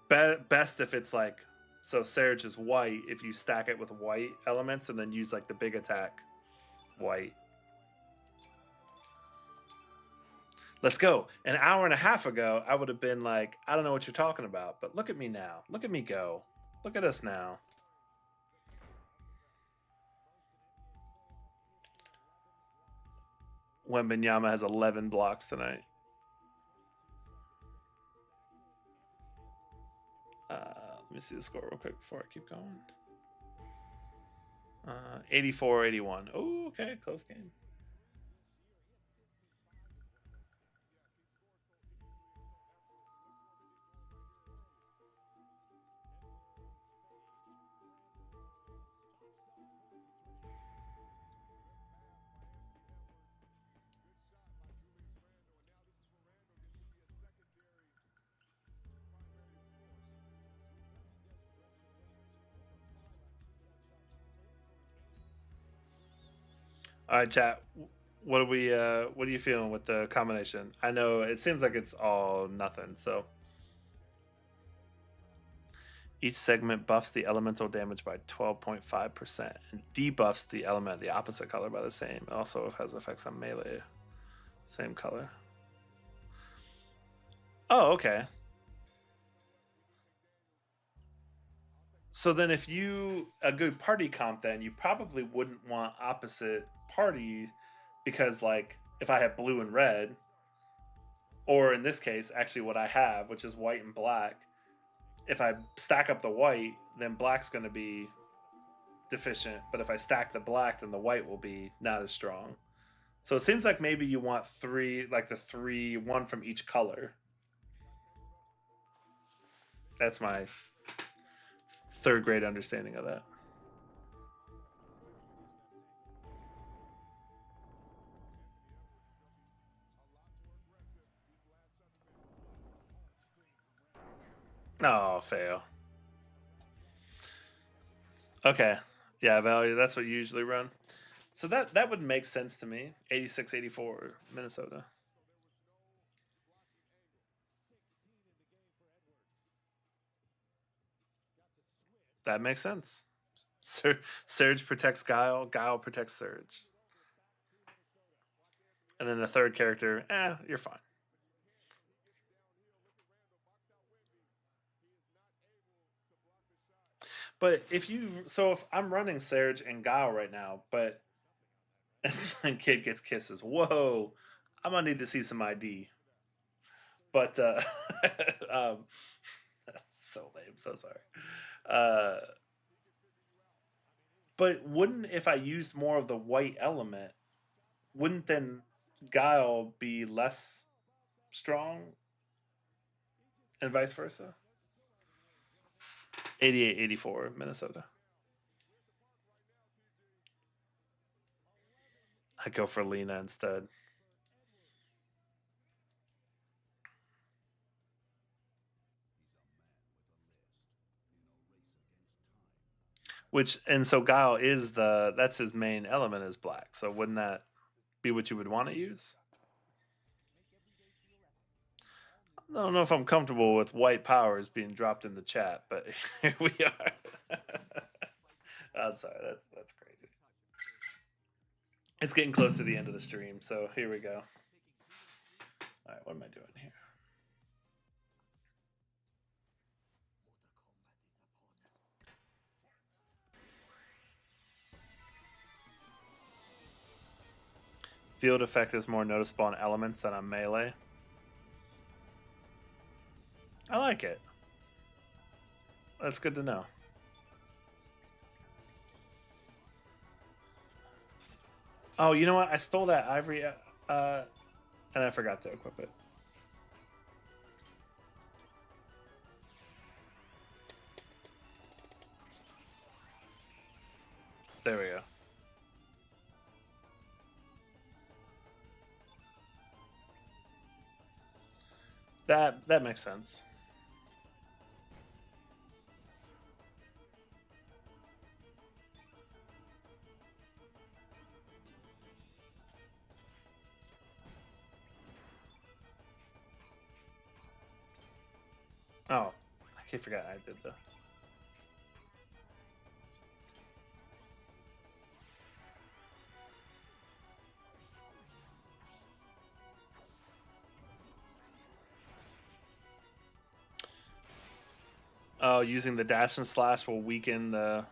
Best if it's like so Serge is white if you stack it with white elements and then use like the big attack white. Let's go. An hour and a half ago, I would have been like, I don't know what you're talking about, but look at me now. Look at me go. Look at us now. Wembenyama has 11 blocks tonight. me see the score real quick before I keep going. 84-81. Oh, okay, close game. All right, chat. What are we? What are you feeling with the combination? I know it seems like it's all nothing. So each segment buffs the elemental damage by 12.5% and debuffs the element of the opposite color by the same. It also has effects on melee, same color. Oh, okay. So then, if you a good party comp, then you probably wouldn't want opposite parties because, like, if I have blue and red, or in this case, actually what I have, which is white and black, if I stack up the white, then black's going to be deficient. But if I stack the black, then the white will be not as strong. So it seems like maybe you want three, like the three, one from each color. That's my third grade understanding of that. Oh, fail. Okay. Yeah, value. That's what you usually run. So that would make sense to me. 86-84 Minnesota. That makes sense. Surge protects Guile. Guile protects Surge. And then the third character, you're fine. But if I'm running Surge and Guile right now, but some kid gets kisses, whoa, I'm gonna need to see some ID. But so lame, so sorry. But wouldn't, if I used more of the white element, wouldn't then Guile be less strong and vice versa? 88-84 Minnesota. I go for Lena instead. So Guile is that's his main element is black. So wouldn't that be what you would want to use? I don't know if I'm comfortable with white powers being dropped in the chat, but here we are. I'm sorry, that's crazy. It's getting close to the end of the stream, so here we go. All right, what am I doing here? Field effect is more noticeable on elements than on melee. I like it. That's good to know. Oh, you know what? I stole that ivory, and I forgot to equip it. There we go. That makes sense. Oh, I forgot I did the. Oh, using the dash and slash will weaken the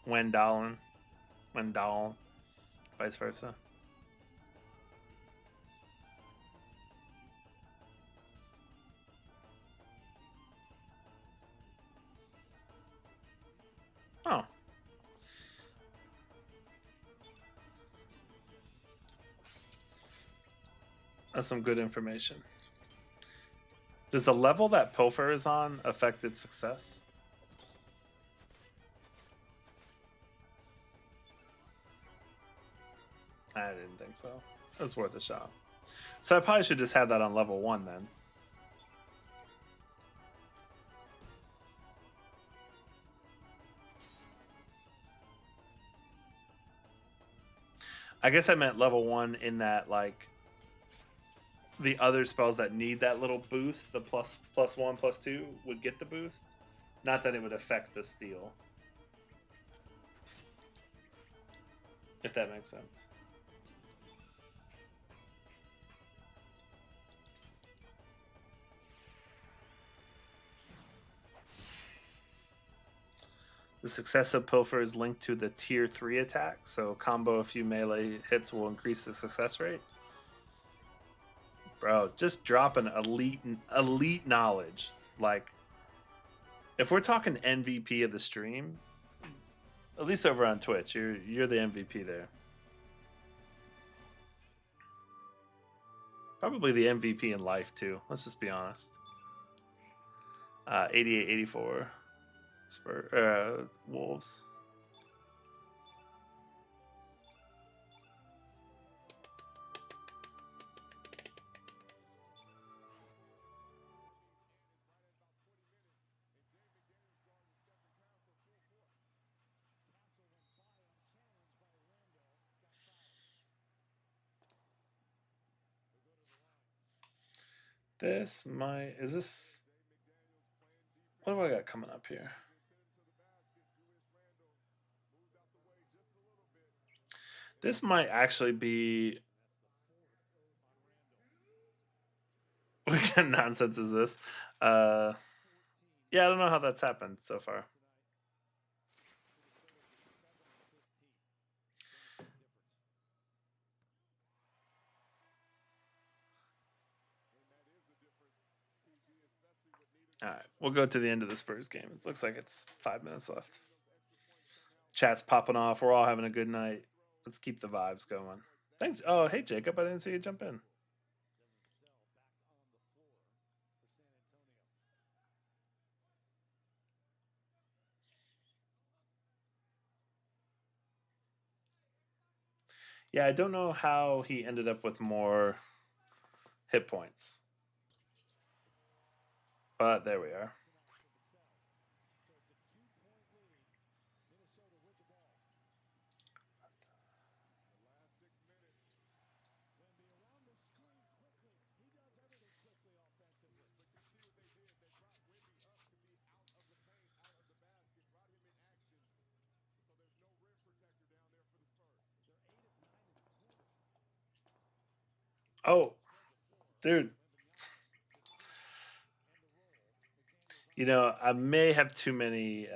Wendalen, vice versa. Oh, that's some good information. Does the level that Pilfer is on affect its success? I didn't think so. It was worth a shot. So I probably should just have that on level 1 then. I guess I meant level 1 in that, like, the other spells that need that little boost, the +1, +2, would get the boost. Not that it would affect the steal. If that makes sense. The success of Pilfer is linked to the tier 3 attack, so combo a few melee hits will increase the success rate. Bro, just dropping elite knowledge. Like, if we're talking MVP of the stream, at least over on Twitch, you're the MVP there. Probably the MVP in life too. Let's just be honest. 88, 84. Wolves. This might... Is this... What do I got coming up here? This might actually be... What kind of nonsense is this? Yeah, I don't know how that's happened so far. All right, we'll go to the end of the Spurs game. It looks like it's 5 minutes left. Chat's popping off. We're all having a good night. Let's keep the vibes going. Thanks. Oh, hey, Jacob. I didn't see you jump in. Yeah, I don't know how he ended up with more hit points. But there we are. Oh, dude. You know, I may have too many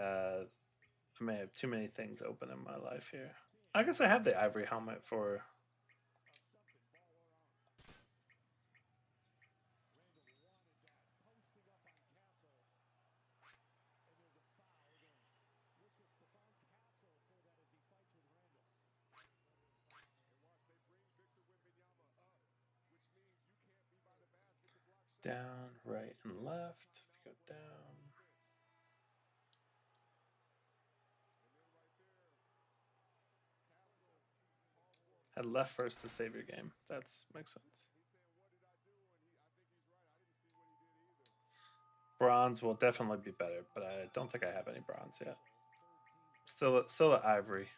things open in my life here. I guess I have the ivory helmet for... Down, right, and left. If you go down. Head left first to save your game. That makes sense. Bronze will definitely be better, but I don't think I have any bronze yet. Still at ivory.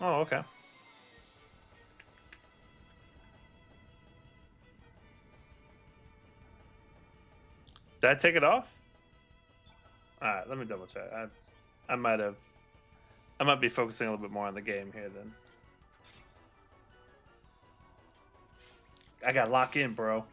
Oh, okay. Did I take it off? All right, let me double check. I might be focusing a little bit more on the game here then. I got lock in, bro.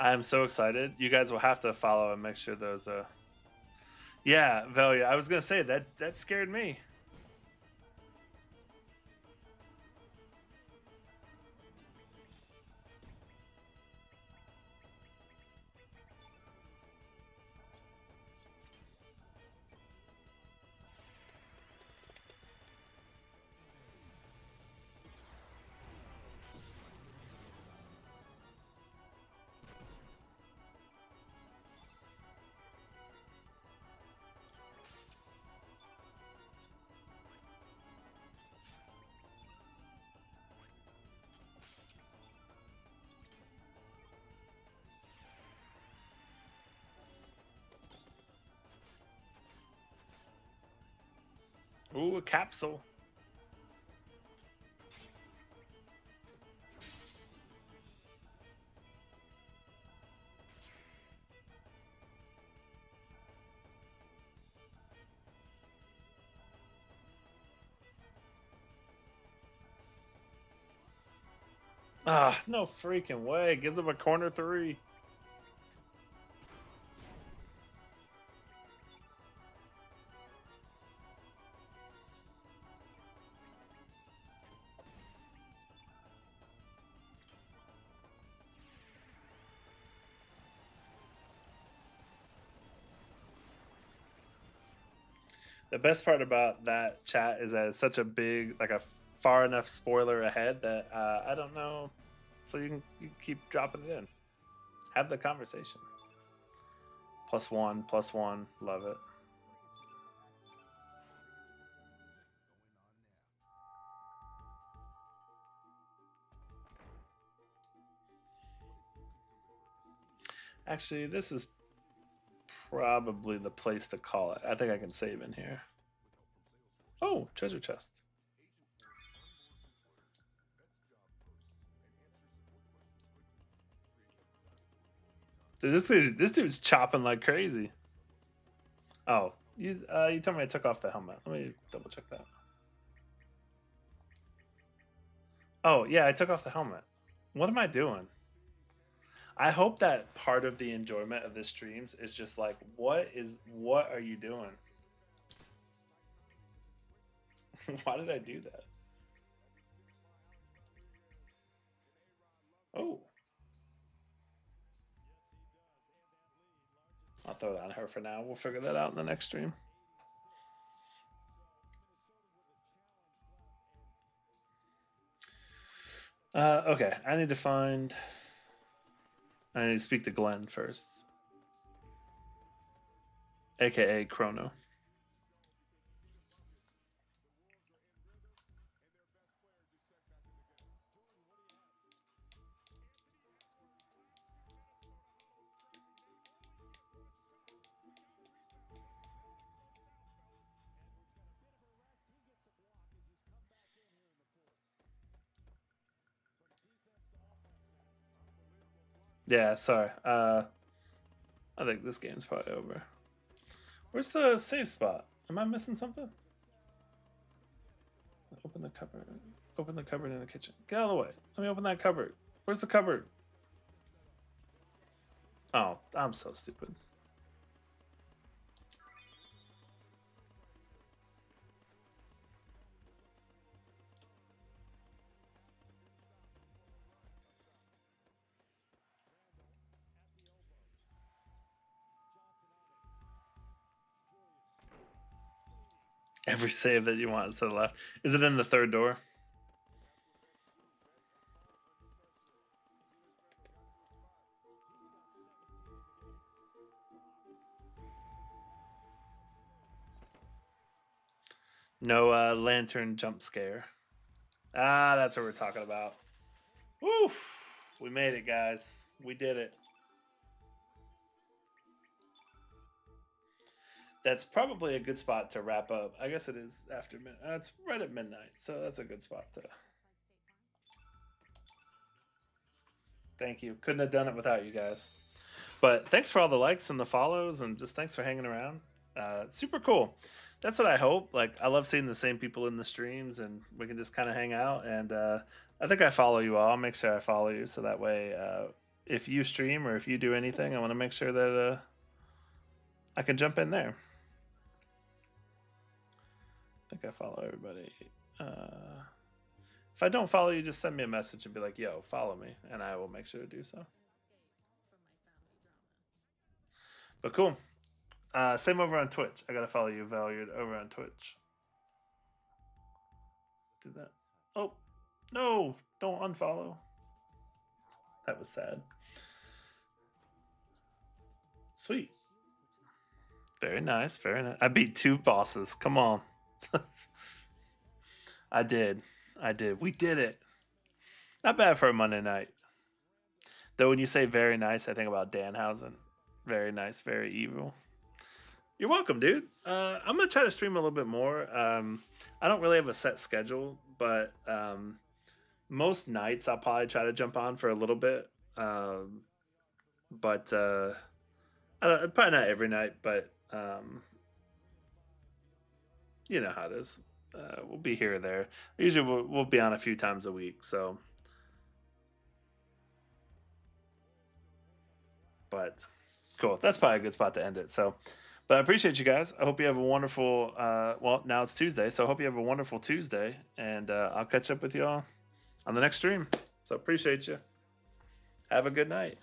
I am so excited. You guys will have to follow and make sure those. Yeah, Velia. I was gonna say that scared me. Ooh, a capsule. Ah, no freaking way. Gives him a corner 3. The best part about that chat is that it's such a big, like a far enough spoiler ahead that I don't know. So you can keep dropping it in. Have the conversation. +1, +1. Love it. Actually, this is probably the place to call it. I think I can save in here. Oh, treasure chest. Dude, this dude's chopping like crazy. Oh, you told me I took off the helmet. Let me double check that. Oh yeah, I took off the helmet. What am I doing? I hope that part of the enjoyment of this streams is just like, what are you doing? Why did I do that? Oh, I'll throw it on her for now. We'll figure that out in the next stream. Okay, I need to find. I need to speak to Glenn first, aka Chrono. Yeah, sorry. I think this game's probably over. Where's the save spot? Am I missing something? Open the cupboard. Open the cupboard in the kitchen. Get out of the way. Let me open that cupboard. Where's the cupboard? Oh, I'm so stupid. Every save that you want is to the left. Is it in the third door? No lantern jump scare. Ah, that's what we're talking about. Woof! We made it, guys. We did it. That's probably a good spot to wrap up. I guess it is after midnight. It's right at midnight, so that's a good spot to. Thank you. Couldn't have done it without you guys. But thanks for all the likes and the follows, and just thanks for hanging around. It's super cool. That's what I hope. Like, I love seeing the same people in the streams, and we can just kind of hang out. And I think I follow you all. I'll make sure I follow you so that way, if you stream or if you do anything, I want to make sure that I can jump in there. I think I follow everybody. If I don't follow you, just send me a message and be like, "Yo, follow me," and I will make sure to do so. But cool. Same over on Twitch. I gotta follow you, Valued, over on Twitch. Do that. Oh, no! Don't unfollow. That was sad. Sweet. Very nice. Very nice. I beat 2 bosses. Come on. I did. I did. We did it. Not bad for a Monday night. Though when you say very nice, I think about Danhausen. Very nice, very evil. You're welcome, dude. I'm gonna try to stream a little bit more. I don't really have a set schedule, but most nights I'll probably try to jump on for a little bit. But probably not every night. But you know how it is. We'll be here or there. Usually we'll be on a few times a week. So, but cool. That's probably a good spot to end it. So. But I appreciate you guys. I hope you have a wonderful. Well, now it's Tuesday, so I hope you have a wonderful Tuesday, and I'll catch up with y'all on the next stream. So appreciate you. Have a good night.